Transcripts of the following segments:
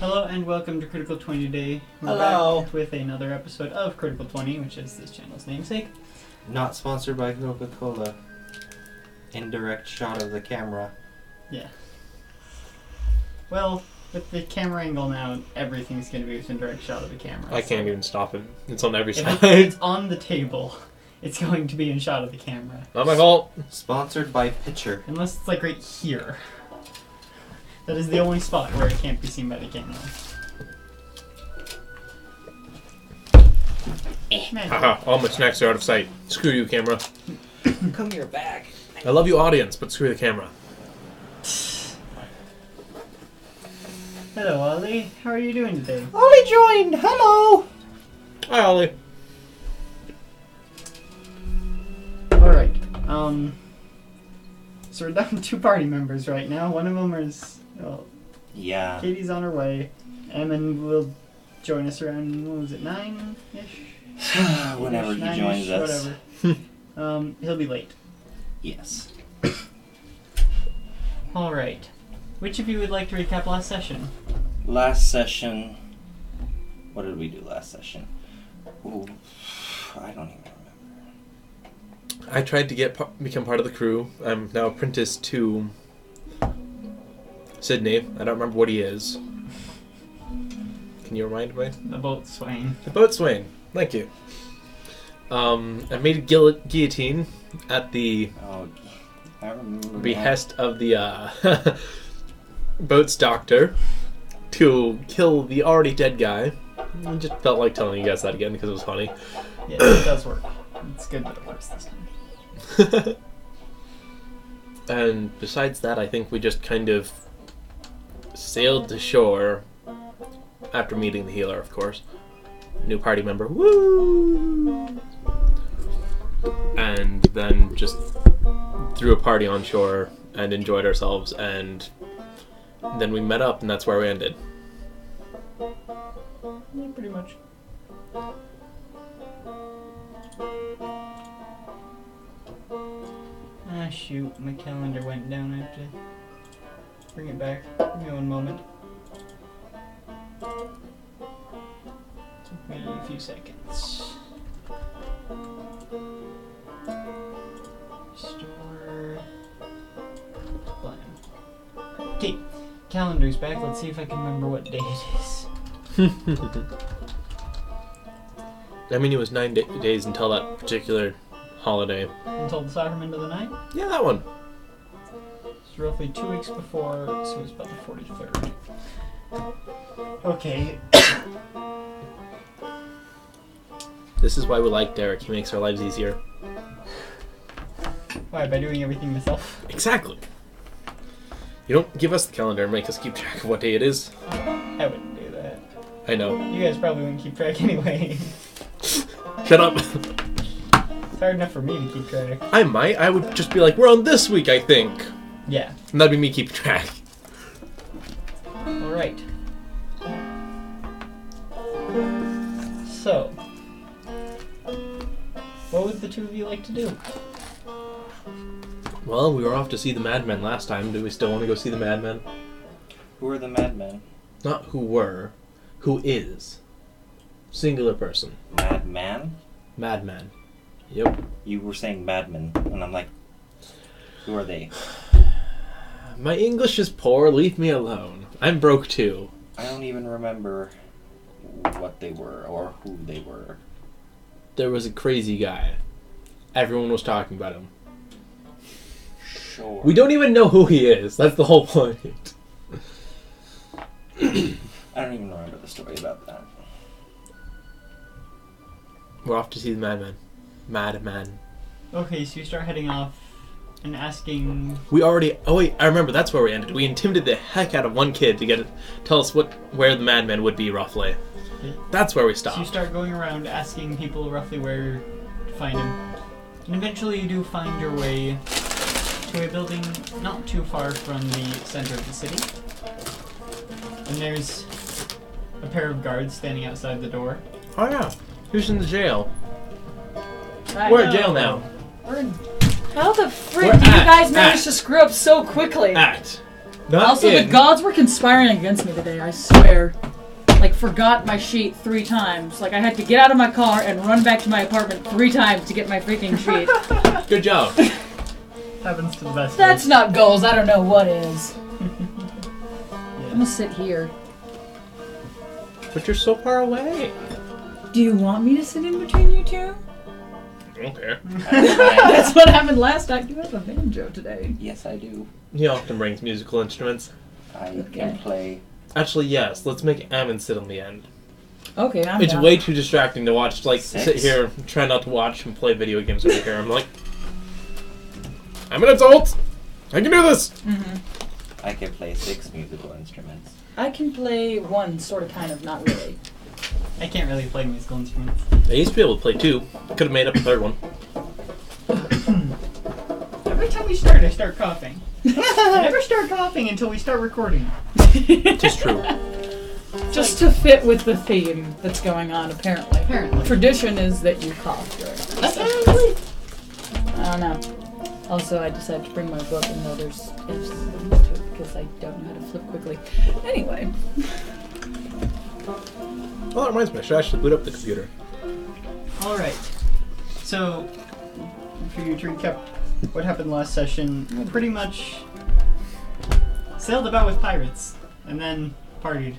Hello and welcome to Critical 20 Day. We're back with another episode of Critical 20, which is this channel's namesake. Not sponsored by Coca-Cola. Indirect shot of the camera. Yeah. Well, with the camera angle now, everything's going to be within direct shot of the camera. I can't even stop it. It's on every If side. it's on the table, it's going to be in shot of the camera. Not my fault. Sponsored by Pitcher. Unless it's like right here. That is the only spot where it can't be seen by the camera. Haha, all my snacks are out of sight. Screw you, camera. Come here back. I love you, audience, but screw the camera. Hello, Ollie. How are you doing today? Ollie joined! Hello! Hi, Ollie. Alright, so we're down to 2 party members right now. One of them is, well, Yeah. Katie's on her way. Emin will join us around, what was it, 9-ish? Whenever he 9-ish, joins us. Whatever. He'll be late. Yes. Alright. Which of you would like to recap last session? Last session... What did we do last session? Ooh, I don't even remember. I tried to become part of the crew. I'm now apprenticed to Sydney. I don't remember what he is. Can you remind me? The boatswain. The boatswain. Thank you. I made a guillotine at the Oh, I remember. behest of the boat's doctor to kill the already dead guy. I just felt like telling you guys that again because it was funny. Yeah, it does work. It's good that it works this time. And besides that, I think we just kind of sailed to shore after meeting the healer, of course. New party member. Woo! And then just threw a party on shore and enjoyed ourselves, and then we met up, and that's where we ended. Yeah, pretty much. Ah, shoot. My calendar went down. I have to bring it back. Give me one moment. Took me a few seconds. Restore. Plan. Okay. Calendar's back. Let's see if I can remember what day it is. I mean, it was 9 days until that particular holiday. Until the Sacrament of the Night? Yeah, that one. It's roughly 2 weeks before, so it's about the 43rd. Okay. This is why we like Derek. He makes our lives easier. Why, by doing everything myself? Exactly. You don't give us the calendar and make us keep track of what day it is. I wouldn't do that. I know. You guys probably wouldn't keep track anyway. Shut up. It's hard enough for me to keep track. I might. I would just be like, we're on this week, I think. Yeah. And that'd be me keeping track. Alright. So, what would the two of you like to do? Well, we were off to see the Madmen last time. Do we still want to go see the Madmen? Who are the madmen? Not who were. Who is. Singular person. Madman? Madman. Yep. You were saying madmen, and I'm like, who are they? My English is poor. Leave me alone. I'm broke too. I don't even remember what they were or who they were. There was a crazy guy. Everyone was talking about him. Sure. We don't even know who he is. That's the whole point. I don't even remember the story about that. We're off to see the Madman. Madman. Okay, so you start heading off and asking... We already... Oh wait, I remember. That's where we ended. We intimidated the heck out of one kid to tell us where the Madman would be, roughly. Yeah. That's where we So stopped. you start going around asking people roughly where to find him. And eventually you do find your way to a building not too far from the center of the city. And there's a pair of guards standing outside the door. Oh yeah. Who's in the jail? I We're in know. jail now. We're in... How the frick We're did you at- guys manage at- to screw up so quickly? Act. Not Also, the gods were conspiring against me today, I swear. Like, forgot my sheet 3 times. Like, I had to get out of my car and run back to my apartment 3 times to get my freaking sheet. Good job. Happens to the best. That's not goals, I don't know what is. Yeah. I'm gonna sit here. But you're so far away. Do you want me to sit in between you two? I don't care. That's what happened last night. You have a banjo today. Yes, I do. He often brings musical instruments. I Okay. can play. Actually, yes. Let's make Ammon sit on the end. Okay, I'm It's down. way too distracting to watch. Like, sit 6? here, try not to watch and play video games over here. I'm like, I'm an adult. I can do this. Mhm. I can play 6 musical instruments. I can play one, sort of, kind of, not really. I can't really play musical instruments. I used to be able to play 2. Could have made up a 3rd one. Every time we start, I start coughing. I never start coughing until we start recording. It's true. Just to fit with the theme that's going on, apparently. Apparently. Tradition is that you cough during it. I don't know. Also, I decided to bring my book, and though there's edges to it because I don't know how to flip quickly. Anyway. Well, that reminds me. I should actually boot up the computer. Alright. So, for you to recap what happened last session, we pretty much sailed about with pirates, and then partied.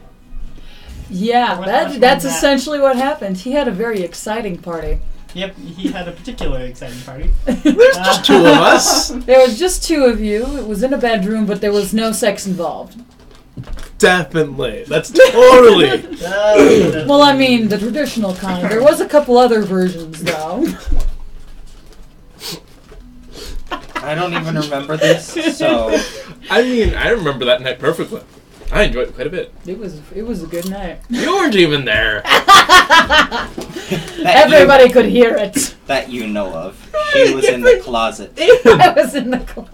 Yeah, What that's was that? essentially what happened. He had a very exciting party. Yep, he had a particularly exciting party. There's just 2 of us. There was just 2 of you. It was in a bedroom, but there was no sex involved. Definitely. That's totally. Well, I mean, the traditional kind. There was a couple other versions, though. I don't even remember this, so I mean, I remember that night perfectly. I enjoyed it quite a bit. It was a good night. You weren't even there. Everybody could hear it. that you know of. She was in the closet, I was in the closet.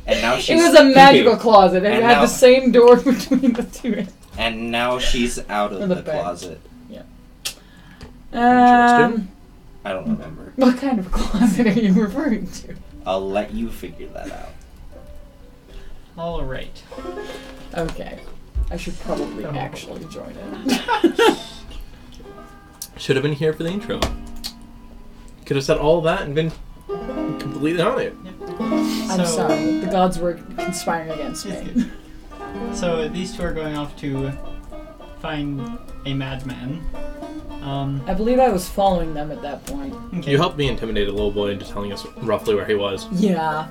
and now It she's was a magical closet, and it And had now- the same door between the 2. and now she's out In of the the back. closet. Interesting. I don't remember. What kind of closet are you referring to? I'll let you figure that out. Alright. Okay. I should probably actually join in. Should have been here for the intro. Could have said all that and been completely on it. I'm sorry. The gods were conspiring against It's me. good. So these 2 are going off to find a madman. I believe I was following them at that point. Okay. You helped me intimidate a little boy into telling us roughly where he was. Yeah.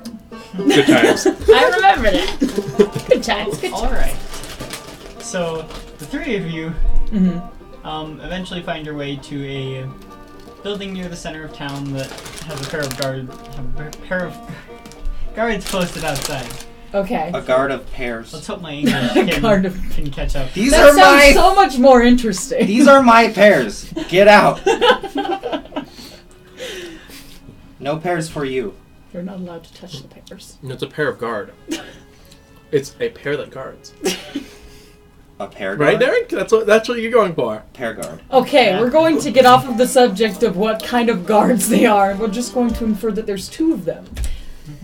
Good times. I remember that. Good times. Good times. Alright. So, the 3 of you Mm-hmm. eventually find your way to a building near the center of town that has a pair of guards posted outside. Okay. A guard of pears. Let's hope my English Guard can catch up. These That are sounds my so much more interesting. These are my pears. Get out. No pears for you. You're not allowed to touch the pears. No, it's a pair of guard. It's a pair that guards. A pear guard. Right, Derek? That's what you're going for. Pear guard. Okay, Yeah. we're going to get off of the subject of what kind of guards they are. We're just going to infer that there's 2 of them.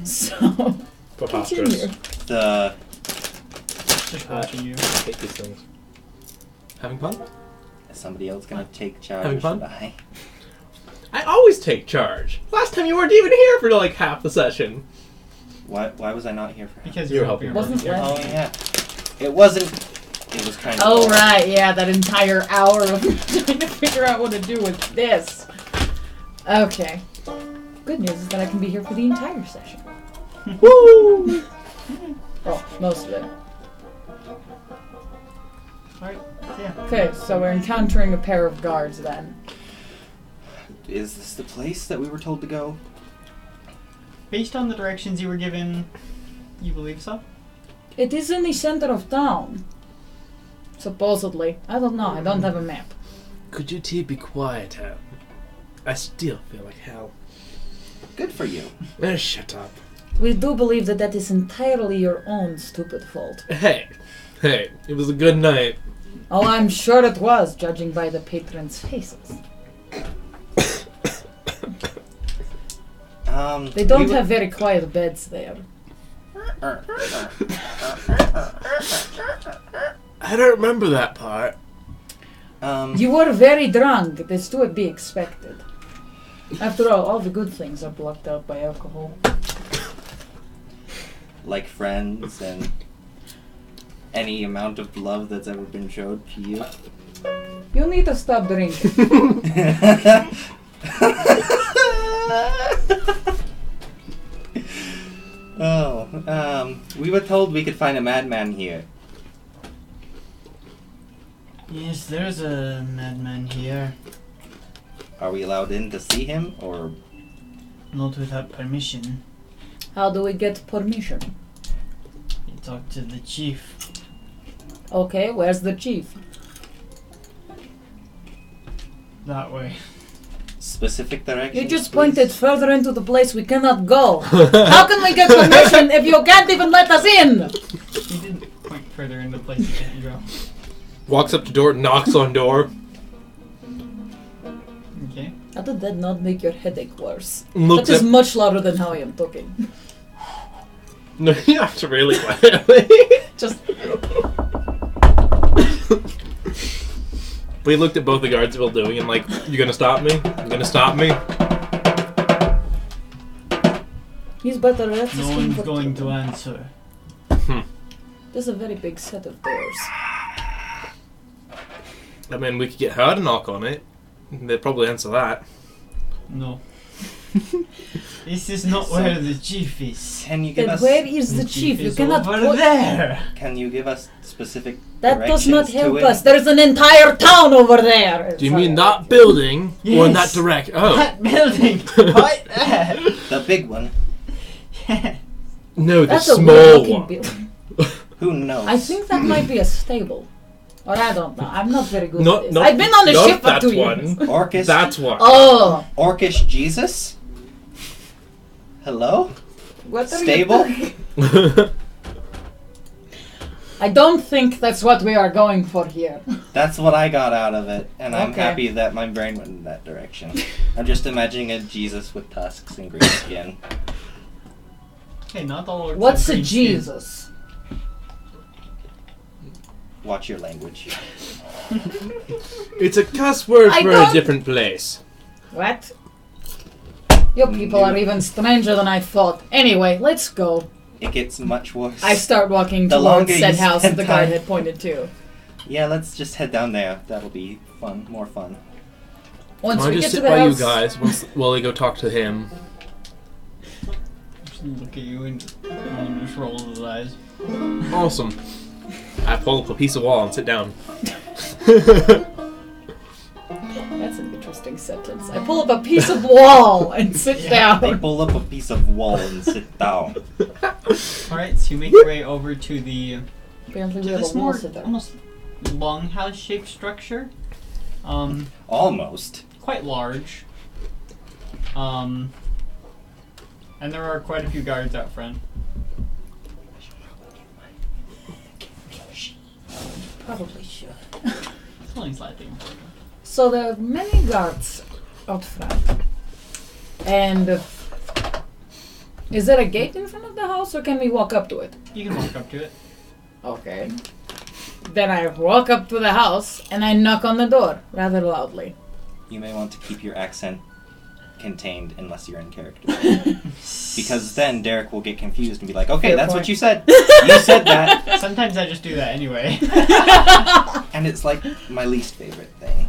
So, Preposterous. continue. The Just watching you. I hate these things. Having fun? is somebody else gonna take charge? Having or fun? should I? I always take charge. Last time you weren't even here for like half the session. Why was I not here for him? Because You're you're helping. Wasn't here. left. Oh yeah. It wasn't. It was kind of. Oh, right, yeah, that entire hour of trying to figure out what to do with this. Okay. Good news is that I can be here for the entire session. Woo! Well, most of it. Alright, yeah. Okay, so we're encountering a pair of guards then. Is this the place that we were told to go? Based on the directions you were given, you believe so? It is in the center of town. Supposedly. I don't know, I don't have a map. Could you two be quiet, Em? I still feel like hell. Good for you. Shut up. We do believe that that is entirely your own stupid fault. Hey, it was a good night. Oh, I'm sure it was, judging by the patrons' faces. They They don't have very quiet beds there. I don't remember that part. You were very drunk. This would be expected. After all the good things are blocked out by alcohol. Like friends and any amount of love that's ever been showed to you. You need to stop drinking. We were told we could find a madman here. Yes, there's a madman here. Are we allowed in to see him, or Not without permission. How do we get permission? You talk to the chief. Okay, where's the chief? That way. specific directions? You just pointed further into the place we cannot go. How can we get permission if you can't even let us in? He didn't point further into the place you can't go. Walks up to door, knocks on door. Okay. How did that not make your headache worse? Looks That is up. much louder than how I am talking. No, you have to really quietly. Just We looked at both the guards while doing, and like, you gonna stop me? You gonna stop me? he's better at No one's going to answer. There's a very big set of doors. I mean, we could get her to knock on it. They'd probably answer that. No. This is not where the chief is. Can you give Then us? where is the chief? You is cannot over put... there. Can you give us specific? That does not directions to help it? us. There's an entire town over there. Do you mean that building? Or in that Yes. direct? Oh. That building. Right there. The big one. No, the That's a small weird-looking one. building. Who knows? I think that might be a stable. Or I don't know. I'm not very good No, at this. no, I've been on the not ship for that 2 one. years. Orcish. That's one. Oh! Orcish Jesus. Hello. What are Stable? you I don't think that's what we are going for here. That's what I got out of it, and I'm Okay. happy that my brain went in that direction. I'm just imagining a Jesus with tusks and green skin. Hey, not all orcs What's have a green skin. Jesus? Watch your language. It's a cuss word I for don't- a different place. What? Your people are even stranger than I thought. Anyway, let's go. It gets much worse. I start walking The towards longer said you house spend that the guard time- had pointed to. Yeah, let's just head down there. That'll be fun. More fun. Once I'll we just get to sit the by house, you guys while they go talk to him. Just look at you and one just rolls his eyes. Awesome. I pull up a piece of wall and sit down. That's an interesting sentence. I pull up a piece of wall and sit They down. pull up a piece of wall and sit down. Alright, so you make your way over to the Apparently we to have this a wall more sitter. almost longhouse shaped structure. Almost. Quite large. And there are quite a few guards out front. Probably should. It's only slightly. So there are many guards out front. And is there a gate in front of the house or can we walk up to it? You can walk up to it. Okay. Then I walk up to the house and I knock on the door rather loudly. You may want to keep your accent contained unless you're in character. Because then Derek will get confused and be like, okay, Fair that's point. what you said. You said that. Sometimes I just do that anyway. And it's like my least favorite thing.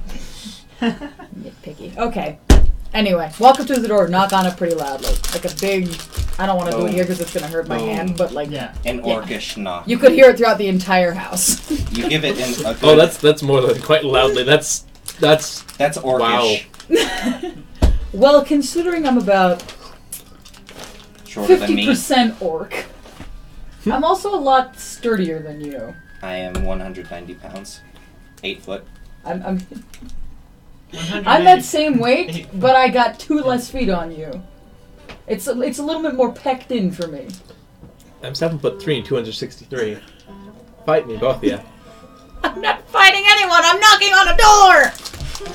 Nitpicky. Okay. Anyway, walk up to the door, knock on it pretty loudly. Like a big... I don't want to do it Boom. here because it's going to hurt my Boom. hand, but like... Yeah. An Yeah. orcish knock. You could hear it throughout the entire house. You give it in a good... Oh, that's more than quite loudly. That's That's orcish. Well, considering I'm about Shorter than me. 50% orc, I'm also a lot sturdier than you. I am 190 pounds. 8 foot. I'm 180. that same weight, but I got 2 less feet on you. It's a little bit more pecked in for me. I'm 7'3" and 263. Fight me, both of you. I'm not fighting anyone. I'm knocking on a door.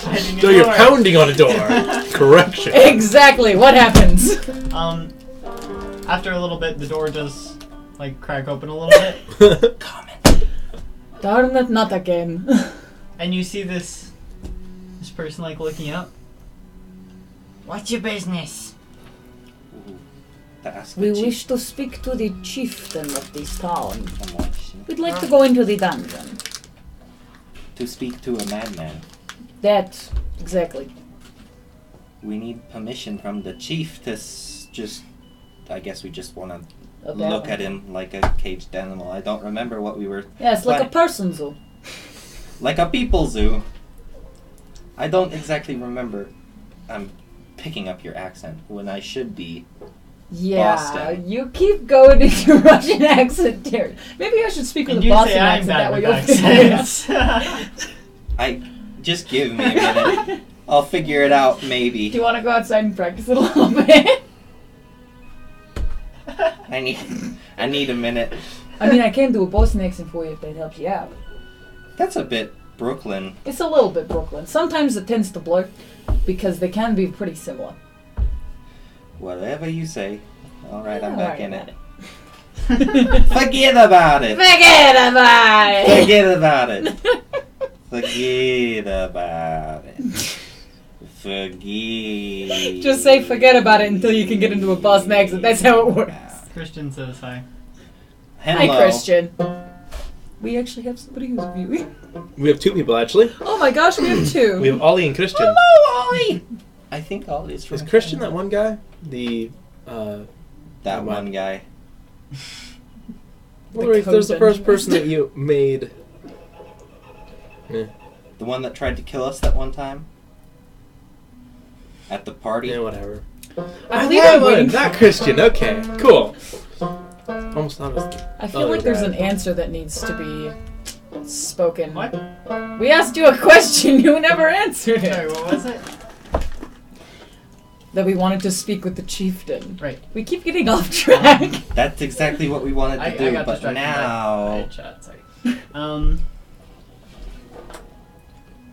Hiding No, in you're the door. pounding on a door. Correction. Exactly. What happens? After a little bit, the door does like crack open a little bit, Comment. Darn it, not again. and you see this person like looking up. What's your business? Ooh, that's We the chief. wish to speak to the chieftain of this town. Come on, shit. We'd like to go into the dungeon. To speak to a madman. That, exactly. We need permission from the chief to just. I guess we just want to Okay. look at him like a caged animal. I don't remember what we were. Yes, like a Fine. person zoo. Like a people zoo. I don't exactly remember. I'm picking up your accent when I should be. Yeah, Boston. you keep going into Russian accent there. Maybe I should speak with And a you Boston say I'm accent, that bad way with you'll figure it out. accents. I just give me a minute. I'll figure it out maybe. Do you want to go outside and practice it a little bit? I need a minute. I mean, I can do a Boston accent for you if that helps you out. That's a bit Brooklyn. It's a little bit Brooklyn. Sometimes it tends to blur because they can be pretty similar. Whatever you say. Alright, I'm Don't back worry in about it. Forget about it! Forget about it! Forget about it! Forget about it. Forget. Just say forget about it until you can get into a Boston accent. That's how it works. Christian says hi. Hello. Hi, Christian. We actually have somebody who's viewing. We have 2 people actually. Oh my gosh, we have 2. We have Ollie and Christian. Hello, Ollie! I think Ollie's from Is Christian that one guy? The that one guy. Or if there's the first person that you made. The one that tried to kill us that one time? At the party? Yeah, whatever. I I believe that I one. would. That Christian. Okay, cool. Almost thought it was. I feel Oh, like there's God. an answer that needs to be spoken. What? We asked you a question, you never answered Sorry, it. what was it? That we wanted to speak with the chieftain. Right. We keep getting off track. That's exactly what we wanted to I do, got but distracted now... by chat, sorry.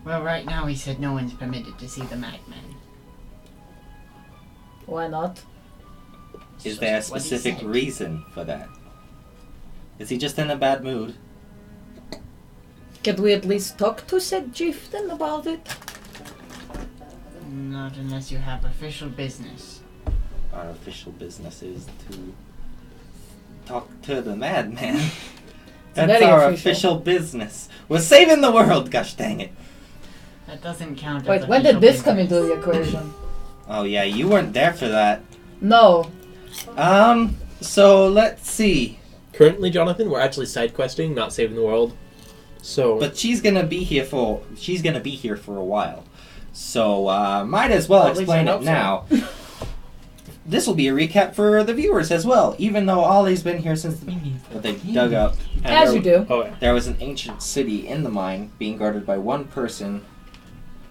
Well, right now he said no one's permitted to see the madman. Why not? Is there a What he specific said. reason for that? Is he just in a bad mood? Could we at least talk to said chieftain about it? Not unless you have official business. Our official business is to talk to the madman. That's very our official. official business. We're saving the world, gosh dang it. That doesn't count. Wait, as when did official this come into business. the equation? Oh yeah, you weren't there for that. No. So let's see. Currently, Jonathan, we're actually side questing, not saving the world. So, But she's gonna be here for a while. So might as well Well, at least explain I it hope so. now. This will be a recap for the viewers as well, even though Ollie's been here since they dug up. And As there- you do. oh yeah. There was an ancient city in the mine being guarded by one person,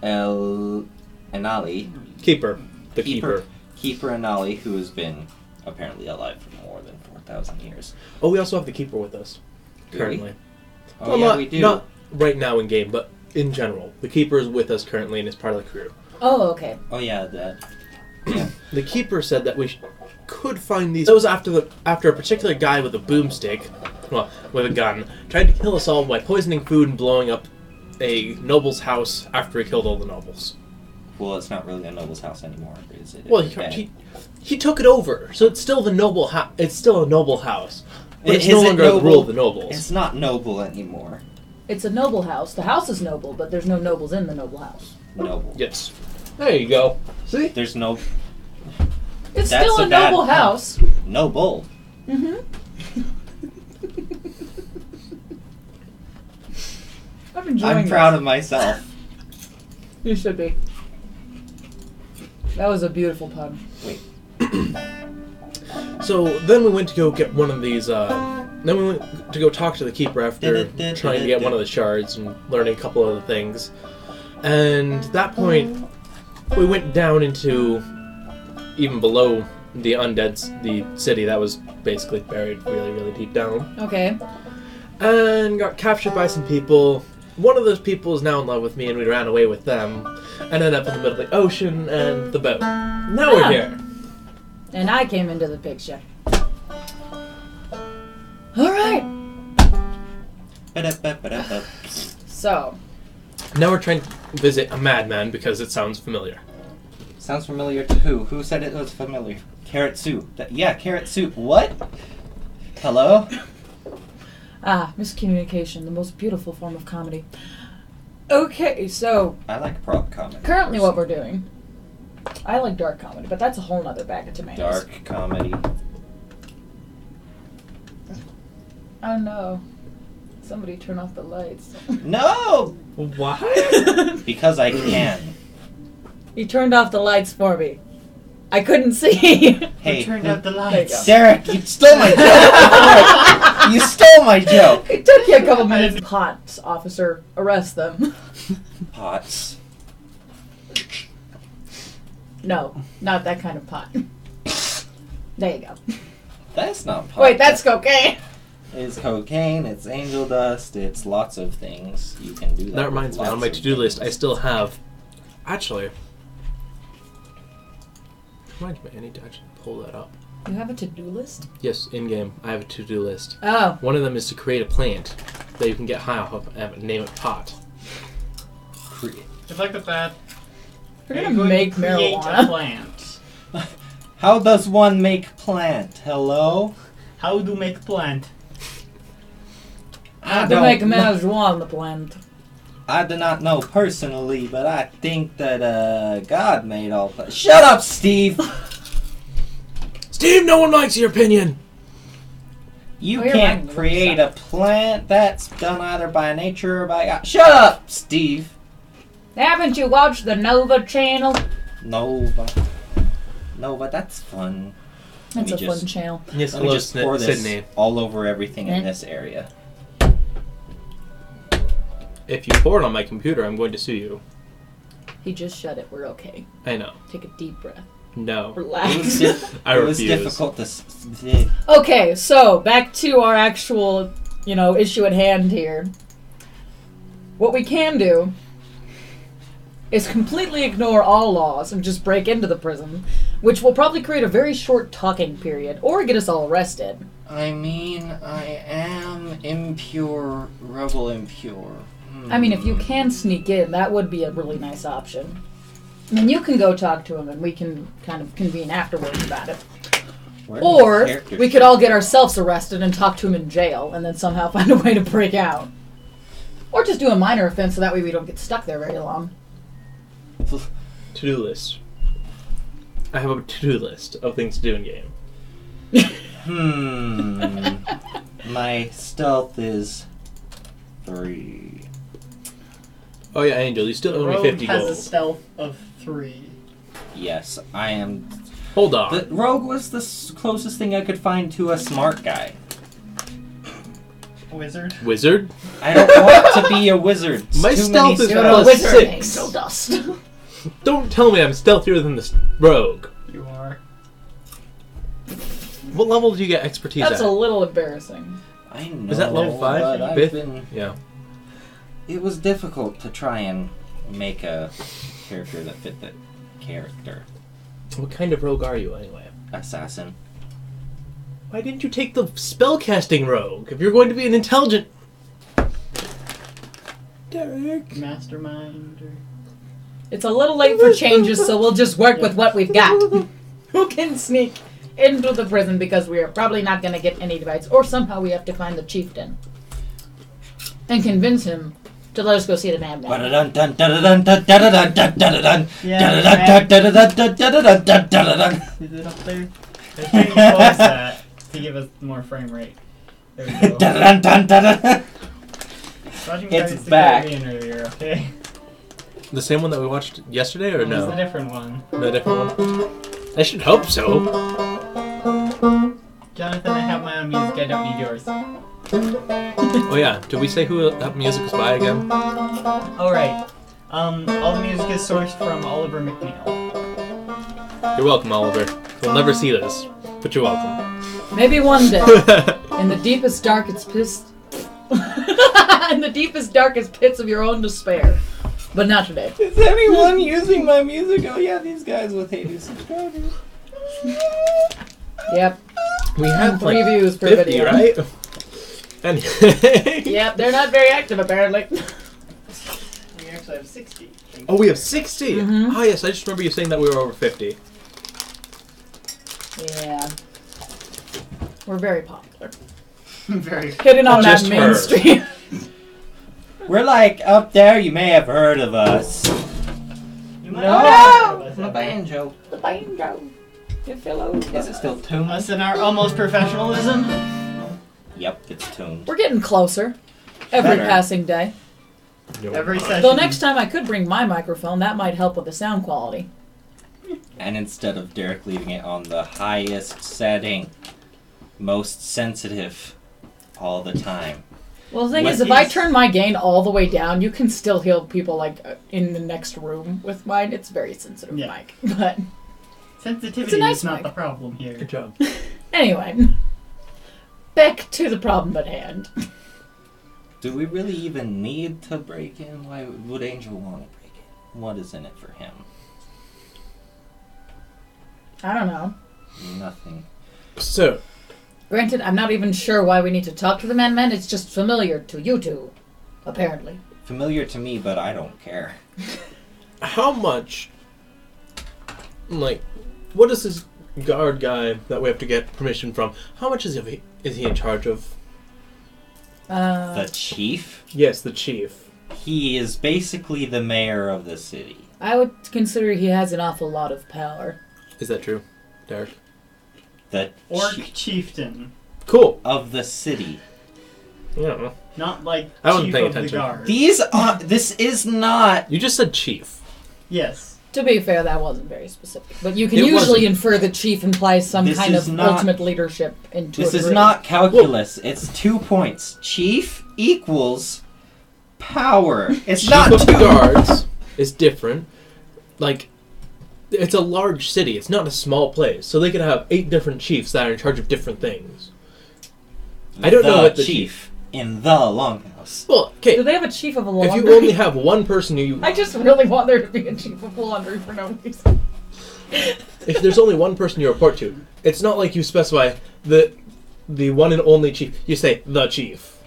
El Anali, Keeper. The keeper. Keeper Anali, who has been apparently alive for more than 4,000 years. Oh, we also have the keeper with us. Do we? Currently. Oh Well, yeah, not, we do. Not right now in game, but in general. The keeper is with us currently and is part of the crew. Oh, okay. Oh yeah, that. Yeah. The keeper said that we could find these. That was after a particular guy with a boomstick, well, with a gun, tried to kill us all by poisoning food and blowing up a noble's house after he killed all the nobles. Well, it's not really a noble's house anymore, is it? Well, It's bad. he took it over, so it's still the noble It's still a noble house, but it's Is no it longer the noble? rule of the nobles. It's not noble anymore. It's a noble house. The house is noble, but there's no nobles in the noble house. Noble. Yes. There you go. See? There's no It's That's still a a bad noble pun. house. noble. Mm-hmm. I'm enjoying I'm proud this. of myself. You should be. That was a beautiful pun. So then we went to go get one of these. Then we went to go talk to the keeper after trying to get one of the shards and learning a couple other things. And at that point, we went down into even below the the city that was basically buried really, really deep down, Okay. and got captured by some people. One of those people is now in love with me, and we ran away with them, and ended up in the middle of the ocean and the boat. Now we're Ah. here. And I came into the picture. Alright. Ba-da-ba-ba-da-ba. So, Now we're trying to visit a madman because it sounds familiar. Sounds familiar to who? Who said it was familiar? Carrot soup. Yeah, carrot soup. What? Hello? miscommunication, the most beautiful form of comedy. Okay, so I like prop comedy. currently what we're doing, I like dark comedy, but that's a whole nother bag of tomatoes. Dark comedy. Oh no. Somebody turn off the lights. No! Why? Because I can. He turned off the lights for me. I couldn't see. Hey, Turned out the There you lights. go. Derek, you stole my joke! You stole my joke! It took you a couple minutes. Pots, officer, arrest them. Pots. No, not that kind of pot. There you go. That's not pot. Wait, that's cocaine. It's cocaine, it's angel dust, it's lots of things. You can do that. That reminds me, with on my lots of to-do list, I things. still have... Actually... Reminds me, I need to actually pull that up. You have a to-do list? Yes, in-game, I have a to-do list. Oh. One of them is to create a plant that you can get high off of and name it Pot. Just like the fact We're you're gonna going make to create a marijuana. plant. How does one make plant? Hello? How do make plant? I To make a don't know. marijuana plant. I do not know personally, but I think that God made all plants. Shut up, Steve! Steve, no one likes your opinion! You Oh, you're can't right. create a plant that's done either by nature or by God. Shut up, Steve! Haven't you watched the Nova channel? Nova. Nova, that's fun. That's Let a me fun just- channel. Yes, Let me hello, just pour this Sydney. all over everything in Eh? this area. If you pour it on my computer, I'm going to sue you. He just shut it. We're okay. I know. Take a deep breath. No. It was, Relax. I it was refuse. difficult to... Okay, so back to our actual, issue at hand here. What we can do is completely ignore all laws and just break into the prison, which will probably create a very short talking period, or get us all arrested. I mean, I am impure, rebel impure. I mean, if you can sneak in, that would be a really nice option. And you can go talk to him, and we can kind of convene afterwards about it. Where did Or the character we could all get ourselves arrested and talk to him in jail, and then somehow find a way to break out. Or just do a minor offense, so that way we don't get stuck there very long. To-do list. I have a to-do list of things to do in game. My stealth is 3. Oh yeah, Angel, you still owe me Rogue 50 has a gold. stealth of 3. Yes, I am. Hold on. The rogue was the closest thing I could find to a smart guy. Wizard. Wizard? I don't want to be a wizard. It's My too stealth many is You're spells. a plus wizard, 6. angel dust. Don't tell me I'm stealthier than this rogue. You are. What level do you get expertise That's at? a little embarrassing. I know. Is that level 5? but I've Fifth? been- Yeah. It was difficult to try and make a character that fit the character. What kind of rogue are you, anyway? Assassin. Why didn't you take the spellcasting rogue? If you're going to be an intelligent... Derek. Mastermind. Or... It's a little late for changes, so we'll just work with what we've got. Who can sneak into the prison because we are probably not going to get any invites, or somehow we have to find the chieftain and convince him to let us go see the madman. Is it up there? Let's try to close that to give us more frame rate. There we go. Watching It's Pirates of the back. Caribbean earlier, okay? The same one that we watched yesterday, or It was a no? different one. No, different one? I should hope so. Jonathan, I have my own music. I don't need yours. Oh yeah, did we say who that music was by again? Alright. All the music is sourced from Oliver McNeil. You're welcome, Oliver. We'll never see this, but you're welcome. Maybe one day, in the deepest, darkest pits, in the deepest, darkest pits of your own despair, but not today. Is anyone using my music? Oh yeah, these guys with 80 subscribers. Yep. We have 3 like views per 50, video. right? Anyway. Yep, they're not very active apparently. We actually have 60. Oh, we have 60? Mhm. Oh, yes, I just remember you saying that we were over 50. Yeah. We're very popular. Very. Hitting on that Just main her. street. We're like up there. You may have heard of us. You No. might The banjo. The banjo. You fellow. Is it still tuned? Us and our almost professionalism. Yep, it's tuned. We're getting closer. Every Better. passing day. Every session. Though next time I could bring my microphone, that might help with the sound quality. And instead of Derek leaving it on the highest setting, most sensitive, all the time. Well, the thing What is, if I is- turn my gain all the way down, you can still hear people like in the next room with mine. It's a very sensitive Yeah. mic. But Sensitivity It's a nice is not mic. the problem here. Good job. anyway, back to the problem at hand. Do we really even need to break in? Why would Angel want to break in? What is in it for him? I don't know. Nothing. So, Granted, I'm not even sure why we need to talk to the man. It's just familiar to you two, apparently. Familiar to me, but I don't care. how much, like, what is this guard guy that we have to get permission from? How much is he in charge of? The chief? Yes, the chief. He is basically the mayor of the city. I would consider he has an awful lot of power. Is that true, Derek? The Orc chief chieftain. Cool. of the city. Yeah. Not like I wasn't chief paying of attention. the guard. These are. This is not. You just said chief. Yes. To be fair, that wasn't very specific. But you can It usually wasn't. infer that chief implies some This kind is of not- ultimate leadership into This a is group. not calculus. It's 2 points. Chief equals power. It's Chief not of two. guards is different. Like, it's a large city. It's not a small place. So they could have 8 different chiefs that are in charge of different things. I don't know what the chief in the longhouse. Well, Do okay. they have a chief of a If laundry? you only have one person who you... I just really want there to be a chief of laundry for no reason. If there's only one person you report to, it's not like you specify the one and only chief. You say the chief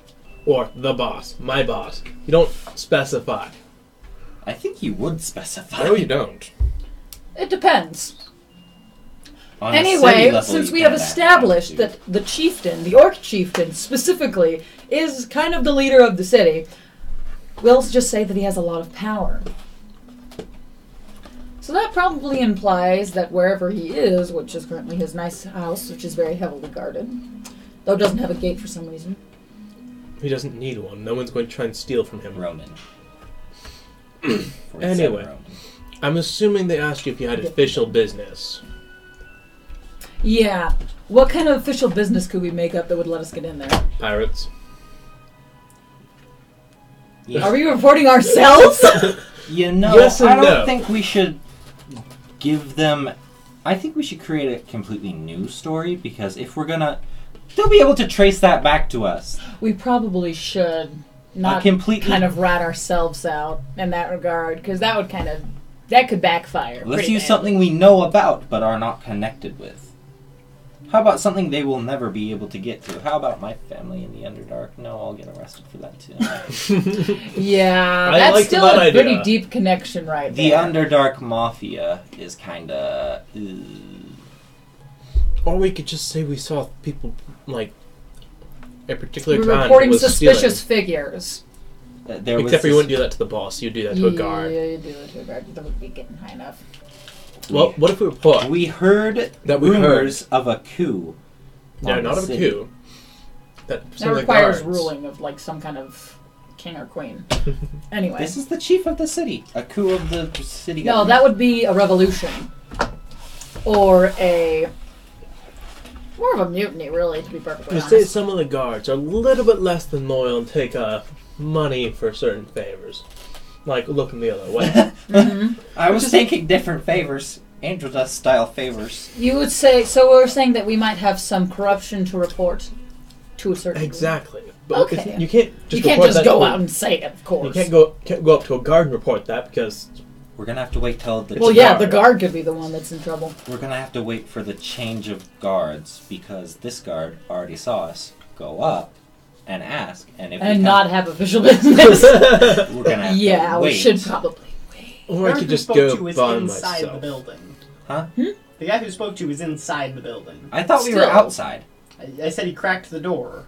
or the boss, my boss. You don't specify. I think you would specify. No, you don't. It depends. On a Anyway, city level, since you we have kinda established to. that the chieftain, the orc chieftain specifically, is kind of the leader of the city, we'll just say that he has a lot of power. So that probably implies that wherever he is, which is currently his nice house, which is very heavily guarded, though it doesn't have a gate for some reason. He doesn't need one. No one's going to try and steal from him. Roman. Anyway. Roman. I'm assuming they asked you if you had official business. Yeah. What kind of official business could we make up that would let us get in there? Pirates. Are we reporting ourselves? You know, Yes and I don't no. think we should give them. I think we should create a completely new story because if we're gonna, they'll be able to trace that back to us. We probably should A not completely. kind of rat ourselves out in that regard, because that would kind of that could backfire. Let's pretty use badly. something we know about but are not connected with. How about something they will never be able to get to? How about my family in the Underdark? No, I'll get arrested for that too. Yeah, I that's like still that a pretty idea. deep connection right The there. Underdark Mafia is kinda. Or we could just say we saw people, like, a particular We're band reporting was suspicious stealing. figures. There was Except for you this- wouldn't do that to the boss. You'd do that to a guard. Yeah, you do it to a guard. That would be getting high enough. Well, what if we report? We heard That we rumors of a coup. No, on not the of a city. coup. That some That of the requires guards- ruling of like some kind of king or queen. Anyway, This is the chief of the city. A coup of the city. no, government. that would be a revolution or a more of a mutiny, really, to be perfectly You say honest. some of the guards are a little bit less than loyal and take money for certain favors, like looking the other way. Mhm. I was taking different favors. Angel Dust style favors. You would say so. We're saying that we might have some corruption to report to a certain degree. Exactly. But Okay. you can't just You can't report just that go to- out and say it, of course. You can't go up to a guard and report that because We're gonna have to wait till the. Well, It's a yeah, guard. the guard could be the one that's in trouble. We're gonna have to wait for the change of guards because this guard already saw us go up and ask. And if we And come- not have official business. we're gonna have Yeah, to we wait. should probably wait. Or I guy could who just spoke go to was by inside the myself. building. Huh? The guy who spoke to you was inside the building. I thought we were Still. outside. I said he cracked the door.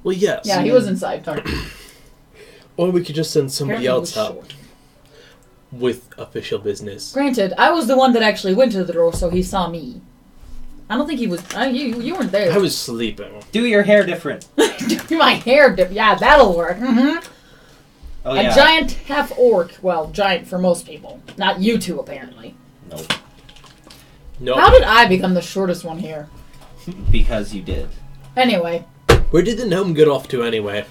Well, yes. Yeah, he was inside. Sorry. Or we could just send somebody Apparently else he was up short. with official business. Granted, I was the one that actually went to the door, so he saw me. I don't think he was. You weren't there. I was sleeping. Do your hair different. Do my hair dip. Yeah, that'll work. Oh A yeah. giant half orc. Well, giant for most people. Not you two, apparently. Nope. No. How did I become the shortest one here? Because you did. Anyway, Where did the gnome get off to anyway?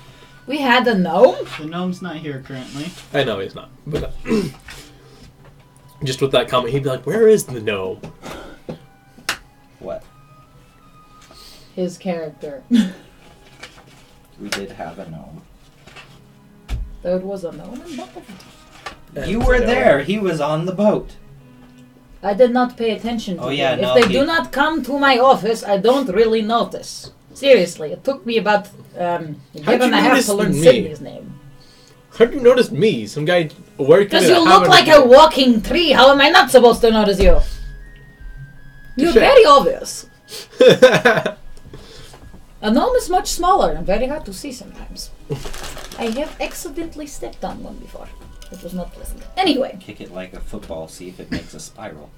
we had the gnome. The gnome's not here currently. I know he's not. But just with that comment, he'd be like, "Where is the gnome?" What? His character. We did have a gnome. There was a gnome in both. And You were so- there. He was on the boat. I did not pay attention to Oh, yeah, them. no, If they he- do not come to my office, I don't really notice. Seriously, it took me about a year How'd you and a half notice to learn me? Sydney's name. How'd you notice me? Some guy working. Because at you look having like a walking tree. How am I not supposed to notice you? You're Touche. very obvious. A gnome is much smaller and very hard to see sometimes. I have accidentally stepped on one before. It was not pleasant. Anyway, Kick it like a football. See if it makes a spiral.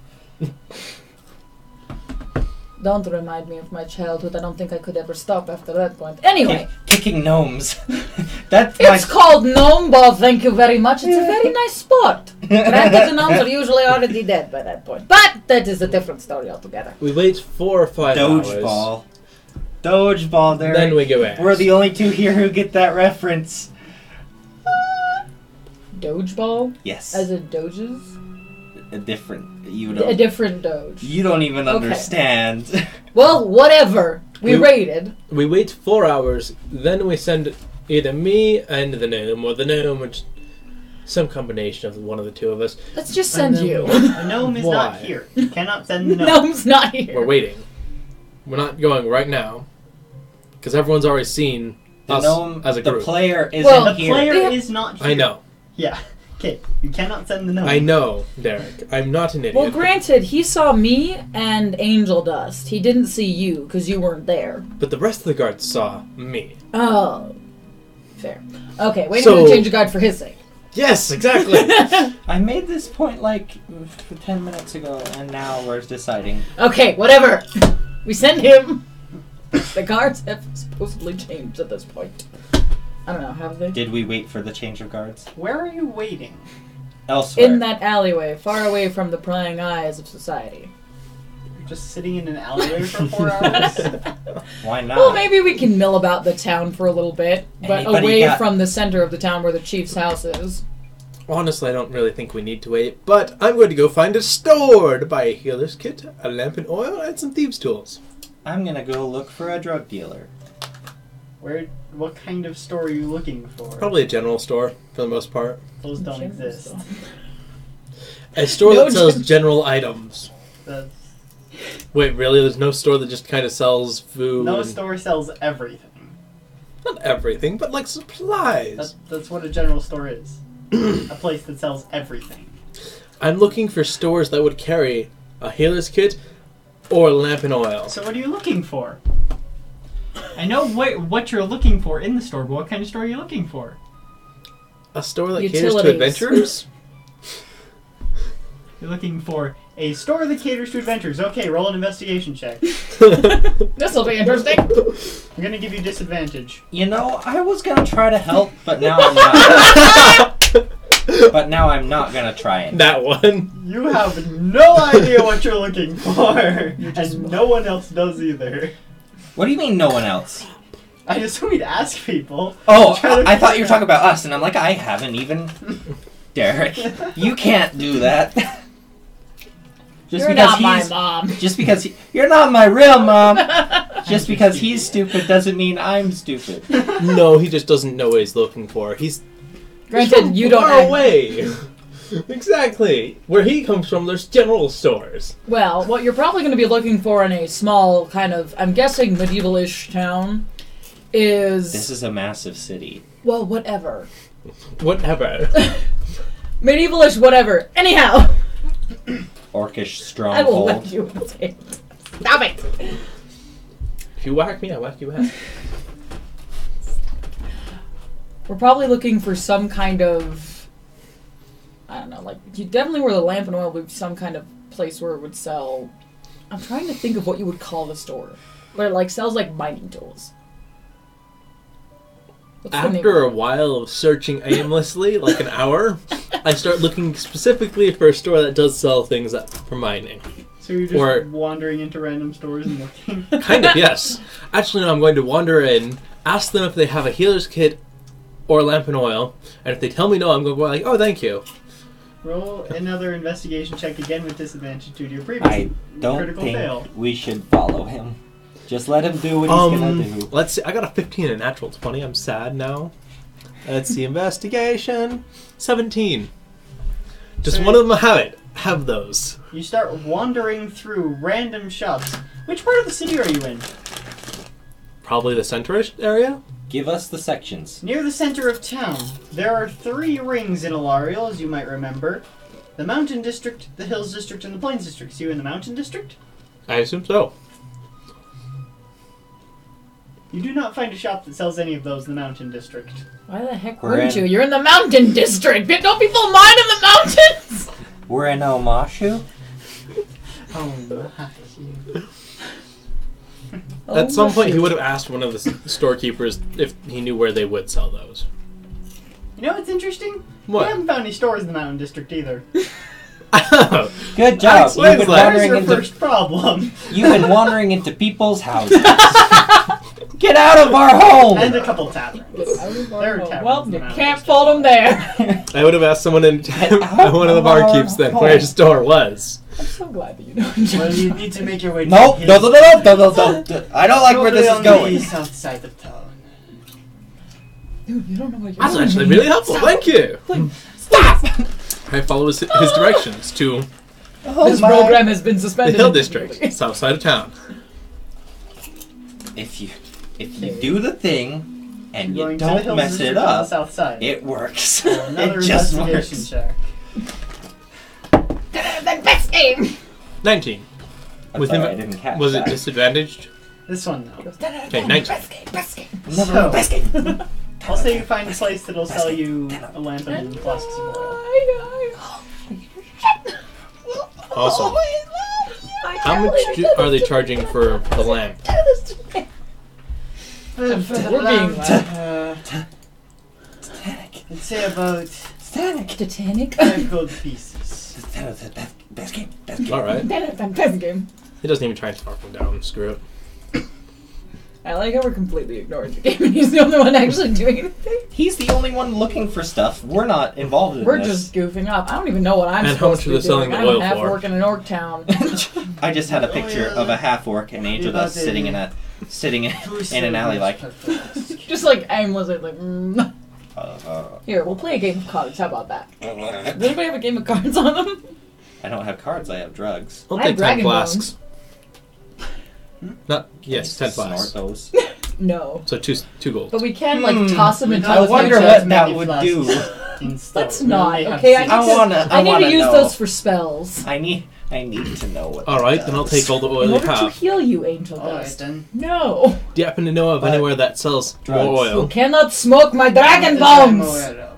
don't remind me of my childhood. I don't think I could ever stop after that point. Anyway, Kicking gnomes. That's my. it's called gnome ball, thank you very much. It's a very nice sport. Granted, the gnomes are usually already dead by that point. But that is a different story altogether. We wait 4 or 5 hours. Dodgeball. Dodgeball, Derek. Then we go ask. We're the only two here who get that reference. Doge ball? Yes. As in doges? A different. You A don't. different doge. You don't even Okay. understand. Well, whatever. We We- raided. We wait 4 hours. Then we send either me and the gnome, or the gnome, which some combination of one of the two of us. Let's just And send then you. we- The gnome is not Why? here. You cannot send the gnome. Gnome's not here. We're waiting. We're not going right now because everyone's already seen The us gnome. as a the group. player isn't Well, The here. player Yeah. is not here. I know. Yeah. Okay. You cannot send the gnome. I know, Derek. I'm not an idiot. Well, granted, he saw me and Angel Dust. He didn't see you because you weren't there. But the rest of the guards saw me. Oh. Fair. Okay, waiting So- for the change of guard for his sake. Yes, exactly. I made this point like 10 minutes ago, and now we're deciding. Okay, whatever. We send him. The guards have supposedly changed at this point. I don't know, have they? Did we wait for the change of guards? Where are you waiting? Elsewhere. In that alleyway, far away from the prying eyes of society. You're just sitting in an alleyway for 4 hours? Why not? Well, maybe we can mill about the town for a little bit, but Anybody away got- from the center of the town where the chief's house is. Honestly, I don't really think we need to wait, but I'm going to go find a store to buy a healer's kit, a lamp and oil, and some thieves' tools. I'm gonna go look for a drug dealer. What kind of store are you looking for? Probably a general store, for the most part. Those don't exist. A store No that sells gen- general items. That's, Wait, really? There's no store that just kind of sells food? no and- store sells everything. Not everything, but like supplies. That's what a general store is. A place that sells everything. I'm looking for stores that would carry a healer's kit or a lamp and oil. So what are you looking for? I know what you're looking for in the store, but what kind of store are you looking for? A store that caters Utilities. to adventurers? You're looking for a store that caters to adventures. Okay, roll an investigation check. This'll be interesting. I'm gonna give you disadvantage. You know, I was gonna try to help, but now I'm not. But now I'm not gonna try it. That one. You have no idea what you're looking for, and no one else does either. What do you mean no one else? I assume we'd ask people. Oh, Try to I thought you were figure talking about us, and I'm like, I haven't even. Derek, you can't do that. Just You're because not my he's mom. just because you're not my real mom. Just because he's stupid doesn't mean I'm stupid. No, he just doesn't know what he's looking for. He's Granted, you don't far act- away. Exactly. Where he comes from, there's general stores. Well, what you're probably going to be looking for in a small kind of, I'm guessing, medieval-ish town is... This is a massive city. Well, whatever. Whatever. Medievalish whatever. Anyhow. Orcish I will stronghold. whack you with a tape. Stop it! If you whack me, I whack you back. We're probably looking for some kind of... I don't know, like, you definitely where the lamp and oil would be some kind of place where it would sell... I'm trying to think of what you would call the store. Where it, like, sells, like, mining tools. What's the name After a of it? while of searching aimlessly, like an hour, I start looking specifically for a store that does sell things for mining. So you're just Or- wandering into random stores and looking. Kind of, yes. Actually, no, I'm going to wander in, ask them if they have a healer's kit or lamp and oil, and if they tell me no, I'm going to go like, oh, thank you. Roll another investigation check again with disadvantage due to your previous I don't critical think fail. we should follow him. Just let him do what he's gonna do. Let's see. I got a 15 and a natural 20. I'm sad now. Let's see. Investigation. 17. Just So- one of them have those. You start wandering through random shops. Which part of the city are you in? Probably the centerish area. Give us the sections. Near the center of town, there are 3 rings in Alariel, as you might remember. The Mountain District, the Hills District, and the Plains District. So you in the Mountain District? I assume so. You do not find a shop that sells any of those in the Mountain District. Why the heck We're wouldn't in- you? You're in the mountain district! Don't people mine in the mountains? We're in Omashu. Oh, At some point, he shoot. would have asked one of the storekeepers if he knew where they would sell those. You know what's interesting? What? We haven't found any stores in the Mountain District either. Good That job. explains You've been that. There's wandering your into first problem. you've been wandering into people's houses. Get out of our home. And a couple taverns. There are taverns Well, in the you Mountain can't District. fault him there. I would have asked someone in out one of the of our barkeeps then home. where his store was. I'm so glad that you know. Well, you need to make your way to Nope. the No, hills. no. I don't like where this is Probably on the going. south side of town. Dude, you don't know what you're That's doing. actually really helpful. Thank you. Stop! I follow his directions to Oh This my- program has been the suspended. Hill District, south side of town. If you do the thing and You're you going to the don't Hills mess it District on the up, south side. it works. Roll another It just investigation works. check. The best game! 19. I'm With sorry, him- I didn't catch Was it that. disadvantaged? This one, though. Okay, 19. Best game, best game. Never So- best game. I'll say you find a place that'll sell you a lamp and flasks of oil. Awesome. How much are they charging for the lamp? We're being I'd say about Titanic. 5 gold pieces. Best game. Best game. All right. Best game. He doesn't even try and talk him down. Screw it. I like how we're completely ignoring the game and he's the only one actually doing anything. He's the only one looking for stuff. We're not involved in We're this. just goofing up. I don't even know what I'm And how supposed much to are be they selling doing. the I'm oil half for? working in Orc Town. I just had a picture of a half orc and Angel About Dust sitting in an alley like. Just like aimlessly, like. Uh, Here, we'll play a game of cards. How about that? Does anybody have a game of cards on them? I don't have cards. I have drugs. I'll I have take 10 dragon flasks. Not yes, 10 Snort flasks. those. No. So two gold. But we can like toss them into I the wonder fire. what that would do. Let's not. Okay, I I need wanna to use know. those for spells. I need to know what. All that right, then I'll does. take all the oil In you order to have. heal you, Angel Alright Dust. then. No. Do you happen to know of But- anywhere that sells Drugs. more You oil? cannot smoke my dragon Not that I'm bones. aware of.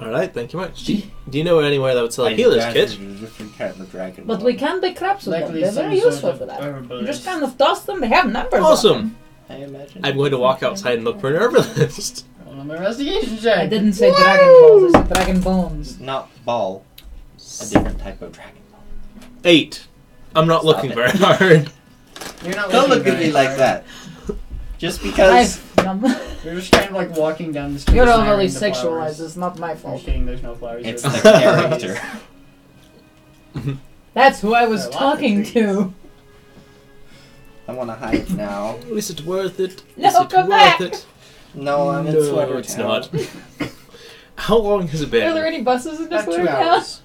All right, thank you much. Do you know anywhere that would sell a I healer's grabbed kit? a different kind of dragon But bone. we can make crabs with them. Likely They're some very sort useful of for that. You herbalist. just kind of toss them. They have numbers. on Awesome. them. I imagine. I'm going to walk outside and look for an herbalist. Roll another investigation check. I didn't say dragon balls. I said dragon bones. Not ball. A different type of dragon bone. 8. I'm not Stop looking it. very hard. You're not Don't looking look at very me like hard. that. Just because. You're just kind of like walking down the street. You're admiring overly the sexualized. flowers. It's not my You're fault. kidding, there's no flowers. It's there's the trees. character. That's who I was There are lots of talking trees. to. I want to hide now. Is it worth it? No, Is it come worth back. it? No, I'm in Sweater it's Town. not. How long has it been? Are there any buses in this About 2 right now? hours.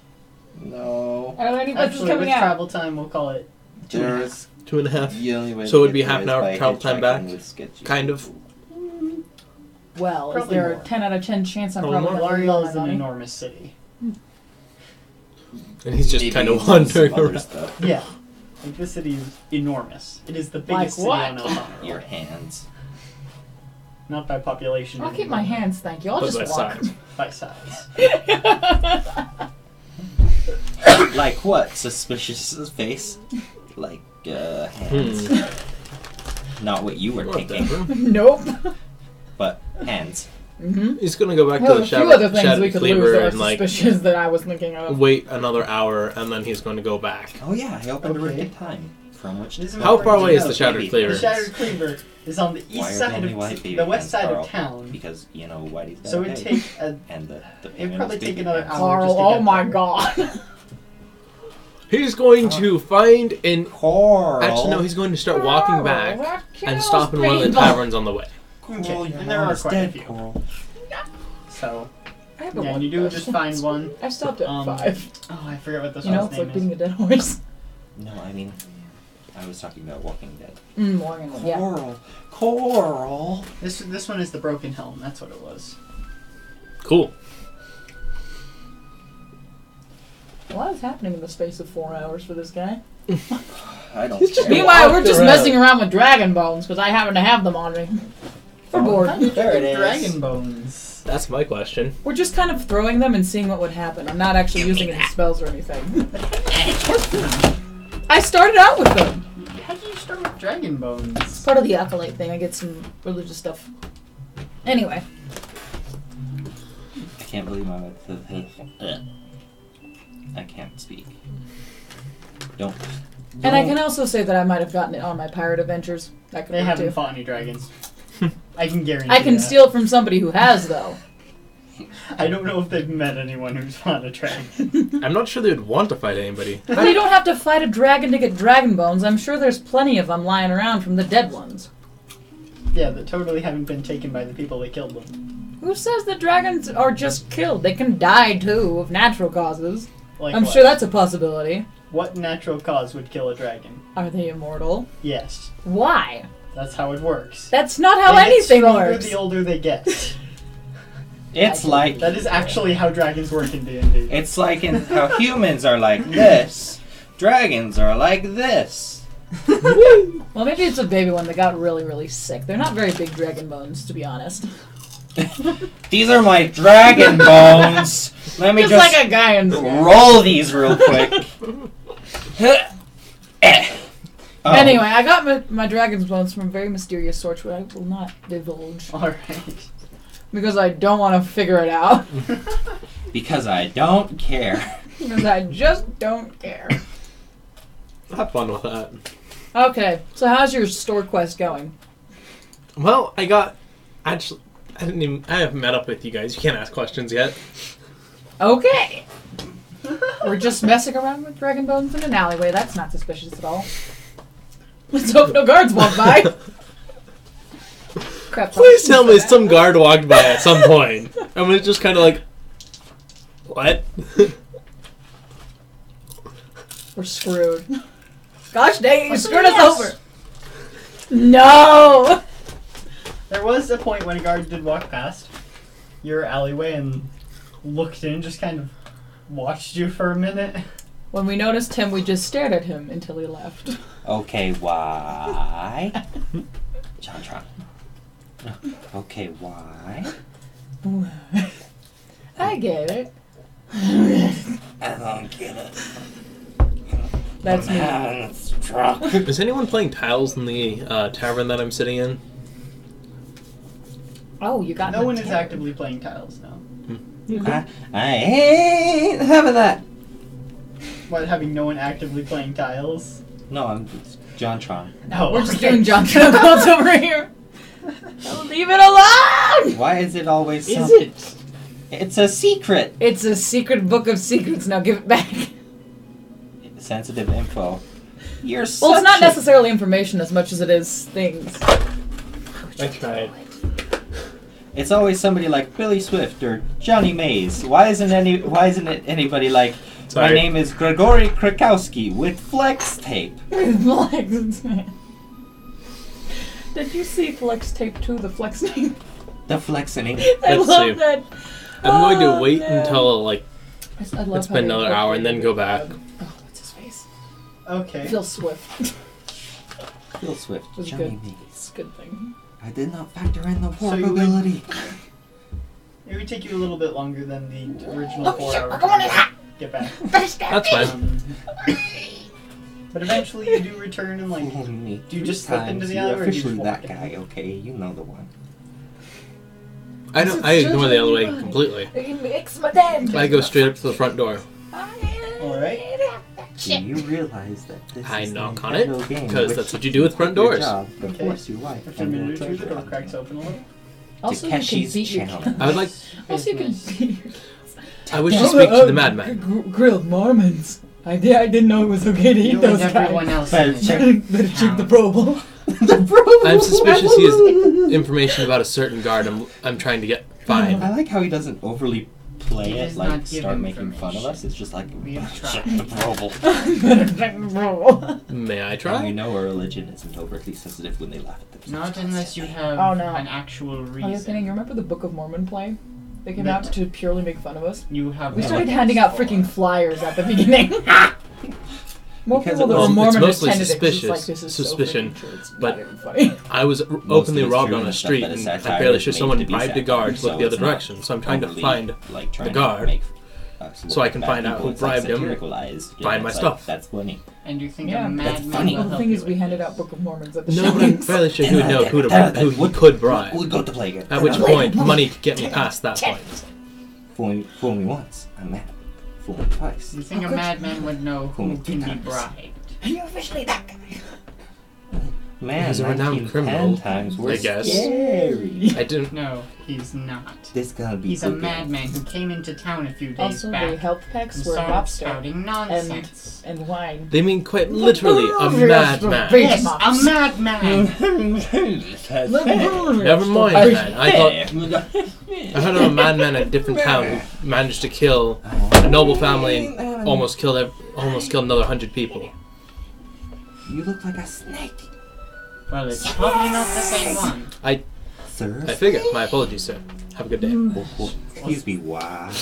No. Are there any buses Actually, coming with out? travel time, we'll call it 2.5. There's 2.5. the only way So to it'd be get there half an is hour by travel time hitchhiking back? with sketchy Kind of. people. well? Is Probably there more. a 10 out of 10 chance I'm Oh, probably more. going to lose Lariel all is my an money? enormous city. And he's just Maybe kind of some wandering other around. stuff. Yeah. Like, this city is enormous. It is the biggest city what? on Elthana. Your hands. Not by population. I'll keep my hands, thank you. I'll But just by walk. size. By size. Like what? Suspicious face? Like, hands. Not what you were thinking, Whatever. Nope. but hands. Mm-hmm. He's gonna go back Well, to a the few other things Shadow we could Cleaver lose that are and like suspicious that I was thinking of. wait another hour, and then he's going to go back. Oh yeah, I opened a Okay. wicked time. From which This is How what far we're away is doing. the Shattered Maybe. Cleaver? The Shattered Cleaver is on the Why east are side there only of white baby the west hands, side Carl? of town. Because you know Whitey's got So a it'd baby. take And the it'd penguin probably is take baby another hands. hour. Carl, just to oh get my there. god. He's going to find and Coral. actually no, he's going to start walking back That and kills stop in one of the people. taverns on the way. Coral, Okay, your and there mom are is quite a dead, few. Coral. So, I have a yeah, one and you do question. just find one. I stopped at 5. Oh, I forget what this You know, one's it's name like is. being a dead horse. No, I mean, I was talking about Walking Dead. Morgan, yeah. Coral. This one is the Broken Helm. That's what it was. Cool. A lot is happening in the space of 4 hours for this guy. I don't He's just care. Meanwhile, we're walked just around. messing around with dragon bones because I happen to have them on me. We're bored. There it is. Dragon bones. That's my question. We're just kind of throwing them and seeing what would happen. I'm not actually using any spells or anything. I started out with them. How do you start with dragon bones? It's part of the acolyte thing. I get some religious stuff. Anyway, I can't believe I'm I can't speak. Don't. and I can also say that I might have gotten it on my pirate adventures. That could They work haven't too. fought any dragons. I can guarantee. I can that. steal from somebody who has, though. I don't know if they've met anyone who's fought a dragon. I'm not sure they would want to fight anybody. But you don't have to fight a dragon to get dragon bones. I'm sure there's plenty of them lying around from the dead ones. Yeah, that totally haven't been taken by the people that killed them. Who says the dragons are just killed? They can die too of natural causes. Like I'm what? sure that's a possibility. What natural cause would kill a dragon? Are they immortal? Yes, Why? that's how it works. That's not how They get anything stronger works. the older they get. It's like That is actually how dragons work in D&D. it's like in how humans are like this. Dragons are like this. Well, maybe it's a baby one that got really, really sick. They're not very big dragon bones, to be honest. These are my dragon bones. Let me Just just like a guy in roll these real quick. Oh. Anyway, I got my dragon's bones from a very mysterious source, which I will not divulge Alright. because I don't want to figure it out. Because I don't care. Because I just don't care. Have fun with that. Okay, so how's your store quest going? Well, I haven't met up with you guys. You can't ask questions yet. Okay. We're just messing around with dragon bones in an alleyway. That's not suspicious at all. Let's hope no guards walk by. Crap. Please tell me some guard walked by at some point. And was just kind of like, what? We're screwed. Gosh dang, you What's screwed the us yes? over. No! There was a point when a guard did walk past your alleyway and looked in, just kind of watched you for a minute. When we noticed him, we just stared at him until he left. Okay, why? Jontron. Okay, why? I get it. I don't get it. That's I'm me. having a stroke. Is anyone playing tiles in the tavern that I'm sitting in? Oh, you got No my one is tarot. actively playing tiles now. I ain't having that. What, having no one actively playing tiles? No, I'm Jontron. No, We're just doing John Knuckles over here. Leave it alone! Why is it always Is something? it? It's a secret. It's a secret book of secrets. Now give it back. Sensitive info. You're Well, such it's not a- necessarily information as much as it is things. I tried. It's always somebody like Billy Swift or Johnny Mays. Why isn't it anybody like Sorry. my name is Gregory Krakowski with flex tape? Flex. Did you see Flex Tape 2, the Flex Tape? The flexing. I Let's love see. that. I'm going to Oh, wait man. until like I love it's how been they another hour and then go back. incorporated, Oh, what's his face? Okay. Phil Swift. Phil Swift. Was Johnny good. Mays. It's a good thing. I did not factor in the So you would- probability. It would take you a little bit longer than the original Oh, 4 shit, hours we're going in to hot. get back. That's fine. But eventually you do return and like Fool me do you just three slip into times. the You're alley or do you officially just that walk in? guy, okay? You know the one. I don't. I ignore the other way completely. It's my dad. I go straight up to the front door. Alright. Do you realize that this I is knock an on it, Nintendo game because which that's what you do with front your doors. job to Okay. force your wife After a and minute your or two, the treasure door on cracks open a little. Also, you can Takeshi's beat your channel. I would like. Also, you can beat I wish to speak to the madman. Grilled Mormons. I didn't know it was okay to eat You those and everyone guys. else. in the Better check the probe. I'm suspicious he has information about a certain guard I'm trying to get find. I like how he doesn't overly play He it, does like not give start making fun of information. us. It's just like, We have shit, tried. the probable. Better check the probe. May I And we try? know our religion isn't overtly sensitive when they laugh at themselves. Not unless you have Oh, no. an actual I was reason. thinking, you remember the Book of Mormon play? They came That- out to purely make fun of us. You have. We no started reason handing out for freaking it. flyers at the beginning. More Because people it that were was- Mormon it's mostly attended it 'cause it's like, suspicious- this is suspicion, so freaking true, it's but- not even funny. I was of openly it's robbed true on and a stuff, street, but and it's I'm satire fairly is sure made someone to be bribed the satire, guard to so look the other it's not direction. So I'm trying to overly, find like, trying the to guard, make us so I look can bad find out people. who It's, like, bribed him, satiricalized, and find my it's like, stuff. That's funny. And you think Yeah, a that's madman funny. will Well, the help thing you is, we with handed it. out Book of Mormons at the No, but I'm fairly sure he would know who he could bribe. We'll go to play again. At which point, money could get me past that point. Fool me once, I'm mad. Fool me twice. You think a good. madman would know who Fool me can be times. bribed? Are you officially that guy? Man, He's a renowned 1910 criminal, times I were guess. scary. I didn't. No, he's not. This gonna be He's a good. madman who came into town a few days Also, the back health and packs were started lobster spouting nonsense. and wine. They mean quite literally a madman. Yes, a madman! Never mind, man. I thought I heard of a madman in a different town who managed to kill a noble family and almost killed another 100 people. You look like a snake, Well, it's probably not the same one. sir. I figure. My apologies, sir. Have a good day. Excuse me, why?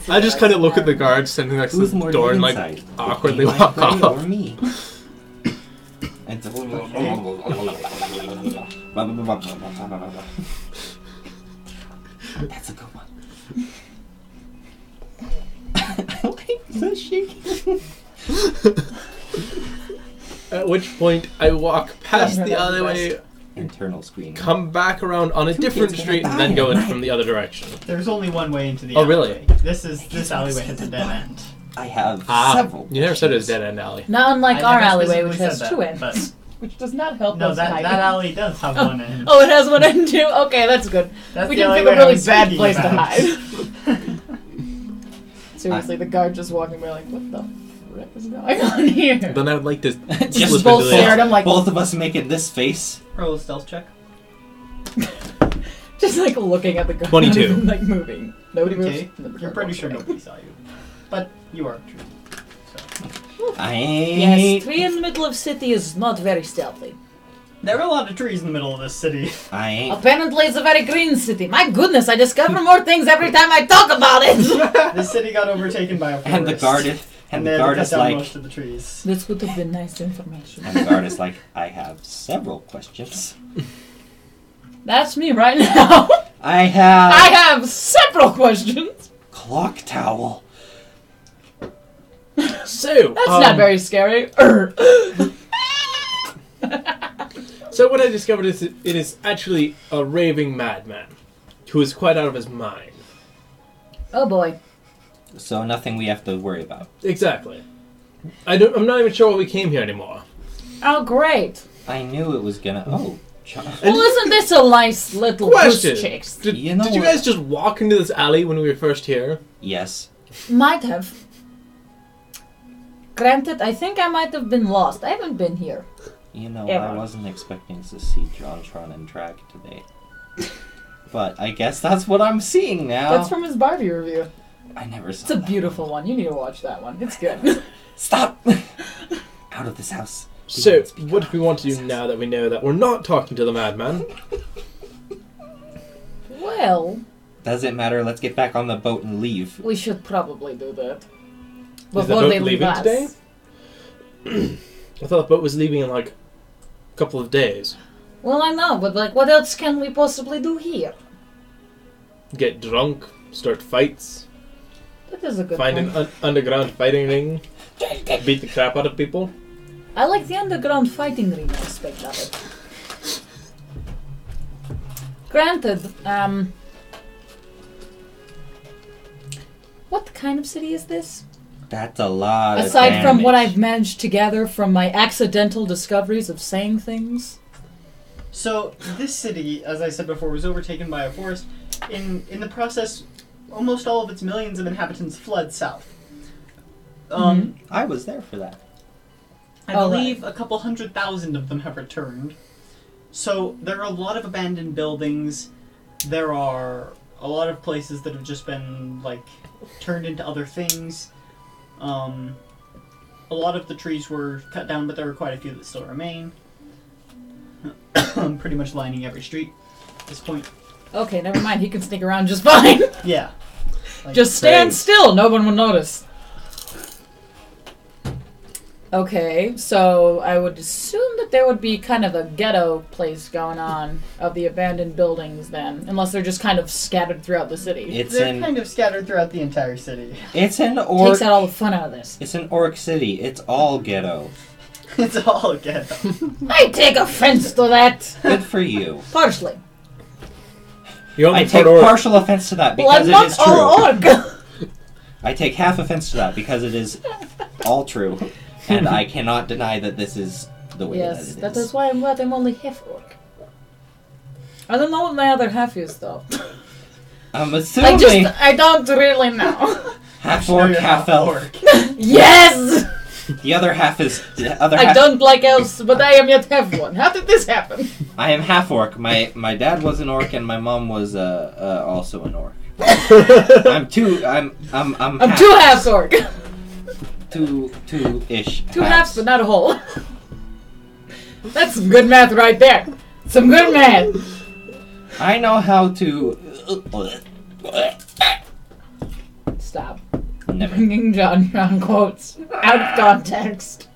I just kind of look at the guard standing next to Who's the more door and inside? like awkwardly My walk buddy off. or me? And so, that's a good one. I like the shaking. At which point I walk past the alleyway, Internal screen. come back around on a different street, and then go in from the other direction. There's only one way into the Oh, alleyway. really? This alleyway has a dead end. I have Ah, several. you never said it was dead end alley. Not unlike I our never alleyway, which specifically has said two that, ends. Which does not help No, us that hide. alley does have one end. Oh, it has one end too? Okay, that's good. That's We the didn't pick alleyway a I really was bad speaking place to about. hide. Seriously, the guard just walking by like, what the frick is going on here? Then I would like to Just slip both into the stared. I'm like- both of us making this face. Roll a stealth check. Just like looking at the guard. 22. Not even, like moving. Nobody Okay. moves. and then the You're guard pretty walks sure away. nobody saw you. But you are true. So. I Yes, ain't. tree in the middle of city is not very stealthy. There are a lot of trees in the middle of this city. I ain't. Apparently, it's a very green city. My goodness, I discover more things every time I talk about it. The city got overtaken by a forest. And the guard is. And they the had to guard cut is down like. most of the trees. This would have been nice information. And the guard is like, I have several questions. That's me right now. I have. I have several questions. Clock towel. So, That's not very scary. So what I discovered is that it is actually a raving madman who is quite out of his mind. Oh boy. So nothing we have to worry about. Exactly. I'm not even sure why we came here anymore. Oh great. I knew it was gonna. Oh, Well, isn't this a nice little Question. goose chase? Did You know did you what? guys just walk into this alley when we were first here? yes. Might have. Granted, I think I might have been lost. I haven't been here. You know, Ever. I wasn't expecting to see JonTron and drag today. But I guess that's what I'm seeing now. That's from his Barbie review. I never saw It's a that. beautiful one. You need to watch that one. It's good. Stop! Out of this house. So, what do we want to do now that we know that we're not talking to the madman? Well, Does it matter? Let's get back on the boat and leave. we should probably do that. Is the Before boat they leave leaving us. today? I thought the boat was leaving in like a couple of days. Well, I know, but like, what else can we possibly do here? Get drunk, start fights, That is a good find point. an underground fighting ring, beat the crap out of people. I like the underground fighting ring aspect of it. Granted, what kind of city is this? That's a lot Aside of from what damage. I've managed to gather from my accidental discoveries of saying things. So this city, as I said before, was overtaken by a forest. In the process, almost all of its millions of inhabitants fled south. I was there for that. I Oh, believe a couple 100,000 of them have returned. So there are a lot of abandoned buildings. There are a lot of places that have just been like turned into other things. A lot of the trees were cut down, but there are quite a few that still remain. Pretty much lining every street at this point. Okay, never mind. He can sneak around just fine. Yeah. Like, Just stand Thanks. still. No one will notice. Okay, so I would assume that there would be kind of a ghetto place going on of the abandoned buildings then, unless they're just kind of scattered throughout the city. It's they're in kind of scattered throughout the entire city. it's an orc. Takes out all the fun out of this. It's an orc city. It's all ghetto. It's all ghetto. I take offense to that. Good for you. Partially. You only I take part orc. partial offense to that Well, because I'm it not is true. all orc. I take half offense to that because it is all true, and I cannot deny that this is the way Yes, that that it is. is why I'm glad I'm only half orc. I don't know what my other half is though. I'm assuming I don't really know. half Sure orc, you're half not elf. orc. Yes! The other half is the other I half. don't like elves, but I am yet half one. How did this happen? I am half orc. My dad was an orc, and my mom was also an orc. I'm two. I'm I'm half, two halves orc. two-ish. Two halves, but not a whole. That's some good math right there. Some good math. I know how to. Stop. Never. Bringing John quotes out of context.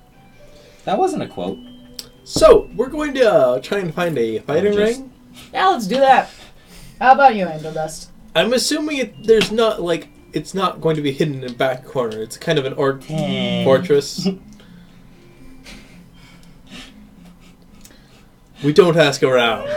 That wasn't a quote. So, we're going to try and find a fighting just- ring. Yeah, let's do that. How about you, Angel Dust? I'm assuming there's not, like, it's not going to be hidden in a back corner. It's kind of an orc 10. fortress. We don't ask around.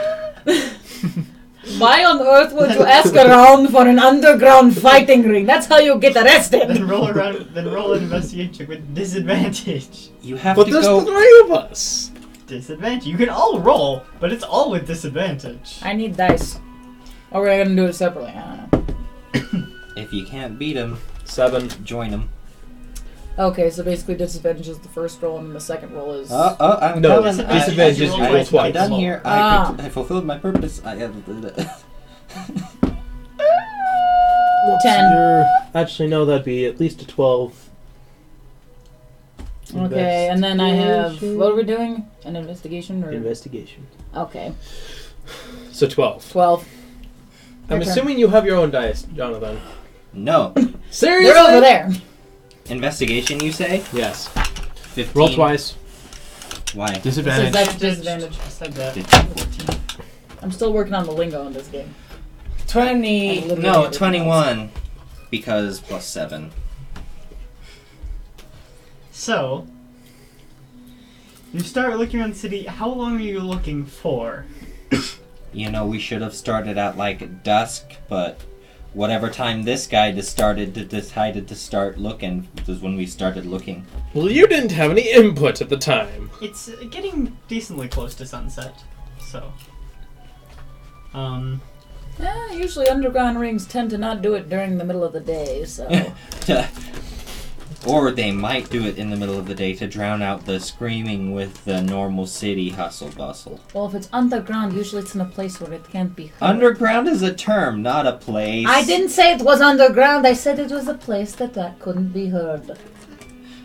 Why on earth would you ask around for an underground fighting ring? That's how you get arrested. Then roll an investigation check with disadvantage. You have But to there's go. 3 of us. Disadvantage. You can all roll, but it's all with disadvantage. I need dice. Or we're gonna do it separately. I don't know. If you can't beat him, 7. join him. Okay, so basically disadvantage is the first roll and the second roll is... I'm No, coming. disadvantage is roll you roll twice, twice. I'm done here. Ah. I fulfilled my purpose. I have. 10. Actually, no, that'd be at least a 12. Okay, and then I have... What are we doing? An investigation? Or... Investigation. Okay, So 12. 12. I'm Your turn. assuming you have your own dice, Jonathan. No. Seriously? They're over there. Investigation, you say? Yes. 15. Roll twice. Why? Says Disadvantage. that's disadvantage. I said that. 14. I'm still working on the lingo in this game. 20. I'm literally No, everything 21. Because plus 7. So, you start looking around the city. How long are you looking for? You know, we should have started at like dusk, but whatever time this guy decided to start looking was when we started looking. Well, you didn't have any input at the time. It's getting decently close to sunset, so. Usually underground rings tend to not do it during the middle of the day, so... Or they might do it in the middle of the day to drown out the screaming with the normal city hustle bustle. Well, if it's underground, usually it's in a place where it can't be heard. Underground is a term, not a place. I didn't say it was underground. I said it was a place that couldn't be heard.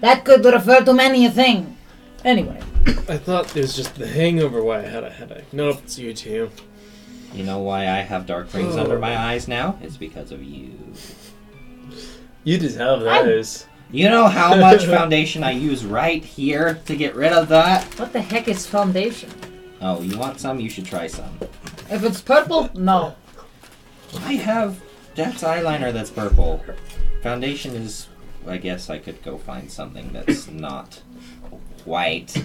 That could refer to many a thing. Anyway. I thought it was just the hangover why I had a headache. No, it's you two. You know why I have dark rings under my eyes now? It's because of you. You just have those. You know how much foundation I use right here to get rid of that? What the heck is foundation? Oh, you want some? You should try some. If it's purple, no. I have... That's eyeliner that's purple. Foundation is... I guess I could go find something that's not white.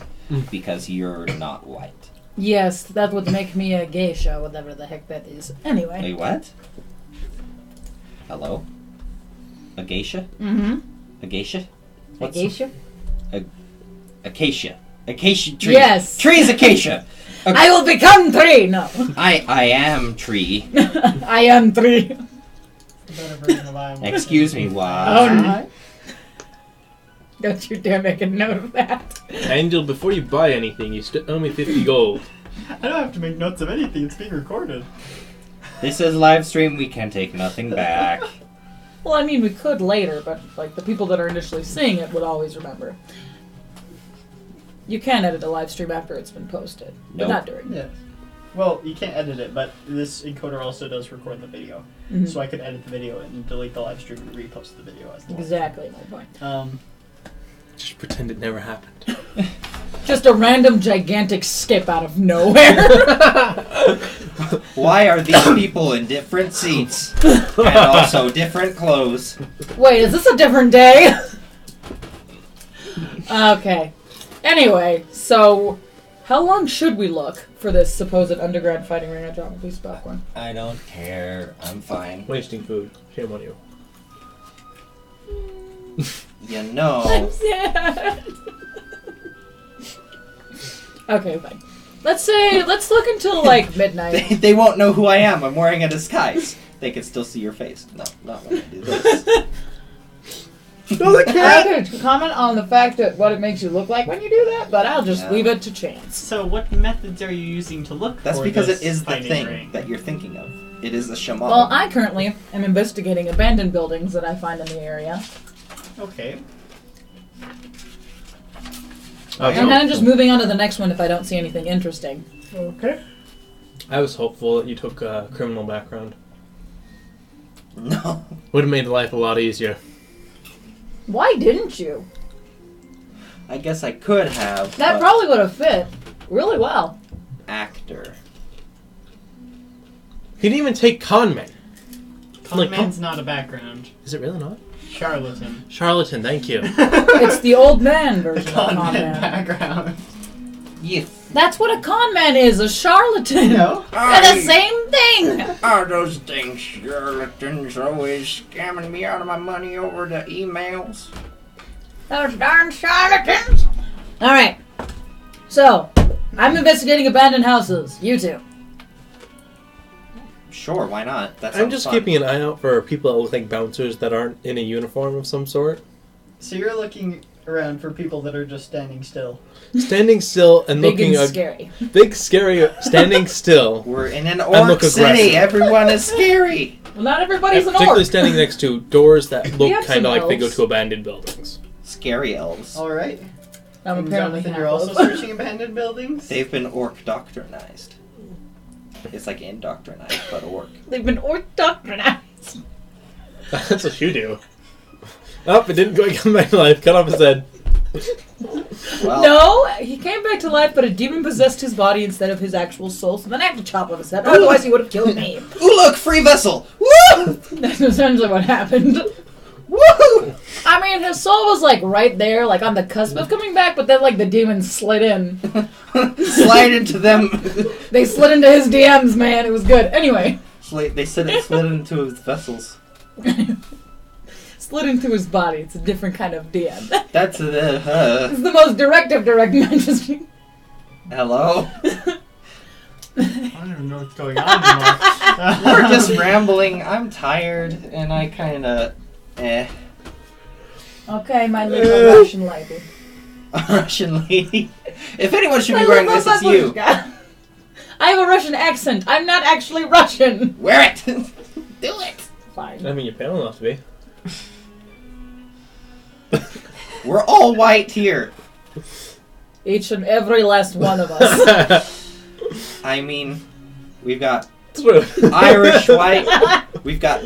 Because you're not white. Yes, that would make me a geisha, whatever the heck that is. Anyway. A what? Hello? A geisha? Mm-hmm. A geisha? A geisha? Acacia. Acacia tree. Yes. Trees acacia. I will become 3! No. I am tree. I am 3. Better version of I am. Excuse me, what? Oh no. Don't you dare make a note of that. Angel, before you buy anything, you still owe me 50 gold. I don't have to make notes of anything. It's being recorded. This is live stream. We can take nothing back. Well, I mean, we could later, but like the people that are initially seeing it would always remember. You can edit a live stream after it's been posted, but Nope. not during. Yeah. Well, you can't edit it, but this encoder also does record the video. Mhm. So I could edit the video and delete the live stream and repost the video as the live Exactly my point. stream. Just pretend it never happened. Just a random gigantic skip out of nowhere. Why are these people in different seats and also different clothes? Wait, is this a different day? Okay. Anyway, so how long should we look for this supposed underground fighting ring? I dropped a piece of popcorn. I don't care. I'm fine. Wasting food. Shame on you. You I'm know. sad. Okay, fine. Let's look until like midnight. They won't know who I am. I'm wearing a disguise. They can still see your face. No, not when I do this. No, they I could comment on the fact that what it makes you look like when you do that, but I'll just Yeah. leave it to chance. So what methods are you using to look That's for because this it is the fighting thing ring? that you're thinking of. It is a shaman. Well, I currently am investigating abandoned buildings that I find in the area. Okay. I'm kind of just moving on to the next one if I don't see anything interesting. Okay. I was hopeful that you took a criminal background. No. Would have made life a lot easier. Why didn't you? I guess I could have. That but probably would have fit really well. actor. He didn't even take conman. Con man's not a background. Is it really not? Charlatan. Charlatan, thank you. It's the old man version of Con con man man. background. Yes. That's what a con man is, a charlatan. No. They're the same thing. Are those things charlatans always scamming me out of my money over the emails? Those darn charlatans. All right. So, I'm investigating abandoned houses. You two. Sure, why not? That I'm sounds just fun. keeping an eye out for people that look like bouncers that aren't in a uniform of some sort. So you're looking around for people that are just standing still. Standing still and Big looking and scary. big, scary, standing still. We're in an And orc look city. aggressive. Everyone is scary. Well, not everybody's an Particularly orc. standing next to doors that look have kind some of like they go elves. to abandoned buildings. Scary elves. All right. I'm And apparently Jonathan, half you're also of. searching abandoned buildings. They've been orc doctrinized. It's like indoctrinized, but orc. They've been orc-doctrinized. That's what you do. Oh, it didn't quite come back to life. Cut off his head. Well, No, he came back to life, but a demon possessed his body instead of his actual soul, so then I had to chop off his head. Otherwise, he would have killed me. Ooh, look, free vessel. Woo! That's essentially what happened. Woo! I mean, his soul was, like, right there, like, on the cusp of coming back, but then, like, the demons slid in. Slide into them. They slid into his DMs, man. It was good. Anyway. They slid into his vessels. Slid into his body. It's a different kind of DM. That's It's the most direct of direct messages. hello. I don't even know what's going on anymore. We're just rambling. I'm tired, and I kind of Okay, my little Russian lady. a Russian lady. If anyone should be wearing this, it's you. I have a Russian accent. I'm not actually Russian. Wear it. Do it. Fine. I mean, you're pale enough to be. We're all white here. Each and every last one of us. I mean, we've got True. Irish white, we've got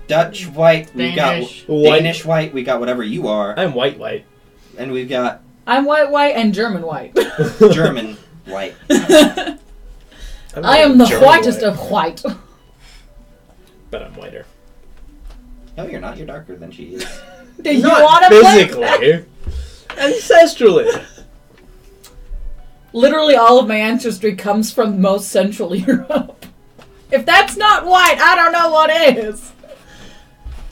Dutch white, we've Danish. got Danish white, we got whatever you are, I'm white. and we've got I'm white, and German white. German white. I'm I am the German whitest white, of white. but I'm whiter. No, you're not. You're darker than she is. Do you Not want to play? physically, ancestrally. Literally all of my ancestry comes from most Central Europe. If that's not white, I don't know what is.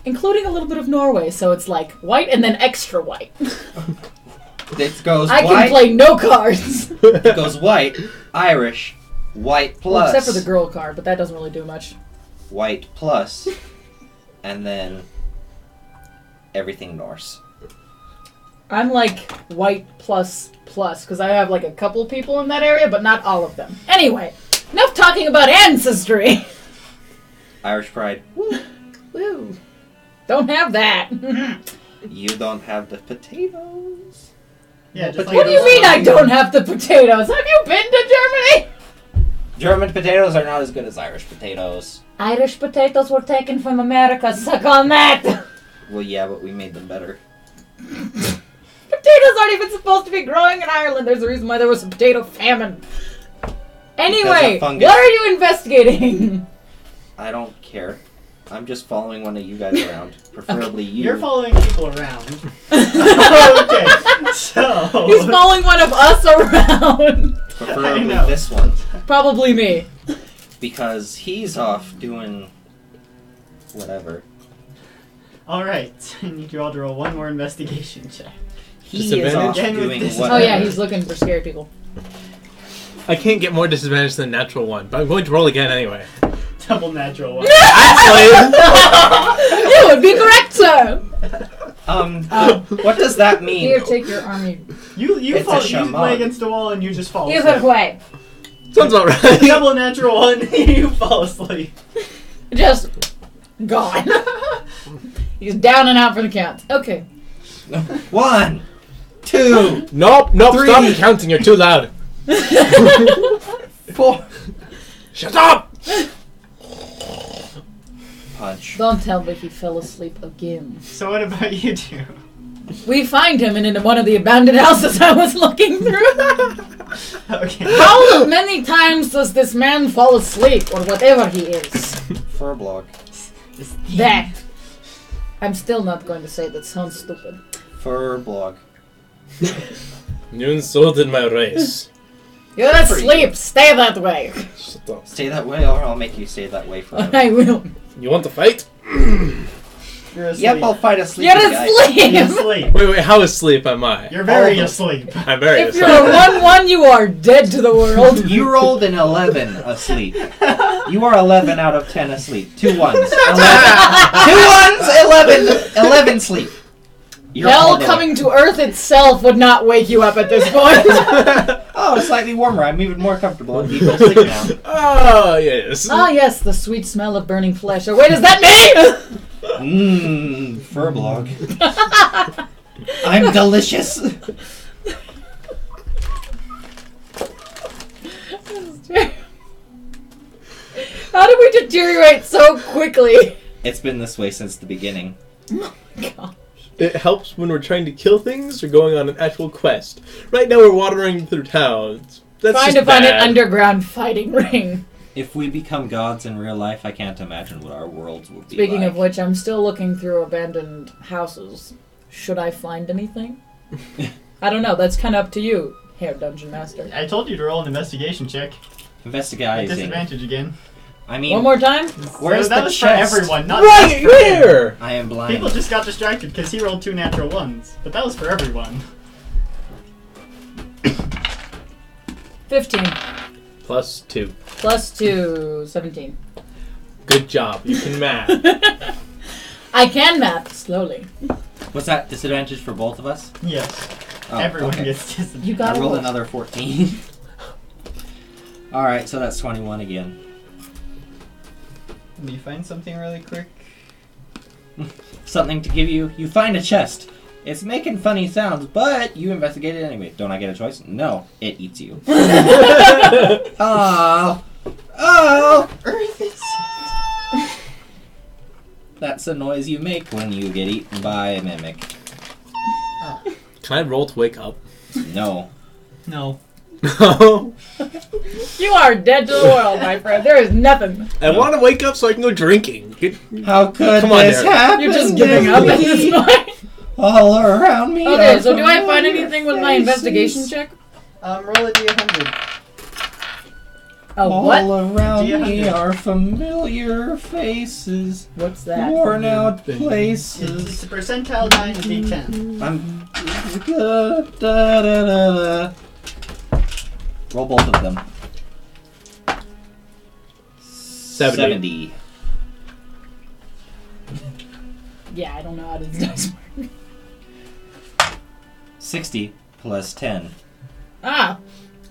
Including a little bit of Norway, so it's like white and then extra white. It goes I can white. play no cards. It goes white, Irish, white plus. Well, except for the girl card, but that doesn't really do much. White plus, and then everything Norse. I'm like white plus, because I have like a couple people in that area, but not all of them. Anyway, enough talking about ancestry. Irish pride. Woo. Don't have that. You don't have the potatoes. Yeah, just What do you mean I don't have the potatoes? Have you been to Germany? German potatoes are not as good as Irish potatoes. Irish potatoes were taken from America. Suck on that. Well, yeah, but we made them better. Potatoes aren't even supposed to be growing in Ireland. There's a reason why there was a potato famine. Anyway, Because of fungus. what are you investigating? I don't care. I'm just following one of you guys around. Preferably you. You're following people around. Okay, so He's following one of us around. I Preferably know. this one. Probably me. Because he's off doing whatever. Alright, I need you all to roll one more investigation check. He is off Disadvantage? doing Again with whatever. Oh yeah, he's looking for scary people. I can't get more disadvantage than a natural one, but I'm going to roll again anyway. Double natural one. Actually, You would be correct, sir. What does that mean? Here, take your army. You It's fall, a you shaman. lay against the wall and you just fall Either asleep. way, sounds about right. Double natural one, you fall asleep. just gone. He's down and out for the count. Okay. 1, 2, Nope, 3. stop counting, you're too loud. 4. Shut up! Punch. Don't tell me he fell asleep again. So what about you two? We find him in one of the abandoned houses I was looking through. Okay. How many times does this man fall asleep, or whatever he is? Furblog. That. I'm still not going to say that sounds stupid. Furblog. You insulted my race. You're asleep. Stay that way. Shut up. Stay that way, or I'll make you stay that way forever. I will. You want to fight? You're asleep. Yep, I'll fight a sleepy You're guy. asleep. You're asleep. Wait, how asleep am I? You're very Almost. asleep. I'm very If you're asleep. a 1-1, you are dead to the world. You rolled an 11 asleep. You are 11 out of 10 asleep. 2 1s. 11. 2 1s, 11 sleep. You're all Hell the coming to Earth itself would not wake you up at this point. Oh, it's slightly warmer. I'm even more comfortable and deep asleep now. Oh, yes. Ah, yes, the sweet smell of burning flesh. Or wait, is that me? Furblog. I'm delicious. How did we deteriorate so quickly? It's been this way since the beginning. God. It helps when we're trying to kill things or going on an actual quest. Right now we're wandering through towns. That's Trying just to find an bad. underground fighting ring. If we become gods in real life, I can't imagine what our worlds would be Speaking like. of which, I'm still looking through abandoned houses. Should I find anything? I don't know. That's kind of up to you, Herr Dungeon Master. I told you to roll an investigation check. Investigating. Disadvantage again. I mean, One more time? where's So that the was chest? for everyone, not Right just for him. here! I am blind. People just got distracted because he rolled 2 natural ones, but that was for everyone. 15. Plus 2. Plus 2, 17. Good job. You can math. I can math slowly. What's that disadvantage for both of us? Yes. Oh, Everyone okay. gets disadvantage. You got I rolled roll. another 14. Alright, so that's 21 again. Let me find something really quick. Something to give you. You find a chest. It's making funny sounds, but you investigate it anyway. Don't I get a choice? No, it eats you. Oh, Earth is. that's the noise you make when you get eaten by a mimic. Can I roll to wake up? No. No. No. You are dead to the world, my friend. There is nothing. I want to wake up so I can go drinking. How could Come on, this Derek. happen? You're just to giving up at me? this point. All around me. Okay, are so do I find familiar anything with my faces. investigation check? Roll a d100. Oh, All what? around D100. me are familiar faces, What's that? worn out It's places. a percentile die and a d10. I'm. Da, da, da. Roll both of them. 70. Yeah, I don't know how to do this. 60 plus 10. Ah,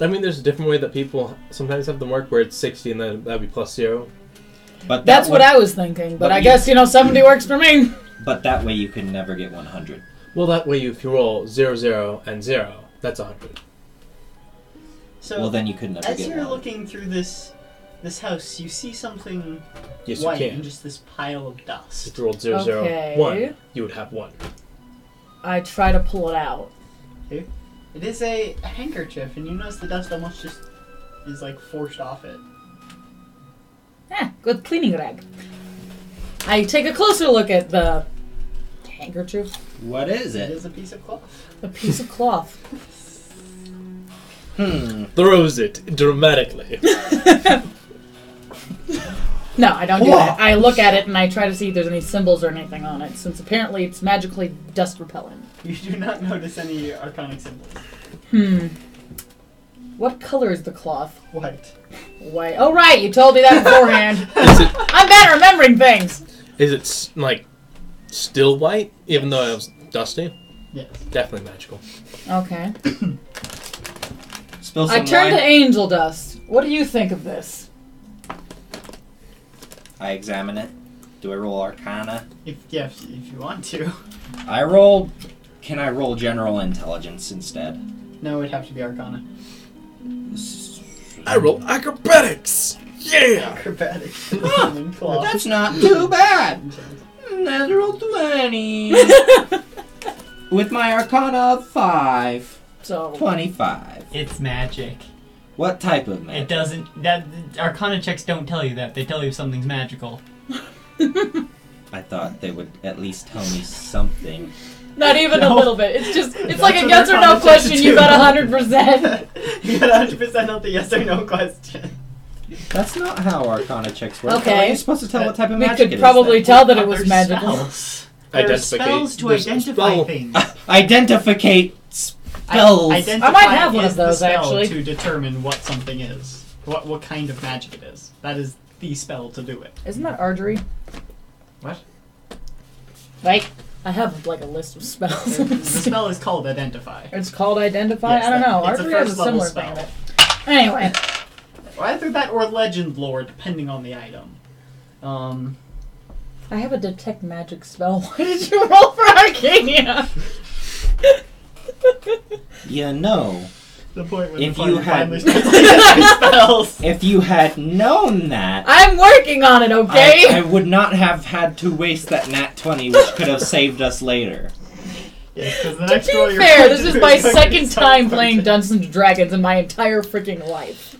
I mean, there's a different way that people sometimes have them work where it's 60 and then that'd be plus 0. But that's that what way, I was thinking, but but I you- guess, 70 works for me. But that way you can never get 100. Well, that way if you roll 0, 0, and 0, that's 100. So, Well, then you could never as get you're 1. looking through this house, you see something Yes, white you and can. just this pile of dust. If you rolled 0, 0, Okay. 1, you would have 1. I try to pull it out. It is a handkerchief, and you notice the dust almost just is like forced off it. Good cleaning rag. I take a closer look at the handkerchief. What is It it? is a piece of cloth. A piece of cloth. Throws it dramatically. No, I don't do that. I look at it and I try to see if there's any symbols or anything on it, since apparently it's magically dust repellent. You do not notice any arcanic symbols. What color is the cloth? White. White. Oh, right, you told me that beforehand. Is it, I'm bad at remembering things. is it like still white, even though it was dusty? Yes. Definitely magical. Okay. Spill I some turn to wine. angel dust. What do you think of this? I examine it. Do I roll Arcana? If you want to. I roll. Can I roll General Intelligence instead? No, it'd have to be Arcana. I roll acrobatics! Yeah! Acrobatics. Human cloth. That's not too bad. Natural 20. With my Arcana of 5. So, 25. It's magic. What type of It magic? doesn't. That Arcana checks don't tell you that. They tell you something's magical. I thought they would at least tell me something. not even a No. little bit. It's just, it's That's like a what yes or no Arcana question. checks You do. got 100%. You got 100% on the yes or no question. That's not how Arcana checks work. Okay. How are you supposed to tell what type of We magic could it probably is? tell that it Other was magical. Spells. There are Identificate. spells to There's a identify spell. things. Identificate spells. Identify I might have one is of those, the spell actually. to determine what something is. What kind of magic it is. That is the spell to do it. Isn't that archery? What? Like, I have like a list of spells. The spell is called Identify. It's called identify. Yes, I don't know. it's a Archery has a first level similar thing in spell. it. Anyway, Either that or legend lore, depending on the item. I have a detect magic spell. Why did you roll for Arcania? You know, The point when If the you party had- finally starts getting spells. if you had known that, I'm working on it, okay? I would not have had to waste that nat 20, which could have saved us later. Yes, 'cause the To next roll be you're fair, going this to is do my going to second start time playing punching. Dungeons and Dragons in my entire freaking life.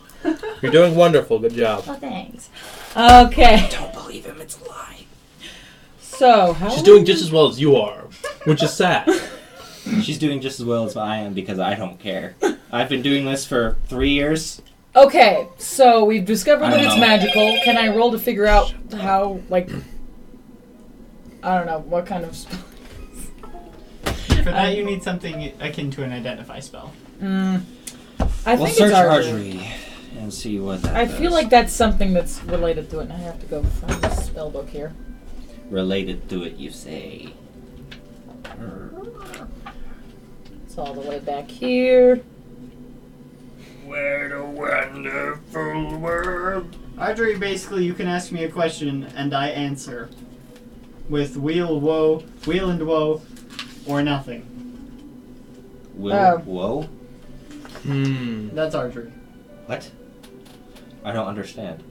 You're doing wonderful. Good job. Oh, thanks. Okay, Don't believe him, it's a lie. so how? She's doing just as well as you are, which is sad. She's doing just as well as I am because I don't care. I've been doing this for 3 years. Okay, so we've discovered I that don't it's know. magical. Can I roll to figure out how, like, I don't know, what kind of spell? For that, you need something akin to an Identify spell. I We'll think search it's archery. archery and see what that I does. feel like that's something that's related to it, and I have to go find the spell book here. Related to it, you say. It's all the way back here. Where the wonderful world. Archery, basically, you can ask me a question and I answer. With wheel and woe, or nothing. Whoa? That's archery. What? I don't understand.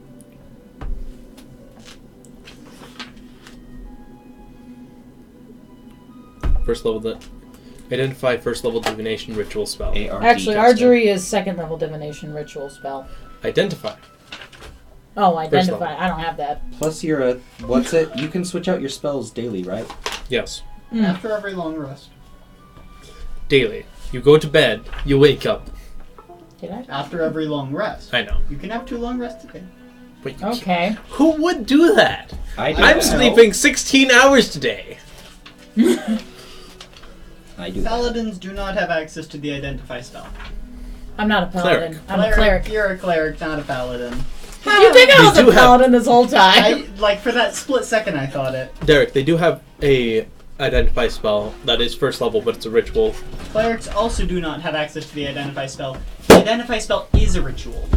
First level. Identify first level divination ritual spell. ARD Actually, testing. archery is second level divination ritual spell. Identify. Oh, First identify. level. I don't have that. Plus, you're a. What's it? You can switch out your spells daily, right? Yes. After every long rest. Daily. You go to bed. You wake up. Did I? After every long rest. I know. You can have 2 long rests a day. But you Okay. Who would do that? I do. I'm that. sleeping 16 hours today. I do. that. Paladins do not have access to the identify spell. I'm not a paladin. Cleric. I'm a cleric. You're a cleric, not a paladin. You think I was They a do have- paladin this whole time? I like for that split second I thought it. Derek, they do have a identify spell that is first level, but it's a ritual. Clerics also do not have access to the identify spell. The identify spell is a ritual.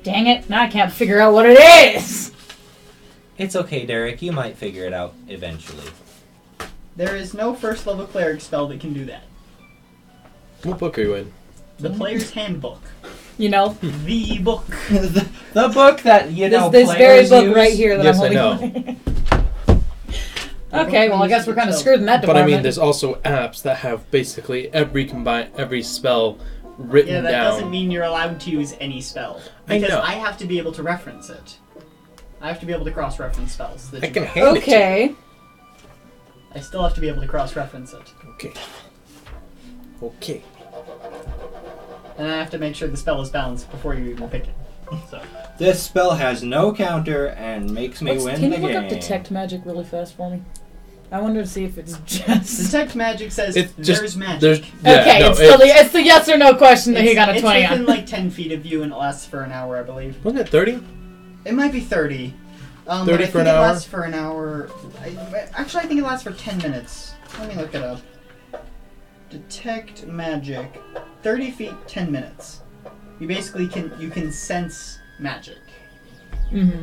Dang it! Now I can't figure out what it is. It's okay, Derek. You might figure it out eventually. There is no first level cleric spell that can do that. What book are you in? The player's handbook. You know, The book. the book that this very players book use. right here that Yes, I'm I holding. Okay, well I guess we're kind of screwed in that But department. I mean, there's also apps that have basically every spell written Yeah, that down. doesn't mean you're allowed to use any spell. I Because know. I have to be able to reference it. I have to be able to cross-reference spells. That I you can have. hand Okay. I still have to be able to cross-reference it. it to you. Okay. Okay. And I have to make sure the spell is balanced before you even pick it. So This spell has no counter and makes me win Can the you look game. up detect magic really fast for me? I wanted to see if it's just. detect magic says It's there's just magic. there's Okay, no, it's the yes or no question that he got a it's 20 within on. like 10 feet of you and it lasts for an hour, I believe. wasn't it 30? It might be 30. 30 but I for think an it hour? lasts for an hour. Actually, I think it lasts for 10 minutes. Let me look it up. Detect magic. 30 feet, 10 minutes. You basically can sense magic, Mm-hmm.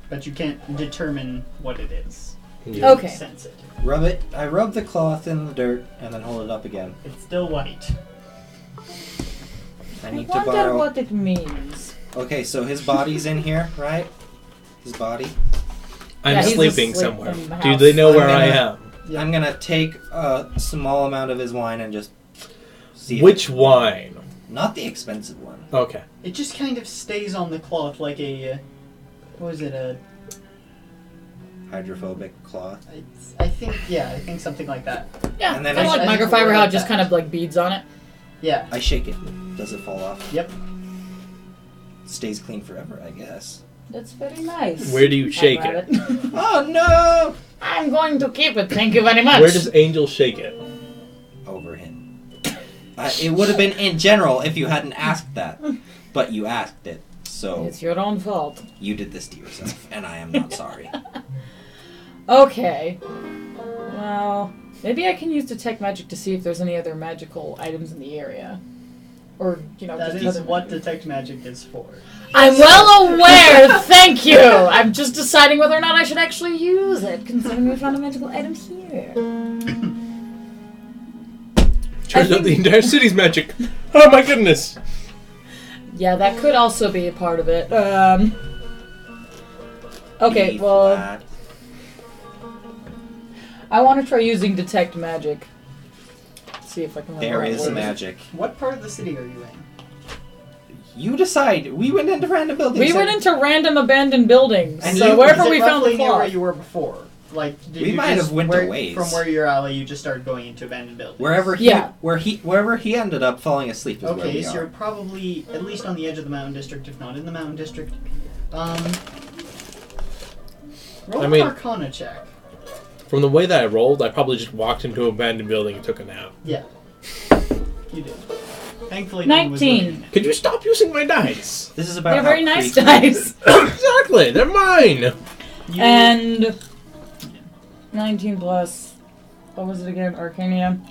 but you can't determine what it is. Yeah. Okay. You sense it. Rub it. I rub the cloth in the dirt and then hold it up again. It's still white. I need to wonder borrow. what it means. Okay, so his body's in here, right? His body. I'm Yeah, he's sleeping asleep somewhere. in the Do house. they know I'm where I gonna- am? Yeah. I'm gonna take a small amount of his wine and just see. Which wine? Not the expensive one. Okay. It just kind of stays on the cloth like a. What was it? Hydrophobic cloth. I think something like that. Yeah, And then kind of I- like I think microfiber, we're how like it just that. kind of like beads on it. Yeah. I shake it. Does it fall off? Yep. Stays clean forever, I guess. That's very nice. Where do you shake I'll it? grab it. Oh no! I'm going to keep it. Thank you very much. Where does Angel shake it? Over him. It would have been in general if you hadn't asked that, but you asked it, so It's your own fault. you did this to yourself, and I am not sorry. Okay. Well, maybe I can use detect magic to see if there's any other magical items in the area, or That just is other what magic. detect magic is for. I'm well aware. Thank you. I'm just deciding whether or not I should actually use it, considering we found a magical item here. Turns I out the think- entire city's magic. Oh my goodness. Yeah, that could also be a part of it. Okay, E well, flat. I want to try using detect magic. See if I can. There remember is what it magic. What part of the city are you in? You decide. We went into random buildings. We went into random abandoned buildings, And so you- wherever Is it we found roughly the near where cloth. you were before? Like, did We you might just, have went where, a ways. from where you're alley, you just started going into abandoned buildings. Wherever he, Yeah. wherever he ended up falling asleep is where Okay, we so are. you're probably at least on the edge of the mountain district, if not in the mountain district. Roll I mean- an Arcana check. From the way that I rolled, I probably just walked into an abandoned building and took a nap. Yeah, you did. Thankfully, no one was 19. looking. Could you stop using my dice? This is about They're how very nice creepy- dice. Exactly, they're mine. You, And 19 plus. What was it again? Arcanium.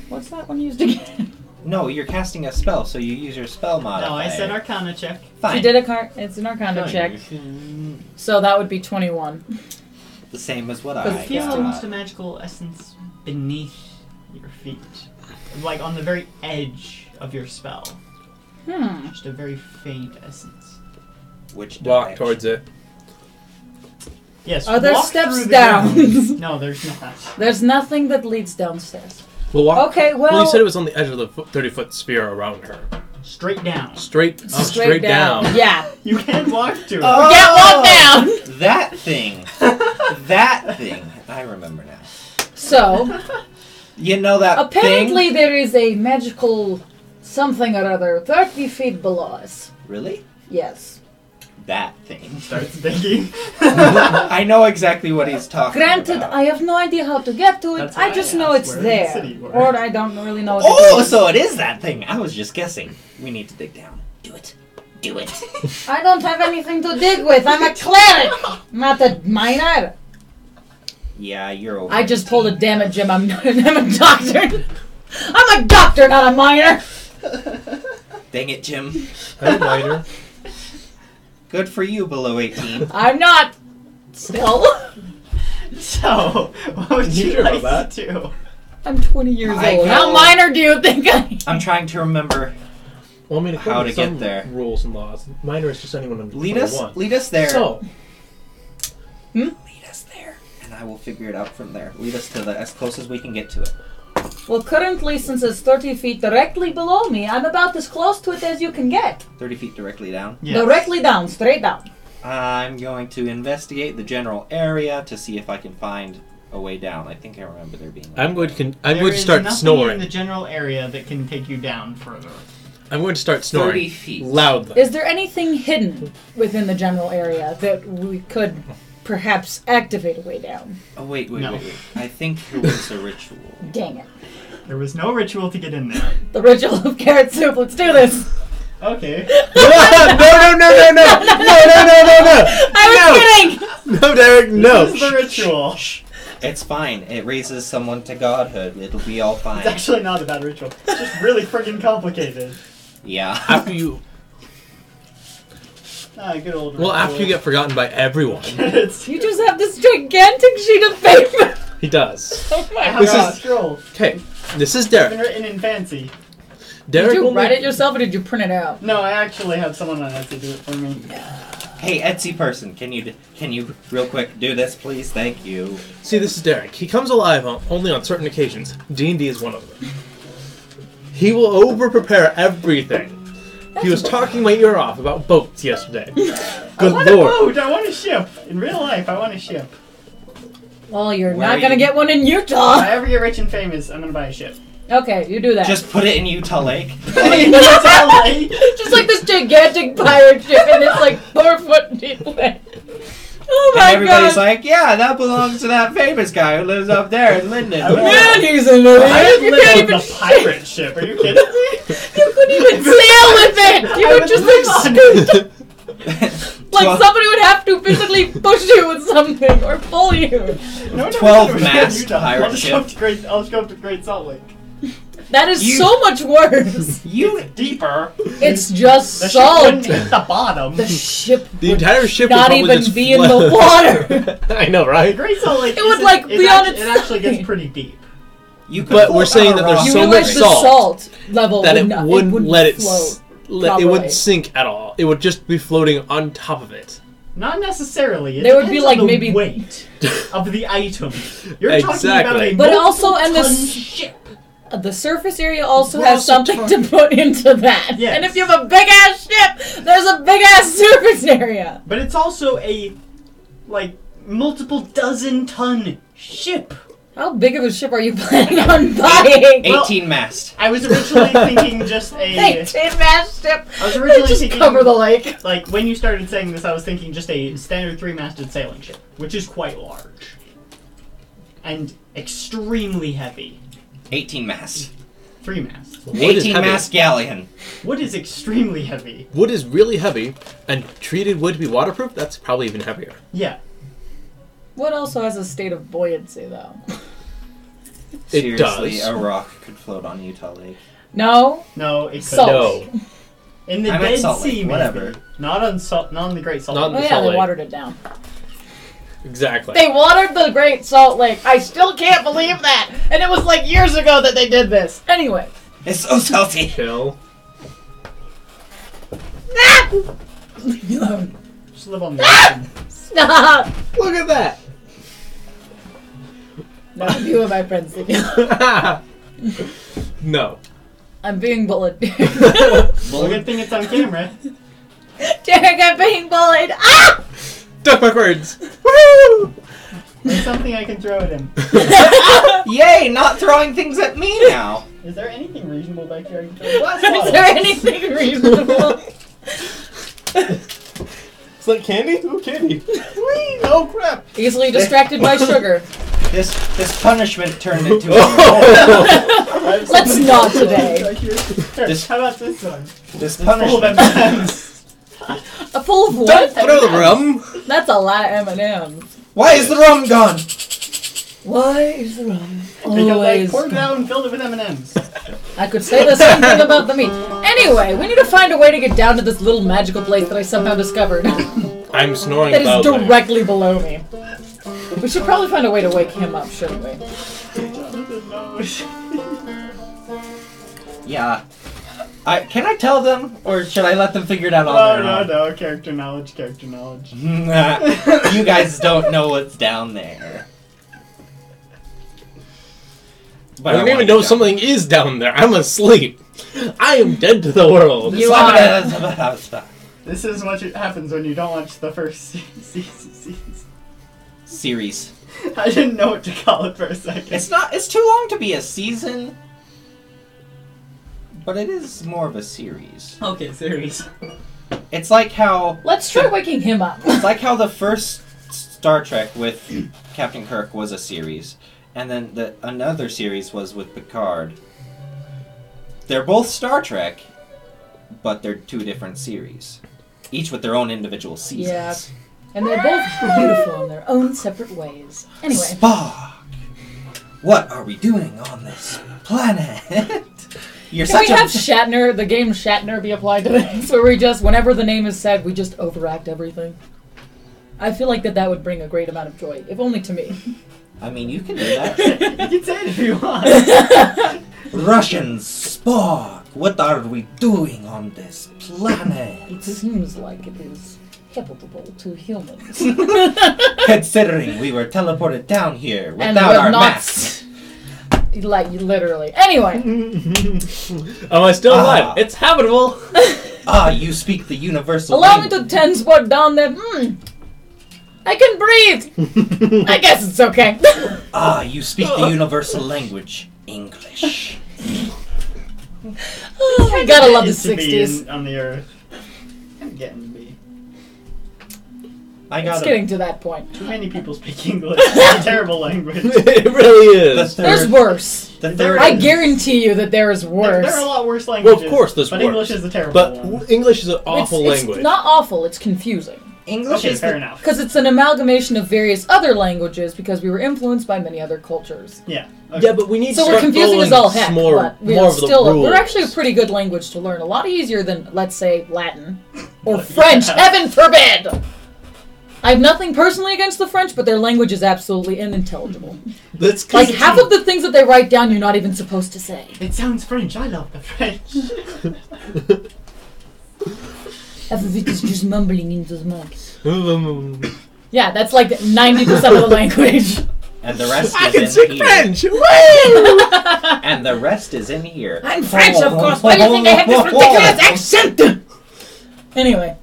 What's that one used again? No, you're casting a spell, so you use your spell modifier. no, I said Arcana check. Fine. She did it's an Arcana Fine. check. So that would be 21. the same as what But I Feel got. almost a magical essence beneath your feet. Like on the very edge of your spell. Just a very faint essence. Which Walk direction? towards it. Yes, Are there walk steps through the down? ground. No, there's not. There's nothing that leads downstairs. We'll walk. Okay, Well, well, you said it was on the edge of the 30-foot sphere around her. Straight down. Straight down. Yeah. You can't walk to it. Oh! Can't walk down. That thing. That thing. I remember now. So, You know that apparently thing? there is a magical something or other 30 feet below us. Really? Yes. That thing. Starts digging. I know exactly what he's talking Granted, about. I have no idea how to get to it. That's I why just I know asked it's where in the there. city you were. Or I don't really know what Oh, it is. so it is that thing. I was just guessing. We need to dig down. Do it. Do it. I don't have anything to dig with. I'm a cleric, not a miner. Yeah, you're over. I just told a damn it, Jim. I'm a doctor. I'm a doctor, not a miner. Dang it, Jim. I'm a miner. Good for you, below 18. I'm not. Still. So, what would You you sure like about to do? I'm 20 years I old. go- How minor do you think I am? I'm trying to remember. Well, I mean, How according to get some there. rules and laws, minor is just anyone under Lead us. 21. Lead us there. So, Lead us there, and I will figure it out from there. Lead us to as close as we can get to it. Well, currently, since it's 30 feet directly below me, I'm about as close to it as you can get. 30 feet directly down. Yes. Directly down, straight down. I'm going to investigate the general area to see if I can find a way down. I think I remember there being. I'm going to There start is nothing in snoring. the general area that can take you down further. I'm going to start 30 snoring feet. loudly. Is there anything hidden within the general area that we could perhaps activate a way down? Oh wait. No. I think there was a ritual. Dang it. There was no ritual to get in there. The ritual of carrot soup. Let's do this. Okay. No! I was kidding. No, Derek, no! This is the ritual. It's fine. It raises someone to godhood. It'll be all fine. It's actually not a bad ritual. It's just really friggin' complicated. Yeah. After you, Good old well, ritual. after you get forgotten by everyone, It's, You just have this gigantic sheet of paper. he does. Oh I my have This a god. scroll. Okay, this is It's been Derek. written in fancy. Derek Did you only- write it yourself or did you print it out? No, I actually have someone on Etsy do it for me. Hey, Etsy person, can you real quick do this, please? Thank you. See, this is Derek. He comes alive only on certain occasions. D&D is one of them. He will over-prepare everything. He was talking my ear off about boats yesterday. I Good want lord. a boat! I want a ship! In real life, I want a ship. Well, you're Where not are gonna you? get one in If Utah. I ever get rich and famous, I'm gonna buy a ship. Okay, you do that. Just put it in Utah Lake. Just like this gigantic pirate ship, and it's like 4 foot deep. Oh my And everybody's god! like, yeah, that belongs to that famous guy who lives up there in Linden. I would- Man, he's an idiot. I would You live can't on even the pirate ship. Are you kidding me? You couldn't even sail with it. You I would would just live like on- scoot. Like somebody would have to physically push you with something or pull you. No, 12 no, mast Utah. pirate I'll just go up to Great. I'll just go up to Great Salt Lake. That is You- so much worse. You Deeper. It's just The ship salt. wouldn't hit the bottom. The ship The would entire ship not would probably even just be in float. the water. I know, right? Great Salt Lake. It would, isn't- like, it be on actu- its It actually gets side. pretty deep. You could But float we're saying on a that there's rock. You so realize much the salt salt level that would it not, wouldn't wouldn't let it float. it properly. wouldn't sink at all. It would just be floating on top of it. Not necessarily. It There would be, depends like, on the maybe- weight of the item. You're talking Exactly. about a But also, and multiple-ton this- ship. The surface area also We're has also something to put into that. Yes. And if you have a big ass ship, there's a big ass surface area. But it's also a, like, multiple dozen ton ship. How big of a ship are you planning on buying? 18 mast. I was originally thinking just a. 18-mast ship. I was originally Just thinking. cover the lake. Like, when you started saying this, I was thinking just a standard 3-masted sailing ship, which is quite large. And extremely heavy. 18 mast. 3-mast. Wood is 18 heavy. mast galleon. Wood is extremely heavy. Wood is really heavy, and treated wood to be waterproof, that's probably even heavier. Yeah. Wood also has a state of buoyancy, though. It Seriously, does. a rock could float on Utah Lake. No? No, it could Salt. No. In the I meant Dead Salt Lake, Sea, maybe. whatever. Not on the Great Salt Not Lake. Oh yeah, Salt they Lake. watered it down. Exactly. They watered the Great Salt Lake. I still can't believe that. And it was like years ago that they did this. Anyway. It's so salty. Chill. Leave me alone. Just live on the ocean. Stop. Look at that. None of you are my friends. No. I'm being bullied. Well, good thing it's on camera. Derek, I'm being bullied. Ah! Duck backwards. Woo! There's something I can throw at him. Yay! Not throwing things at me now. Is there anything reasonable back here I can throw? Glass Is bottle. there anything reasonable? It's like candy? Ooh, candy. Whee! Oh crap! Easily distracted by sugar. This punishment turned into Oh. Let's not today. Right here. Here, This- how about this one? this Full of punishment. M&Ms. A full of Don't what? throw the rum. That's a lot of M&M's. Why is the rum gone? Why is the rum Because I always poured it gone? out and filled it with M&Ms. I could say the same thing about the meat. Anyway, we need to find a way to get down to this little magical place that I somehow discovered. I'm snoring That is loudly. directly below me. We should probably find a way to wake him up, shouldn't we? Jonathan knows. Yeah. Can I tell them, or should I let them figure it out on No, their no, own? no. Character knowledge, character knowledge. You guys don't know what's down there. But I don't even know something is down there. I'm asleep. I am dead to the world. You are. This is what happens when you don't watch the first season. Series. I didn't know what to call it for a second. It's too long to be a season. But it is more of a series. Okay, series. It's like how Let's try waking him up. it's like how the first Star Trek with Captain Kirk was a series, and then another series was with Picard. They're both Star Trek, but they're two different series, each with their own individual seasons. Yeah. And they're both beautiful in their own separate ways. Anyway. Spock, what are we doing on this planet? You're Can we such have a Shatner, the game Shatner, be applied to this? Where we just, whenever the name is said, we just overact everything? I feel like that would bring a great amount of joy, if only to me. I mean, you can do that. You can say it if you want. Russians, Spock, what are we doing on this It planet? seems like it is habitable to humans. Considering we were teleported down here And without we're our not masks. Like, literally. Anyway. Am I still Ah. alive? It's habitable. Ah, you speak the universal Allow me language. to transport down there. I can breathe. I guess it's okay. Ah, you speak the universal language, English. I gotta love the It's to be 60s. on the Earth. I'm getting to be. I It's got getting to that point. Too many people speak English. It's a terrible language. It really is. There's worse. The third. I guarantee you that there is worse. There are a lot worse Well, languages. of course, there's but worse. English is a terrible But one. English is an awful it's language. not awful, it's confusing. English Okay, is fair the, enough. Because it's an amalgamation of various other languages because we were influenced by many other cultures. Yeah. Okay. Yeah, but we need So to we're start confusing as following all heck, more, but more we're of the still rules. we're actually a pretty good language to learn. A lot easier than, let's say, Latin or Yeah. French. Heaven forbid! I have nothing personally against the French, but their language is absolutely unintelligible. That's 'cause Like it's- half of the things that they write down, you're not even supposed to say. It sounds French. I love the French. Half of it is just mumbling into the mic. Yeah, that's like 90% of the language. and the rest I is can in speak here. French. Woo! And the rest is in here. I'm French, of course. Why do you think I have this ridiculous accent? Anyway,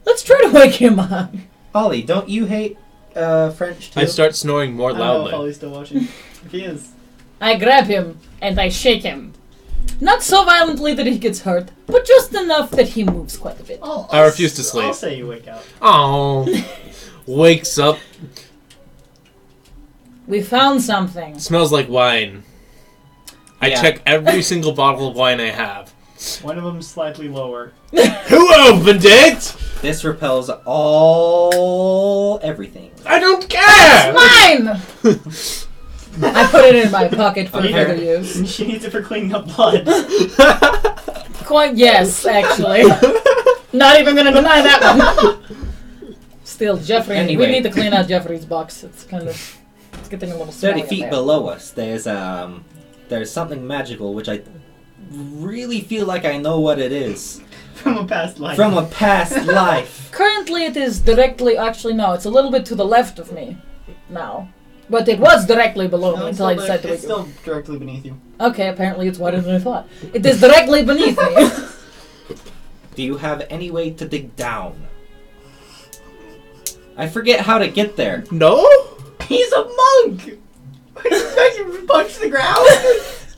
let's try to wake him up. Ollie, don't you hate French too? I start snoring more I don't know if loudly. Ollie's still watching. If he is. I grab him and I shake him. Not so violently that he gets hurt, but just enough that he moves quite a bit. I refuse to sleep. I'll say you wake up. Oh, wakes up, We found something. smells like wine. I Yeah. check every single bottle of wine I have. One of them's slightly lower. Who opened it? This repels everything. I don't care. Mine! I put it in my pocket for Okay. further use. She needs it for cleaning up blood. Quite yes, actually. Not even gonna deny that one. Still, Jeffrey, Anyway. we need to clean out Jeffrey's box. It's kind of, it's getting a little 30 smelly feet in there. below us, there's something magical, which I really feel like I know what it is. From a past life. From a past life. Currently, it is directly. Actually, no, it's a little bit to the left of me now, but it was directly below me No, it's until I still decided to there. It's wake up. still directly beneath you. Okay, apparently it's wider than I thought. It is directly beneath me. Do you have any way to dig down? I forget how to get there. No? He's a monk! What do you expect him to punch the ground?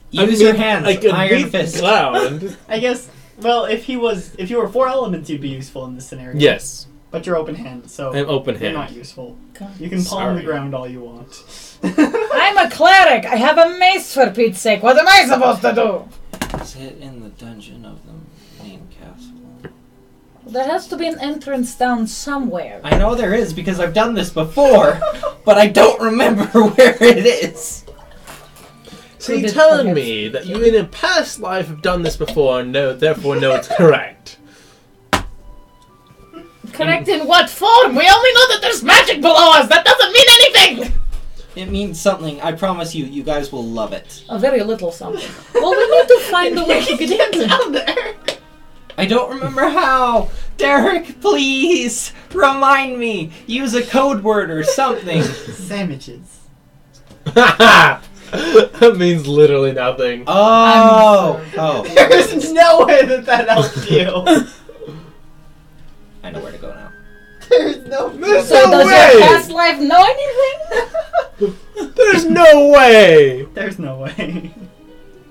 Use your hands. I could Iron beat fist. ground. I guess, well, if you were 4 elements, you'd be useful in this scenario. Yes, But you're open hand, so I'm open you're not hand. useful. God. You can palm the Sorry. ground all you want. I'm a cleric. I have a mace for Pete's sake. What am I supposed to do? Is it in the dungeon of the main castle? There has to be an entrance down somewhere. I know there is because I've done this before, but I don't remember where it is. So you're did telling perhaps- me that you in a past life have done this before and therefore know it's correct? Correct in what form? We only know that there's magic below us. That doesn't mean anything. It means something. I promise you, you guys will love it. A very little something. Well, we need to find a way to get in there. down there. I don't remember how. Derek, please remind me. Use a code word or something. Sandwiches. That means literally nothing. Oh, I'm oh. There's no way that helps you. I know where to go now. There's no. There's So no does way. your past life know anything? There's no way. There's no way.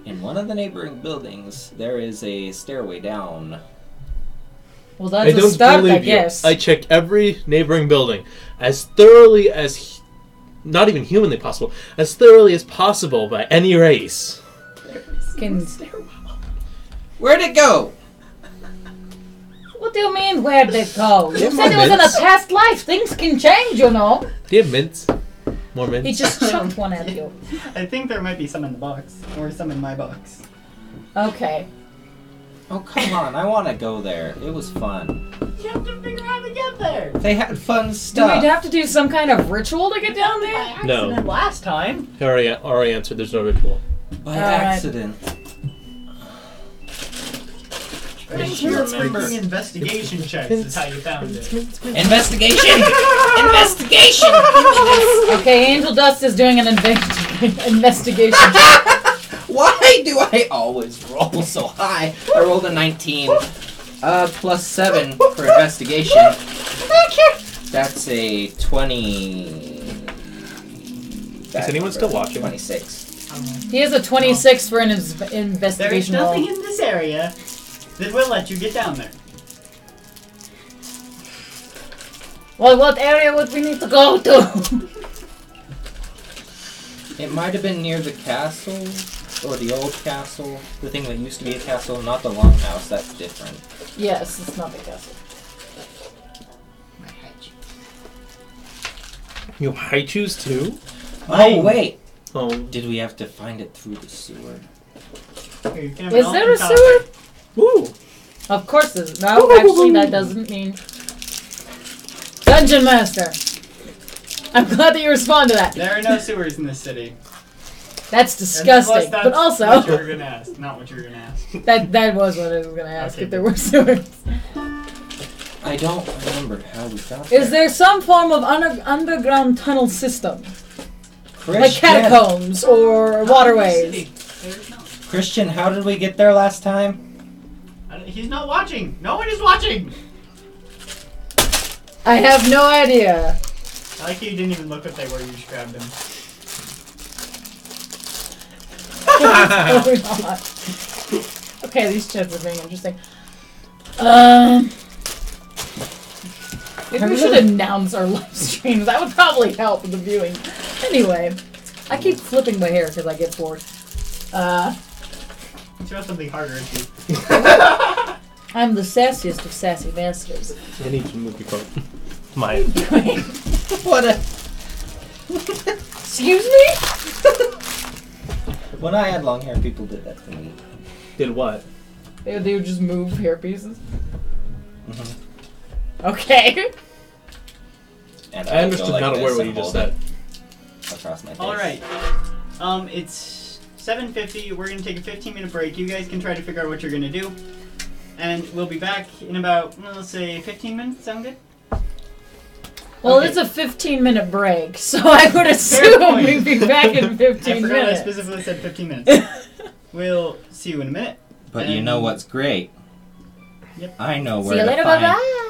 In one of the neighboring buildings, there is a stairway down. Well, I that's a don't start, believe I you. guess. I checked every neighboring building as thoroughly as, not even humanly possible, as thoroughly as possible by any race. Can- Where'd it go? What do you mean, where'd it go? You Give said me it was in a minutes. past life. Things can change, you know. Do you have mints? More He mints? just chucked one at you. I think there might be some in the box, or some in my box. Okay. Oh, come on. I want to go there. It was fun. You have to figure out how to get there. They had fun Do stuff. we have to do some kind of ritual to get down there? No. Accident last time. I already answered. There's no ritual. By Alright. accident. Thank you you. remember. Freaking investigation checks is how you found it. Investigation! Investigation! Okay, Angel Dust is doing an investigation. Why do I always roll so high? I rolled a 19. Plus 7 for investigation. That's a 20. Is anyone still watching? 26. He has a 26 for an There's investigation roll. nothing in this area that will let you get down there. Well, what area would we need to go to? It might have been near the castle, or the old castle. The thing that used to be a castle, not the longhouse. That's different. Yes, it's not the castle. You high choose too? Oh, wait! Oh. Did we have to find it through the sewer? Here, you can have Is an there a altar sewer? Woo! Of course there's. No, actually, that doesn't mean. Dungeon Master! I'm glad that you respond to that. There are no sewers in this city. That's disgusting. Unless But that's what also, you're gonna ask, not what you're gonna ask. that was what I was going to ask Okay, if there were sewers. I don't remember how we got there. Is there some form of underground tunnel system? Like Christian, catacombs or waterways? There's no. Christian, how did we get there last time? He's not watching. No one is watching. I have no idea. I like how you didn't even look what they were. You just grabbed them. What's going on? Okay, these chats are being interesting. Maybe we should announce our live streams. That would probably help with the viewing. Anyway, I keep flipping my hair because I get bored. Throw something harder at you. I'm the sassiest of sassy masters. I need to move your phone. Mine. What a... Excuse me? When I had long hair, people did that to me. Did what? They would just move hair pieces. Mhm. Okay. And I I'll understood go like not a this word what and you just hold it said. across my face. All right. It's 7:50. We're gonna take a 15-minute break. You guys can try to figure out what you're gonna do, and we'll be back in about, well, let's say, 15 minutes. Sound good? Well, Okay. it's a 15-minute break, so I would assume point. we'd be back in I 15 forgot I minutes. specifically said 15 minutes. We'll see you in a minute. But you know what's great? Yep. I know where See you to later, find bye-bye!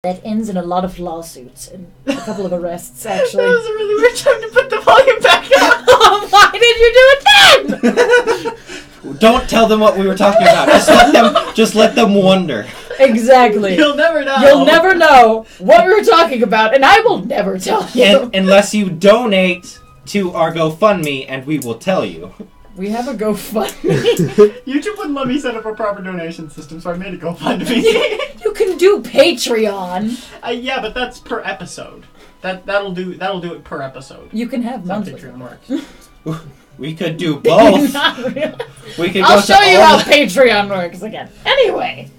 That ends in a lot of lawsuits and a couple of arrests, That actually. was a really weird time to put the volume back up. Why did you do it then? Don't tell them what we were talking about. Just let them wonder. Exactly. You'll never know. You'll never know what we were talking about, and I will never tell you. And unless you donate to our GoFundMe, and we will tell you. We have a GoFundMe. YouTube wouldn't let me set up a proper donation system, so I made a GoFundMe. You can do Patreon. Yeah, but that's per episode. That'll do it per episode. You can have That's how monthly. Patreon works. We could do both. Not really. We could I'll go show to you all how the, Patreon works again. Anyway,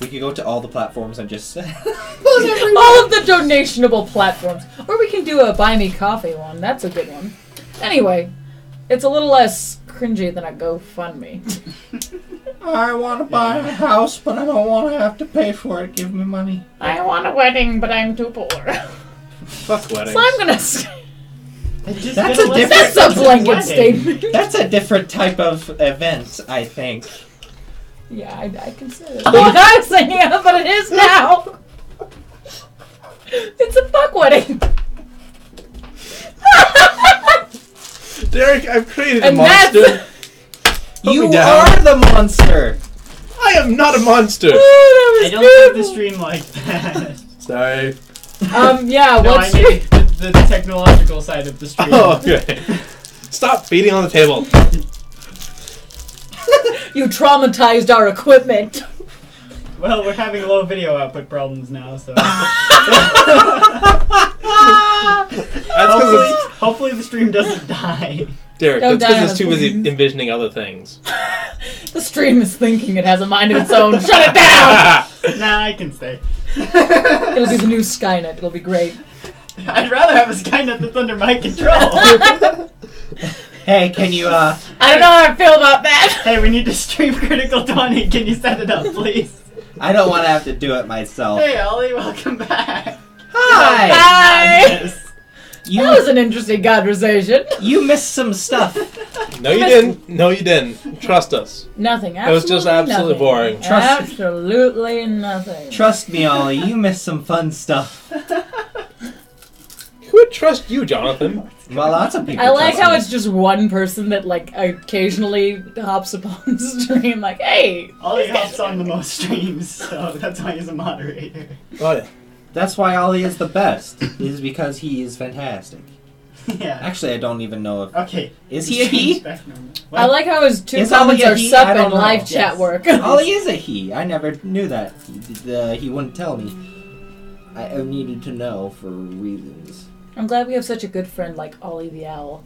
we could go to all the platforms and just all of the donationable platforms. Or we can do a Buy Me Coffee one. That's a good one. Anyway, it's a little less cringy than a GoFundMe. I want to buy a house, but I don't want to have to pay for it. Give me money. I want a wedding, but I'm too poor. Fuck weddings. So I'm gonna say That's a different. that's a blanket statement. That's a different type of event, I think. Yeah, I consider it. What I was thinking of, but it is now. It's a fuck wedding. Derek, I've created a And monster. Put You me down. are the monster. I am not a monster. Oh, I that don't was think the beautiful. stream like that. Sorry. Yeah, No, I what's mean your... the technological side of the stream. Oh, okay. Stop beating on the table. You traumatized our equipment. Well, we're having low video output problems now, so hopefully the stream doesn't die. Derek, Don't that's die because on it's too us, busy please. envisioning other things. The stream is thinking it has a mind of its own. Shut it down! Nah, I can stay. It'll be the new Skynet. It'll be great. I'd rather have a Skynet that's under my control. Hey, can you I don't know how I feel about that. Hey, we need to stream Critical 20. Can you set it up, please? I don't want to have to do it myself. Hey, Ollie, welcome back. Hi. Hi! Yes. You That was an interesting conversation. you missed some stuff. No, you didn't. No, you didn't. Trust us. Nothing. That was just absolutely nothing. boring. Trust- Absolutely nothing. Trust me, Ollie. You missed some fun stuff. Who would trust you, Jonathan? Well, lots of people. I like trust how me. it's just one person that like occasionally hops upon the stream like, hey. Ollie hops on the most streams, so that's why he's a moderator. Oh, yeah. That's why Ollie is the best. Is because he is fantastic. Yeah. Actually, I don't even know if Okay. is he a he. I like how his two Is comments Ollie a are he? sup I don't and know. live Yes. chat work. Ollie is a he. I never knew that. He wouldn't tell me. I needed to know for reasons. I'm glad we have such a good friend like Ollie the Owl.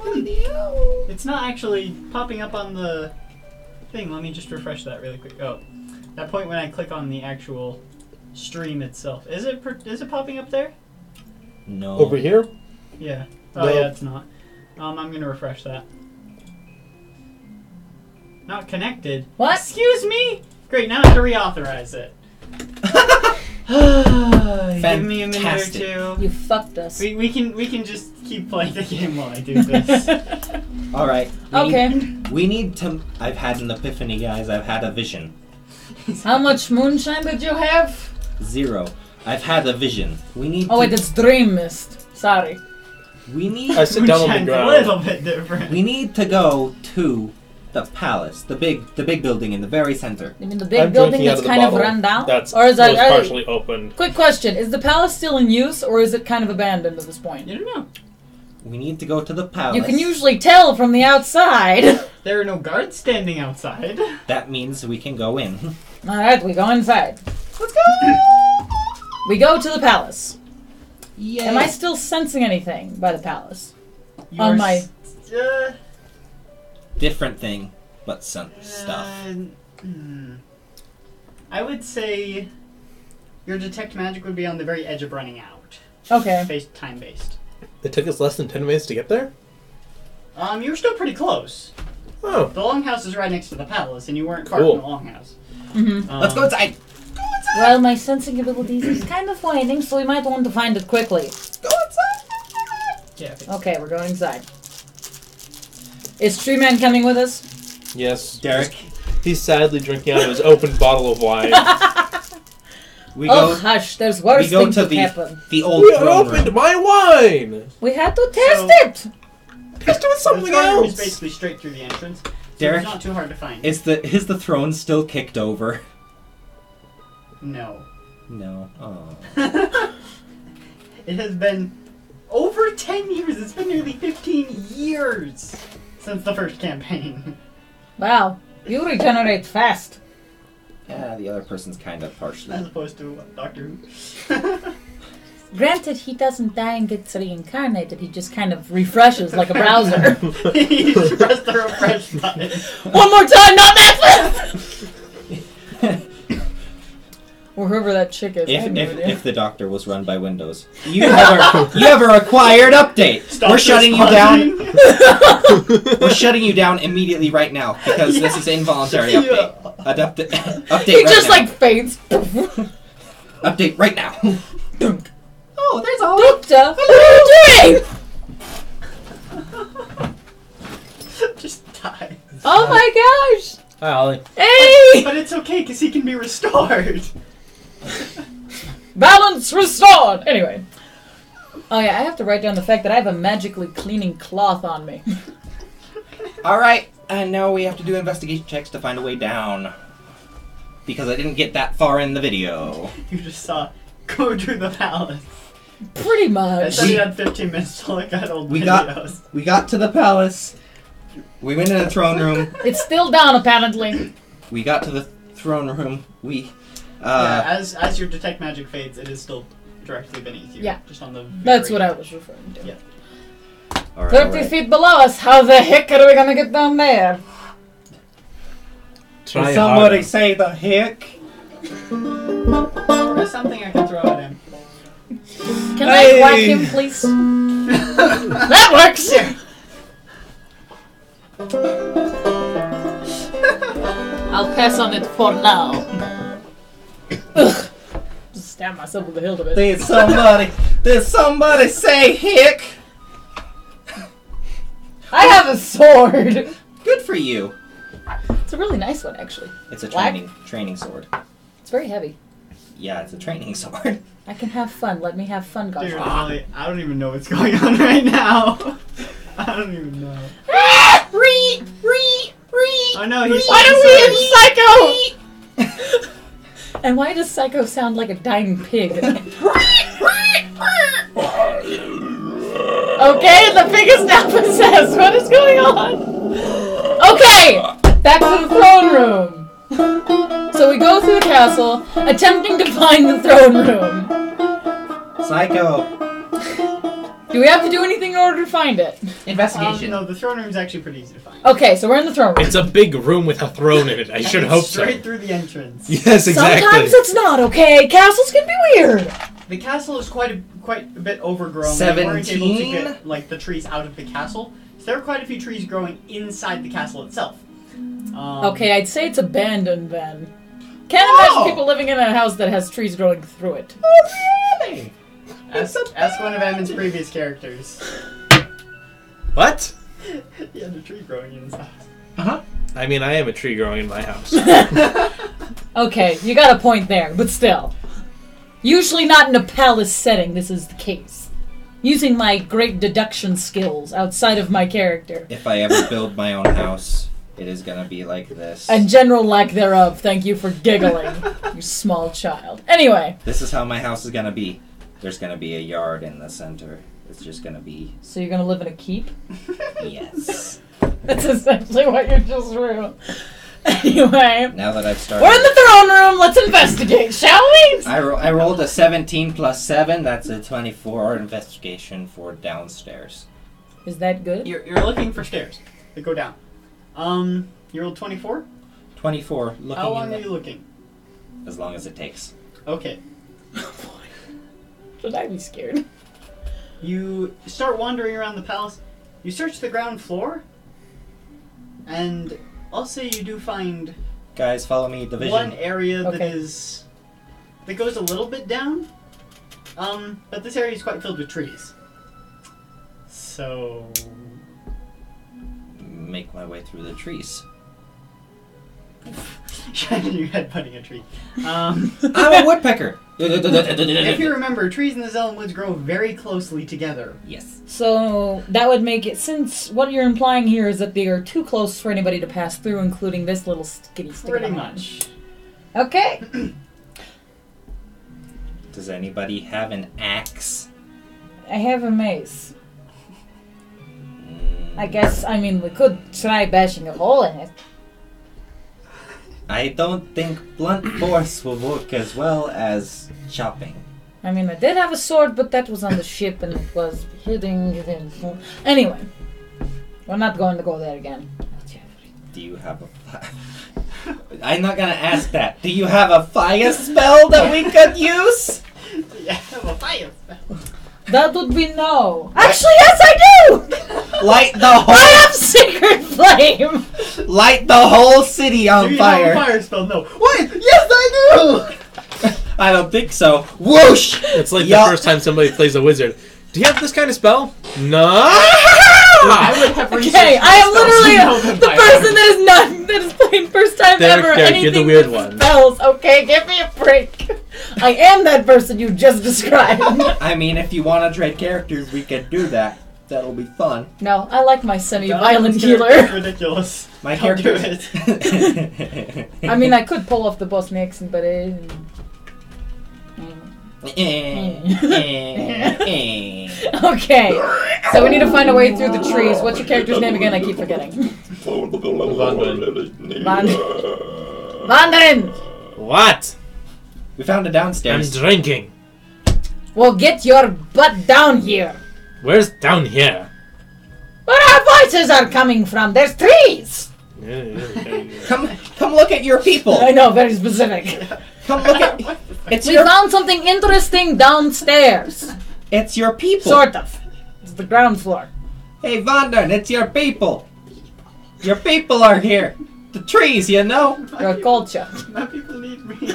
It's not actually popping up on the thing. Let me just refresh that really quick. Oh, that point when I click on the actual stream itself. Is it popping up there? No. Over here? Yeah. Oh No. yeah, it's not. I'm gonna refresh that. Not connected. What? Excuse me. Great. Now I have to reauthorize it. Give me a minute or Fantastic. two. You fucked us. We can just keep playing the game while I do this. All right. Okay. We need to. I've had an epiphany, guys. I've had a vision. How much moonshine did you have? 0. I've had a vision. We need. Oh wait, to, it's dream mist. Sorry. we need. I sit down on the Moonshine's ground. a little bit different. We need to go to the palace, the big building in the very center. You mean the big I'm building drinking out that's of the kind of bottle run down? That's or is that was partially opened. Quick question: is the palace still in use, or is it kind of abandoned at this point? You don't know. We need to go to the palace. You can usually tell from the outside. There are no guards standing outside. That means we can go in. All right, we go inside. Let's go. We go to the palace. Yay. Am I still sensing anything by the palace? You're On my- Different thing, but some stuff. I would say your detect magic would be on the very edge of running out. Okay. Time based. It took us less than 10 minutes to get there? You were still pretty close. Oh. The longhouse is right next to the palace, and you weren't far Cool. from the longhouse. Mm-hmm. Let's go inside. Well, my sensing abilities is kind of waning, so we might want to find it quickly. Go inside. Yeah. Okay, we're going inside. Is Tree Man coming with us? Yes. Derek. He's sadly drinking out of his open bottle of wine. We Oh, go. hush. There's worse We go things to that the happen. old We throne opened room. my wine! We had to test So- it! Test it with something the throne room is else! basically straight through the entrance. So Derek, it's not too hard to find. is the throne still kicked over? No. No. Oh. It has been over 10 years. It's been nearly 15 years since the first campaign. Wow. You regenerate fast. Yeah, the other person's kind of As partially. opposed to Doctor Who. Granted, he doesn't die and gets reincarnated. He just kind of refreshes like a browser. You just press the refresh button. One more time, not Netflix! Or whoever that chick is. I have no idea. If the doctor was run by Windows, you have a required update. Stop We're shutting you down. responding. We're shutting you down immediately right now because this is involuntary update. Update He right just now. like faints. Update right now. Oh, there's all. Doctor, what are you doing? Just die. Oh my gosh! Hi, Ollie. Hey! But it's okay because he can be restored. Balance restored! Anyway. Oh yeah, I have to write down the fact that I have a magically cleaning cloth on me. All right, and now we have to do investigation checks to find a way down because I didn't get that far in the video. You just saw go to the palace. Pretty I much. said you had 15 minutes to look at old We got- videos. We got to the palace. We went in the throne room. It's still down apparently. We got to the throne room. We. Yeah, as your detect magic fades, it is still directly beneath you. Yeah. Just on the. That's very- what I was referring to. Yeah. All right, 30 all right. feet below us, how the heck are we gonna get down there? Try Did somebody harder. say the heck? There's something I can throw at him. Can I whack him, please? That works! I'll pass on it for now. Ugh. Just stab myself with the hilt of it. Did somebody say heck? I have a sword! Good for you. It's a really nice one, actually. It's a Black? training sword. It's very heavy. Yeah, it's a training sword. I can have fun. Let me have fun, Dude, gosh. really, I don't even know what's going on right now. I don't even know. Oh no, he's. Why are we in Psycho? And why does Psycho sound like a dying pig? Okay, the pig is now possessed. What is going on? Okay, back to the throne room. So we go through the castle, attempting to find the throne room. Psycho. Do we have to do anything in order to find it? Investigation. No, the throne room's actually pretty easy to find. Okay, so we're in the throne room. It's a big room with a throne in it. I should It's hope so. Straight through the entrance. Yes, exactly. Sometimes it's not, okay? Castles can be weird. The castle is quite a bit overgrown. They weren't able to 17? get like the trees out of the castle. So there are quite a few trees growing inside the castle itself. Okay, I'd say it's abandoned then. Can't imagine people living in a house that has trees growing through it. Really? Ask one of Emin's previous characters. What? He had a tree growing in his house. Uh-huh. I mean, I am a tree growing in my house. Okay, you got a point there, but still. Usually not in a palace setting, this is the case. Using my great deduction skills outside of my character. If I ever build my own house, it is gonna be like this. And general lack thereof, thank you for giggling, you small child. Anyway, This is how my house is gonna be. There's gonna be a yard in the center. It's just gonna be so you're gonna live in a keep? yes. That's essentially what you just ruined. Anyway, Now that I've started, we're in the throne room, let's investigate, shall we? I rolled a 17 plus 7. That's a 24 investigation for downstairs. Is that good? You're looking for stairs that go down. You rolled 24? 24. Looking How long in are the, you looking? as long as it takes. Okay. Should I be scared? You start wandering around the palace. You search the ground floor, and I'll say you do find Guys, follow me. Division. one area that Okay. that goes a little bit down. But this area is quite filled with trees. So Make my way through the trees. You're headbutting a tree. I'm a woodpecker. If you remember, trees in the Zelda woods grow very closely together. Yes. So that would make it, since what you're implying here is that they are too close for anybody to pass through, including this little skinny stick. Pretty of mine. much. Okay. Does anybody have an axe? I have a mace. I guess, I mean, we could try bashing a hole in it. I don't think blunt force will work as well as chopping. I mean, I did have a sword, but that was on the ship and it was hitting it in. Anyway, we're not going to go there again. Do you have a I'm not gonna ask that. Do you have a fire spell that we could use? Yeah, have a fire spell. That would be no. Actually, yes, I do! Light the I whole have Secret Flame! light the whole city on Do you fire. have a fire spell? No. Wait! Yes, I do! I don't think so. Whoosh! It's like Yup. the first time somebody plays a wizard. Do you have this kind of spell? No. I would have researched Okay, I am spells to know literally them the by person that is not, that is playing first time Derek, ever Derek, anything you're the weird with one. spells. Okay, give me a break. I am that person you just described. I mean, if you want to trade characters, we could do that. That'll be fun. No, I like my semi-violent Jonathan's character is healer. ridiculous. My Don't do character. I mean, I could pull off the boss mix, but it... Okay, so we need to find a way through the trees. What's your character's name again? I keep forgetting. Vandrin! What? We found it I'm downstairs. drinking. Well, get your butt down here. Where's down here? Where our voices are coming from. There's trees. Come look at your people. I know, very specific. Come look at. It's We your. found something interesting downstairs. It's your people. Sort of. It's the ground floor. Hey, Vandern, it's your people. Your people are here. The trees, you know. Your culture. My people need me.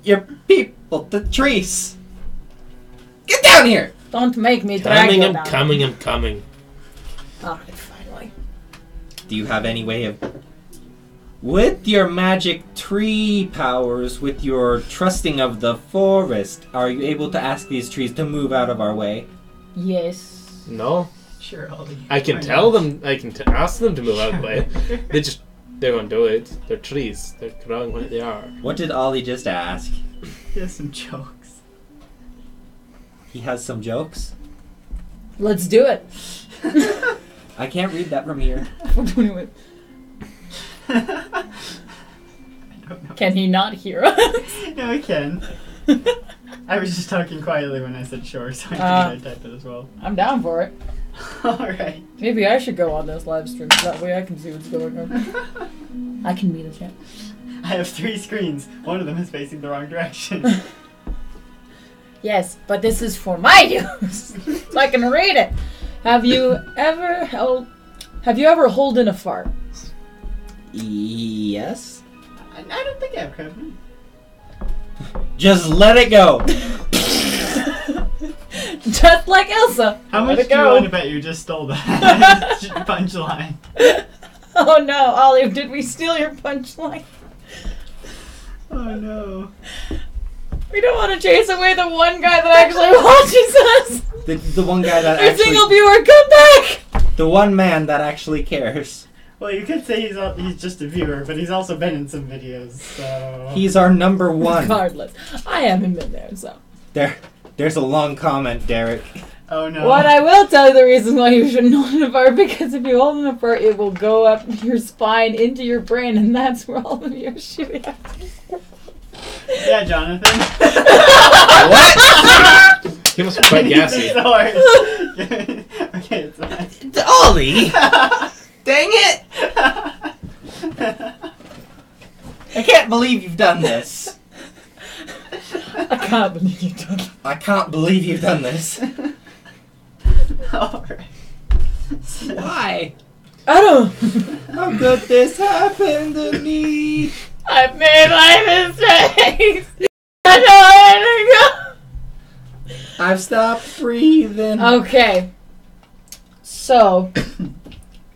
Your people, the trees. Get down here. Don't make me drag Coming, you I'm down. coming, I'm coming. Alright, finally. Do you have any way of... With your magic tree powers, with your trusting of the forest, are you able to ask these trees to move out of our way? Yes. No, Sure, Ollie. I can tell them. I can ask them to move out of the way. They won't do it. They're trees. They're growing where they are. What did Ollie just ask? He has some jokes. He has some jokes? Let's do it. I can't read that from here. Anyway, I don't know. can he not hear us? No, I can. I was just talking quietly when I said sure, so I figured I'd type it as well. I'm down for it. Alright. Maybe I should go on this live stream so that way I can see what's going on. I can meet a chat. I have 3 screens. One of them is facing the wrong direction. Yes, but this is for my use, so I can read it. Have you ever holed in a fart? Yes? I don't think I have credit. Just let it go. Just like Elsa. How Let much it do you go. want to bet you just stole that punchline? Oh no, Olive, did we steal your punchline? Oh no. We don't want to chase away the one guy that actually watches us. The one guy that Every actually... single viewer, come back! The one man that actually cares. Well, you could say he's just a viewer, but he's also been in some videos, so... He's our number one. Regardless, I haven't been there, so. There's a long comment, Derek. Oh no. What I will tell you the reason why you shouldn't hold in a fart, because if you hold in a fart, it will go up your spine into your brain, and that's where all of your shit happens. Yeah, Jonathan. What? He must be quite gassy. Okay, it's fine. Ollie! Dang it! I can't believe you've done this. I can't believe you done that. I can't believe you've done this. Alright. Why? I don't. How could this happen to me? I've made my mistakes. I know where to go. I've stopped breathing. Okay. So,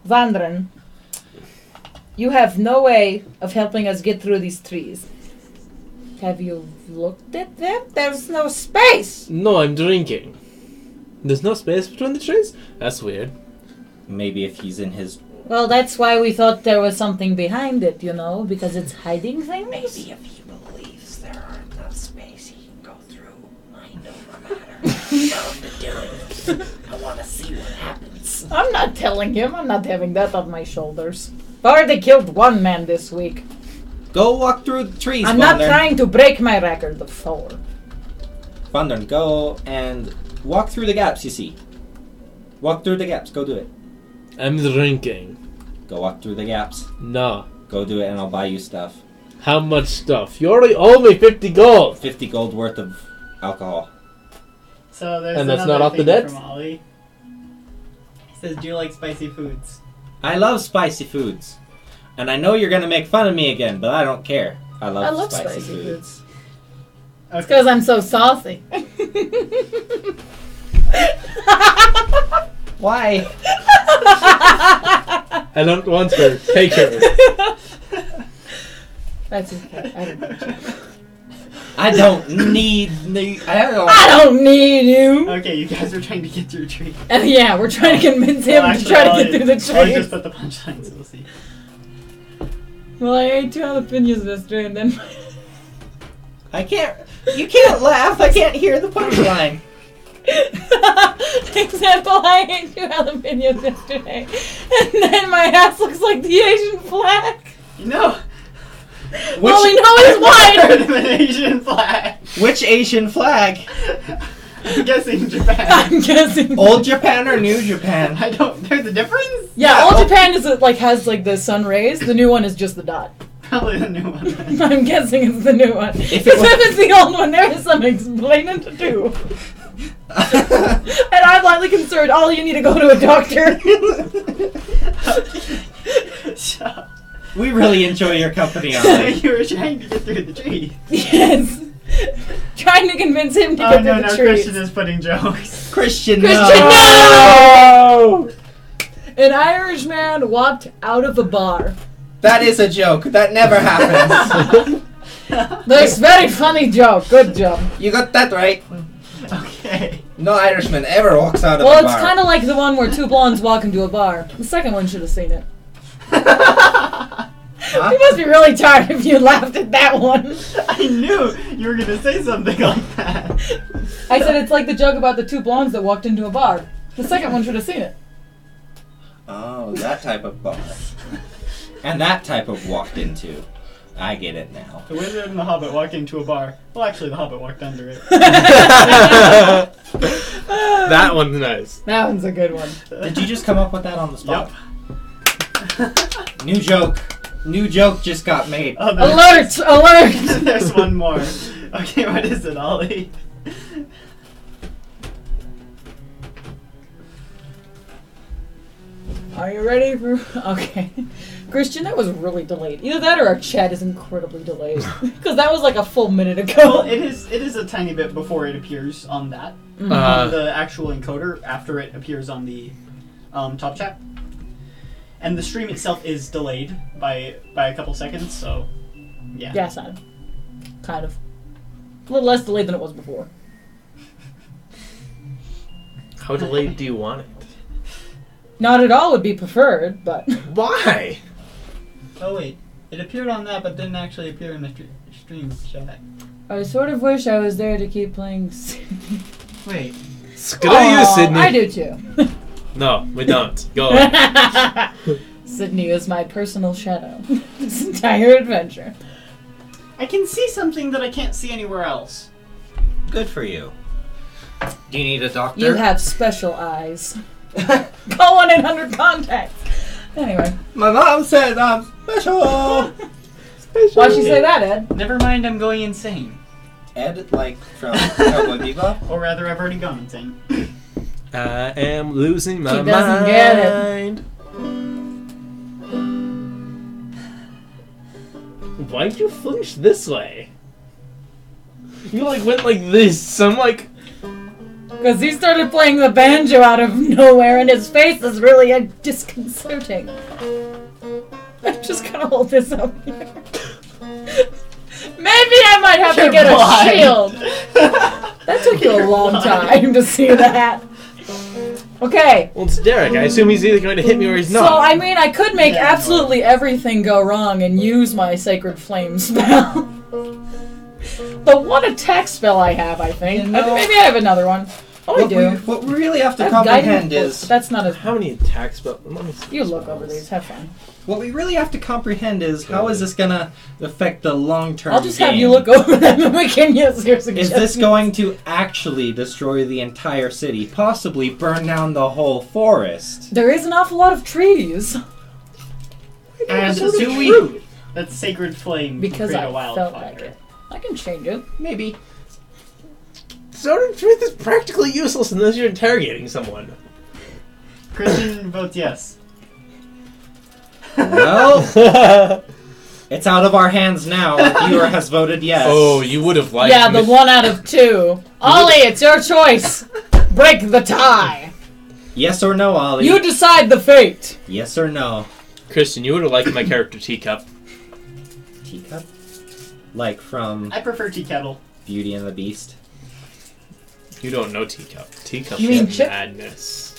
Vandren, You have no way of helping us get through these trees. Have you looked at them? There's no space! No, I'm drinking. There's no space between the trees? That's weird. Maybe if he's in his... Well, that's why we thought there was something behind it, you know, because it's hiding things. Maybe if he believes there are enough space, he can go through mind over matter. Tell him to do it. I want to see what happens. I'm not telling him. I'm not having that on my shoulders. I've already killed one man this week. Go walk through the trees, I'm not Wandern. trying to break my record of 4. Wandern, go and walk through the gaps you see. Walk through the gaps. Go do it. I'm drinking. Go walk through the gaps. No. Go do it and I'll buy you stuff. How much stuff? You already owe me 50 gold. 50 gold worth of alcohol. So there's And that's another not off the thing debt? from Ollie. He says, do you like spicy foods? I love spicy foods. And I know you're going to make fun of me again, but I don't care. I love spicy foods. Okay. It's because I'm so saucy. Why? I don't want her. Take her. That's okay. I don't need you. I don't need... I don't need you. Okay, you guys are trying to get through a tree. Yeah, we're trying to convince him Well, to try to get through the I'll just trees. put the punchline so we'll see. Well, I ate 2 jalapenos yesterday and then... I can't... You can't laugh. I can't hear the punchline. Example, I ate 2 jalapenos yesterday and then my ass looks like the Asian flag. No! All we know is Heard white. of an Asian flag. Which Asian flag? I'm guessing Japan. I'm guessing. Old Japan or New Japan? I don't. There's a difference? Yeah, Yeah, old old- Japan is has like the sun rays. The new one is just the dot. Probably the new one. Then. I'm guessing it's the new one. If Because it was- if it's the old one, there is some explaining to do. And I'm lightly concerned. All you need to go to a doctor. So, We really enjoy your company, Ollie. you were trying to get through the tree. Yes. Trying to convince him to Oh get no, through no, the trees. Christian is putting jokes. Christian, Christian, no! No! An Irishman walked out of a bar. That is a joke. That never happens. That's very funny joke. Good job. You got that right. Okay. No Irishman ever walks out of Well, a it's bar. kind of like the one where 2 blondes walk into a bar. The second one should have seen it. Huh? You must be really tired if you laughed at that one. I knew you were gonna say something like that. I said it's like the joke about the 2 blondes that walked into a bar. The second one should have seen it. Oh, that type of bar. And that type of walked into. I get it now. The wizard and the hobbit walked into a bar. Well, actually, the hobbit walked under it. That one's nice. That one's a good one. Did you just come up with that on the spot? Yep. New joke. New joke just got made. Oh, Alert! Alert! There's one more. Okay, what is it, Ollie? Are you ready for... Okay. Christian, that was really delayed. Either that or our chat is incredibly delayed. Because that was like a full minute Well, ago. it is a tiny bit before it appears on that. Uh, The actual encoder after it appears on the top chat. And the stream itself is delayed by a couple seconds, so yeah. Yeah, Simon. Kind of. A little less delayed than it was before. how delayed do you want it? Not at all would be preferred, but... Why? Oh wait, it appeared on that, but didn't actually appear in the stream chat. I sort of wish I was there to keep playing... Wait, Screw you, Sydney. I do too. No, we don't. Go on. Sydney is my personal shadow. This entire adventure. I can see something that I can't see anywhere else. Good for you. Do you need a doctor? You have special eyes. Call 1-800-CONTACT. Anyway, My mom said I'm special. why'd she say that, Ed? Never mind, I'm going insane. Ed, like from Cowboy Bebop? Or rather, I've already gone insane. I am losing my He doesn't get it. mind. Why'd you flinch this way? You like went like this. I'm like, Because he started playing the banjo out of nowhere and his face is really disconcerting. I'm just gonna hold this up here. Maybe I might have to You're get blind. a shield. That took you a long time to see that. Okay. Well, it's Derek. I assume he's either going to hit me or he's So, not. I mean, I could make Yeah, absolutely everything go wrong and use my Sacred Flame spell. The one attack spell I have, I think. You know- Maybe I have another one. Oh, I do. What we really have I to have comprehend guidance, is but that's not a... How many attacks? But let me see. You look over these. Have fun. what we really have to comprehend is how is this gonna affect the long-term I'll just game? have you look over them and we can use your Is suggestions. this going to actually destroy the entire city? Possibly burn down the whole forest? There is an awful lot of trees. And So do we? true. That's sacred flame. Because create I a felt wildfire. like it. I can change it. Maybe. Zone of Truth is practically useless unless you're interrogating someone. Christian votes yes. Well, it's out of our hands now. The viewer has voted yes. Oh, you would have liked Yeah, the me. 1 out of 2. Ollie, it's your choice. Break the tie. Yes or no, Ollie? You decide the fate. Yes or no? Christian, you would have liked my character Teacup. Teacup? Like from I prefer tea kettle. Beauty and the Beast? You don't know Teacup. Teacup You mean is Chip? madness.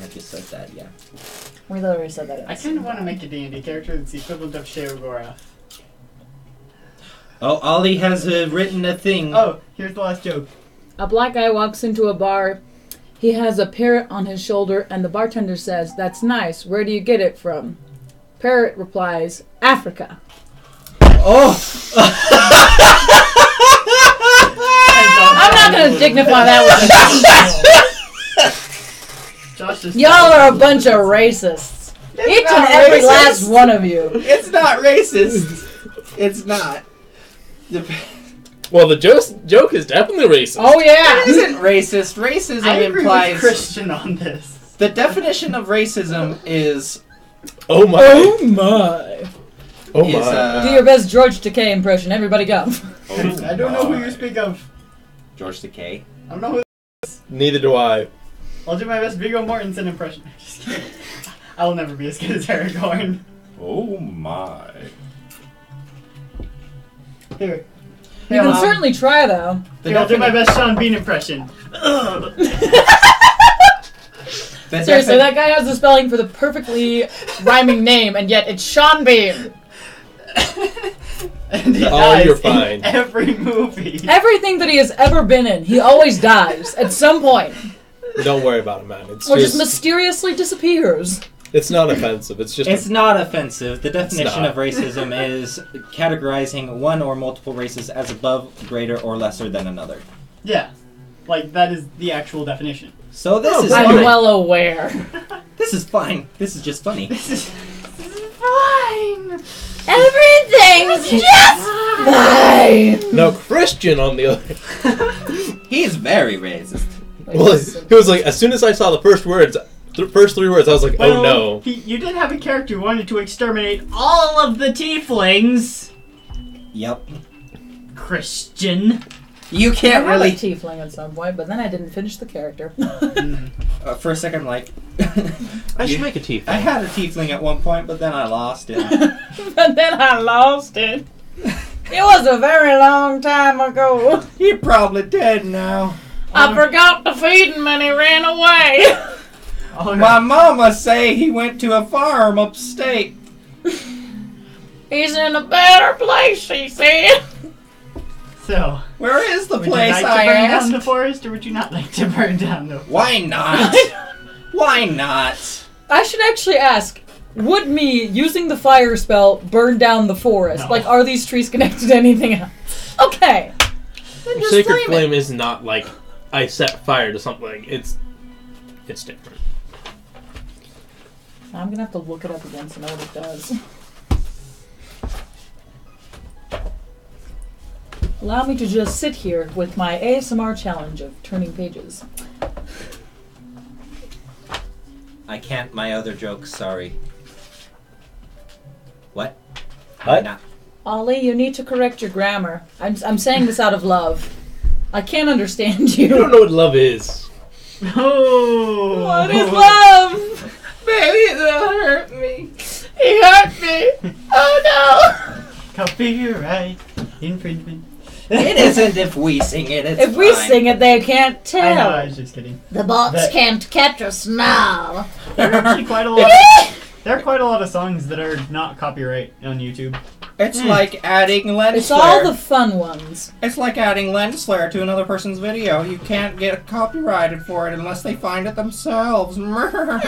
I just said that, yeah. We literally said that. I kind of want to make a D&D character that's the equivalent of Sheogorath. Oh, Ollie has written a thing. Oh, here's the last joke. A black guy walks into a bar. He has a parrot on his shoulder, and the bartender says, "That's nice. Where do you get it from?" Parrot replies, "Africa." Oh! I'm not going to dignify that with Josh just Y'all are a bunch of racists. Each and every last one of you. It's not racist. It's not. Well, the joke is definitely racist. Oh, yeah. It isn't racist. Racism I agree implies... with Christian on this. The definition of racism is... Oh my. Oh, my. Oh is, my. Do your best George Takei impression. Everybody go. I don't know who you speak of. George Takei. I don't know who. Neither do I. I'll do my best Viggo Mortensen impression. Just kidding. I will never be as good as Aragorn. Oh my. Here. You can certainly try, though. Here, I'll do my best Sean Bean impression. Seriously, that guy has the spelling for the perfectly rhyming name, and yet it's Sean Bean. And he Oh, dies you're fine. in every movie. Everything that he has ever been in, he always dies at some point. Don't worry about it, man. It's Or just just mysteriously disappears. it's not offensive. It's just It's not offensive. The definition not. of racism is categorizing one or multiple races as above, greater, or lesser than another. Yeah. Like, that is the actual definition. So this is I'm fine. well aware. This is fine. This is just funny. This is fine. Everything's just fine. now Christian on the other. He is very racist. Well, he was like, as soon as I saw the first words, the first 3 words, I was like, oh no. You did have a character who wanted to exterminate all of the tieflings. Yep. Christian. You I can't had a really. tiefling at some point, but then I didn't finish the character. For a second, like. I should You- make a teeth. I had a tiefling at one point, but then I lost it. But then I lost it. It was a very long time ago. He probably dead now. I forgot to feed him and he ran away. Oh, My mama say he went to a farm upstate. He's in a better place, she said. So, Where is the would you place like to I burn down the asked? forest, or would you not like to burn down the forest? Why not? Why not? I should actually ask, would me using the fire spell burn down the forest? No. Like, are these trees connected to anything else? Okay. Then just Sacred flame it. Flame is not like I set fire to something. It's different. I'm gonna have to look it up again to know what it does. Allow me to just sit here with my ASMR challenge of turning pages. I can't. My other joke. Sorry. What? What? Nah. Ollie, you need to correct your grammar. I'm saying this out of love. I can't understand You don't you. know what love is. Oh! What is love? Baby, that hurt me. He hurt me. Copyright infringement. It isn't if we sing it. It's If we fine. sing it, they can't I know, tell. I was just kidding. The bots That- can't catch us now. There are actually quite a lot. There are quite a lot of songs that are not copyright on YouTube. It's like adding Lensflare. It's all the fun ones. It's like adding Lensflare to another person's video. You can't get copyrighted for it unless they find it themselves. Well,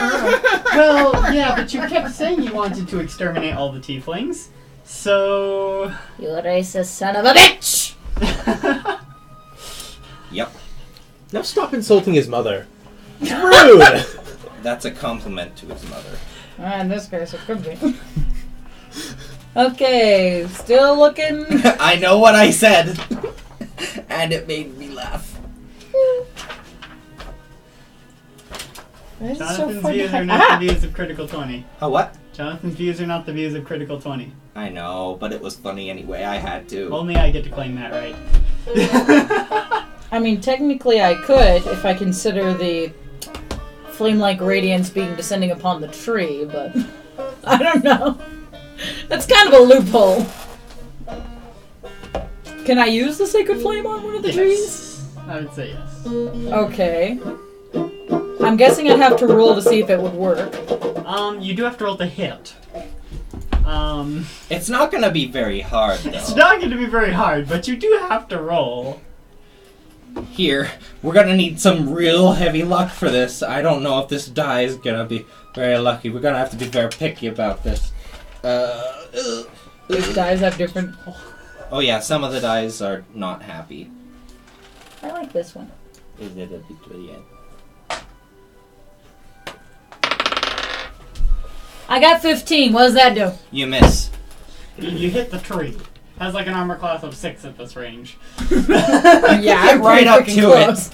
yeah, but you kept saying you wanted to exterminate all the tieflings, so. You racist son of a bitch! Yep. Now stop insulting his mother. It's rude! That's a compliment to his mother. In this case, it could be. Okay, still looking. I know what I said. And it made me laugh. It's so Jonathan's fun to views are have- not the views of Critical 20. Oh, what? Jonathan's views are not the views of Critical 20. I know, but it was funny anyway. I had to. Only I get to claim that right. I mean, technically I could if I consider the flame-like radiance being descending upon the tree, but I don't know. That's kind of a loophole. Can I use the sacred flame on one of the trees? Yes. I would say yes. Okay. I'm guessing I'd have to roll to see if it would work. You do have to roll to hit. It's not gonna be very hard, It's though. not going to be very hard, but you do have to roll. Here, we're gonna need some real heavy luck for this. I don't know if this die is gonna be very lucky. We're gonna have to be very picky about this. These dies have different... Oh yeah, some of the dies are not happy. I like this one. Is it a bit weird? I got 15. What does that do? You miss. You hit the tree. Has like an armor class of 6 at this range. Yeah, I'm Right pretty up freaking to close.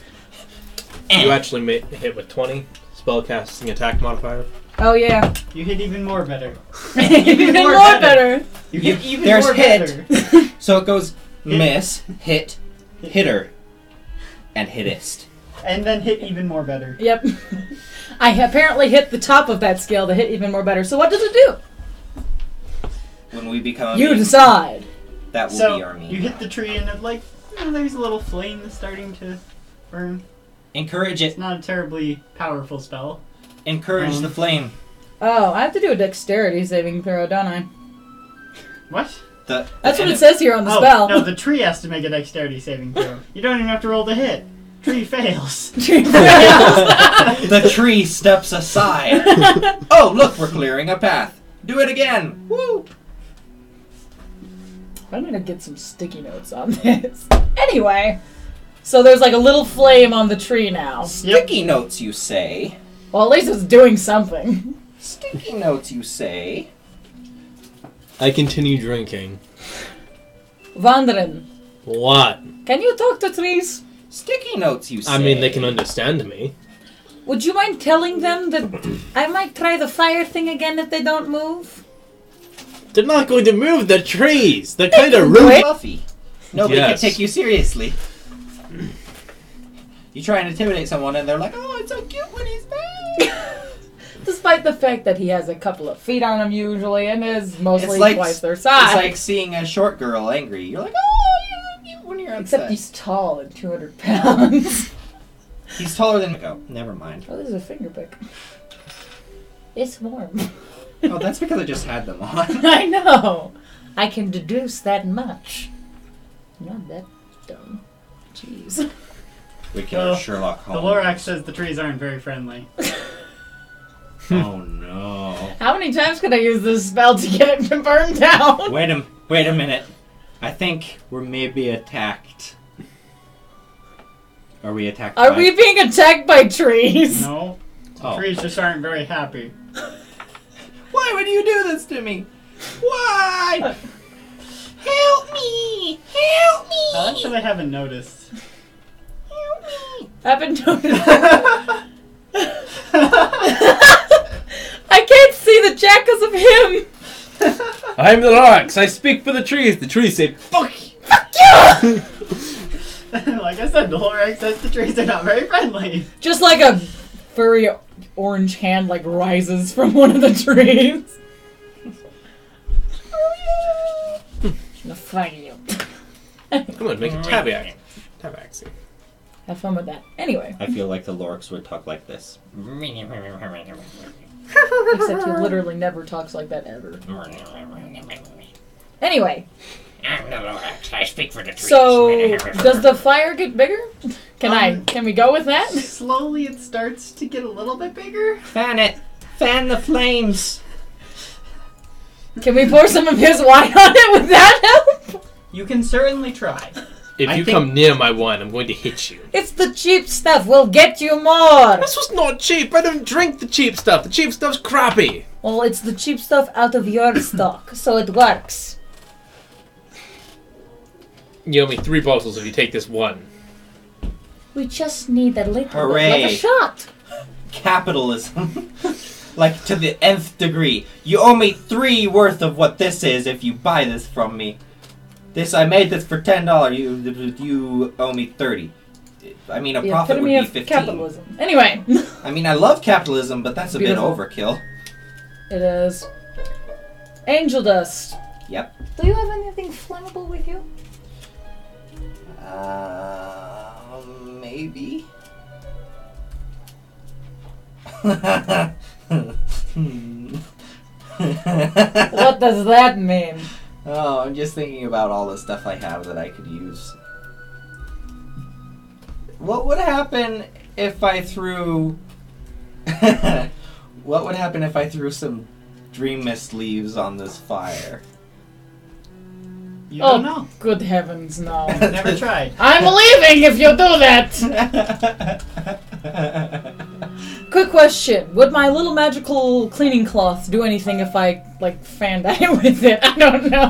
You actually hit with 20 spellcasting attack modifier. Oh yeah. You hit even more better. Even more better. You hit even There's more hit. better. So it goes miss, hit, hitter, and hittest. And then hit even more better. Yep. I apparently hit the top of that scale to hit even more better. So what does it do? When we become You immune, decide. that will So be our meme. you hit the tree and it, like, there's a little flame starting to burn. Encourage It's it. not a terribly powerful spell. Encourage the flame. Oh, I have to do a dexterity saving throw, don't I? What? That's what it says here on the Oh, spell. no, the tree has to make a dexterity saving throw. You don't even have to roll to hit. Tree fails. The tree steps aside. Oh, look, we're clearing a path. Do it again. Woo! I'm gonna get some sticky notes on this. Anyway, so there's like a little flame on the tree now. Sticky notes, you say? Well, at least it's doing something. Sticky notes, you say? I continue drinking. Vandren, What? can you talk to trees? Sticky notes, you say? I mean, they can understand me. Would you mind telling them that I might try the fire thing again if they don't move? They're not going to move the trees. They're kind can of do rude. it. Fluffy. Nobody Yes. can take you seriously. You try and intimidate someone and they're like, oh, it's so cute when he's back. Despite the fact that he has a couple of feet on him usually and is mostly It's like- twice their size. It's like seeing a short girl angry. You're like, oh, you're so cute when you're upset. Except he's tall and 200 pounds. He's taller than... Oh, never mind. Oh, this is a finger pick. It's warm. Oh, that's because I just had them on. I know. I can deduce that much. Not that dumb. Jeez. We Well, Sherlock The Holmes. Lorax says the trees aren't very friendly. Oh, no. How many times can I use this spell to get it to burn down? Wait a minute. I think we're maybe attacked. Are we attacked Are by... we being attacked by trees? No, the Oh. trees just aren't very happy. Why would you do this to me? Why? Help me! Help me! Actually, I haven't noticed. Help me! I've been noticing. I can't see the jack because of him. I'm the Lorax. I speak for the trees. The trees say, fuck you. Fuck you! Like I said, the Lorax says the trees are not very friendly. Just like a furry orange hand like rises from one of the trees. gonna find you. I'm gonna make a tabaxi. Have fun with that. Anyway, I feel like the Lorks would talk like this. except he literally never talks like that ever. Anyway, I'm the Lorks. I speak for the trees. so does the fire get bigger? Can we go with that? Slowly it starts to get a little bit bigger. Fan it! Fan the flames! Can we pour some of his wine on it? Would that help? You can certainly try. If I you think- come near my wine, I'm going to hit you. It's the cheap stuff. We'll get you more. This was not cheap. I don't drink the cheap stuff. The cheap stuff's crappy. Well, it's the cheap stuff out of your stock, so it works. You owe me 3 bottles if you take this one. We just need a little Hooray. bit, like a shot. Capitalism. Like, to the nth degree. You owe me 3 worth of what this is if you buy this from me. I made this for $10. You owe me 30. I mean, a The profit would epitome be of 15. capitalism. Anyway, I mean, I love capitalism, but that's a Beautiful. bit overkill. it is angel dust. Yep. Do you have anything flammable with you? Maybe. What does that mean? Oh, I'm just thinking about all the stuff I have that I could use. What would happen if I threw... What would happen if I threw some dream mist leaves on this fire? You don't Oh, know. good heavens, no. Never tried. I'm leaving if you do that! Quick question. Would my little magical cleaning cloth do anything if I, like, fanned at it with it? I don't know.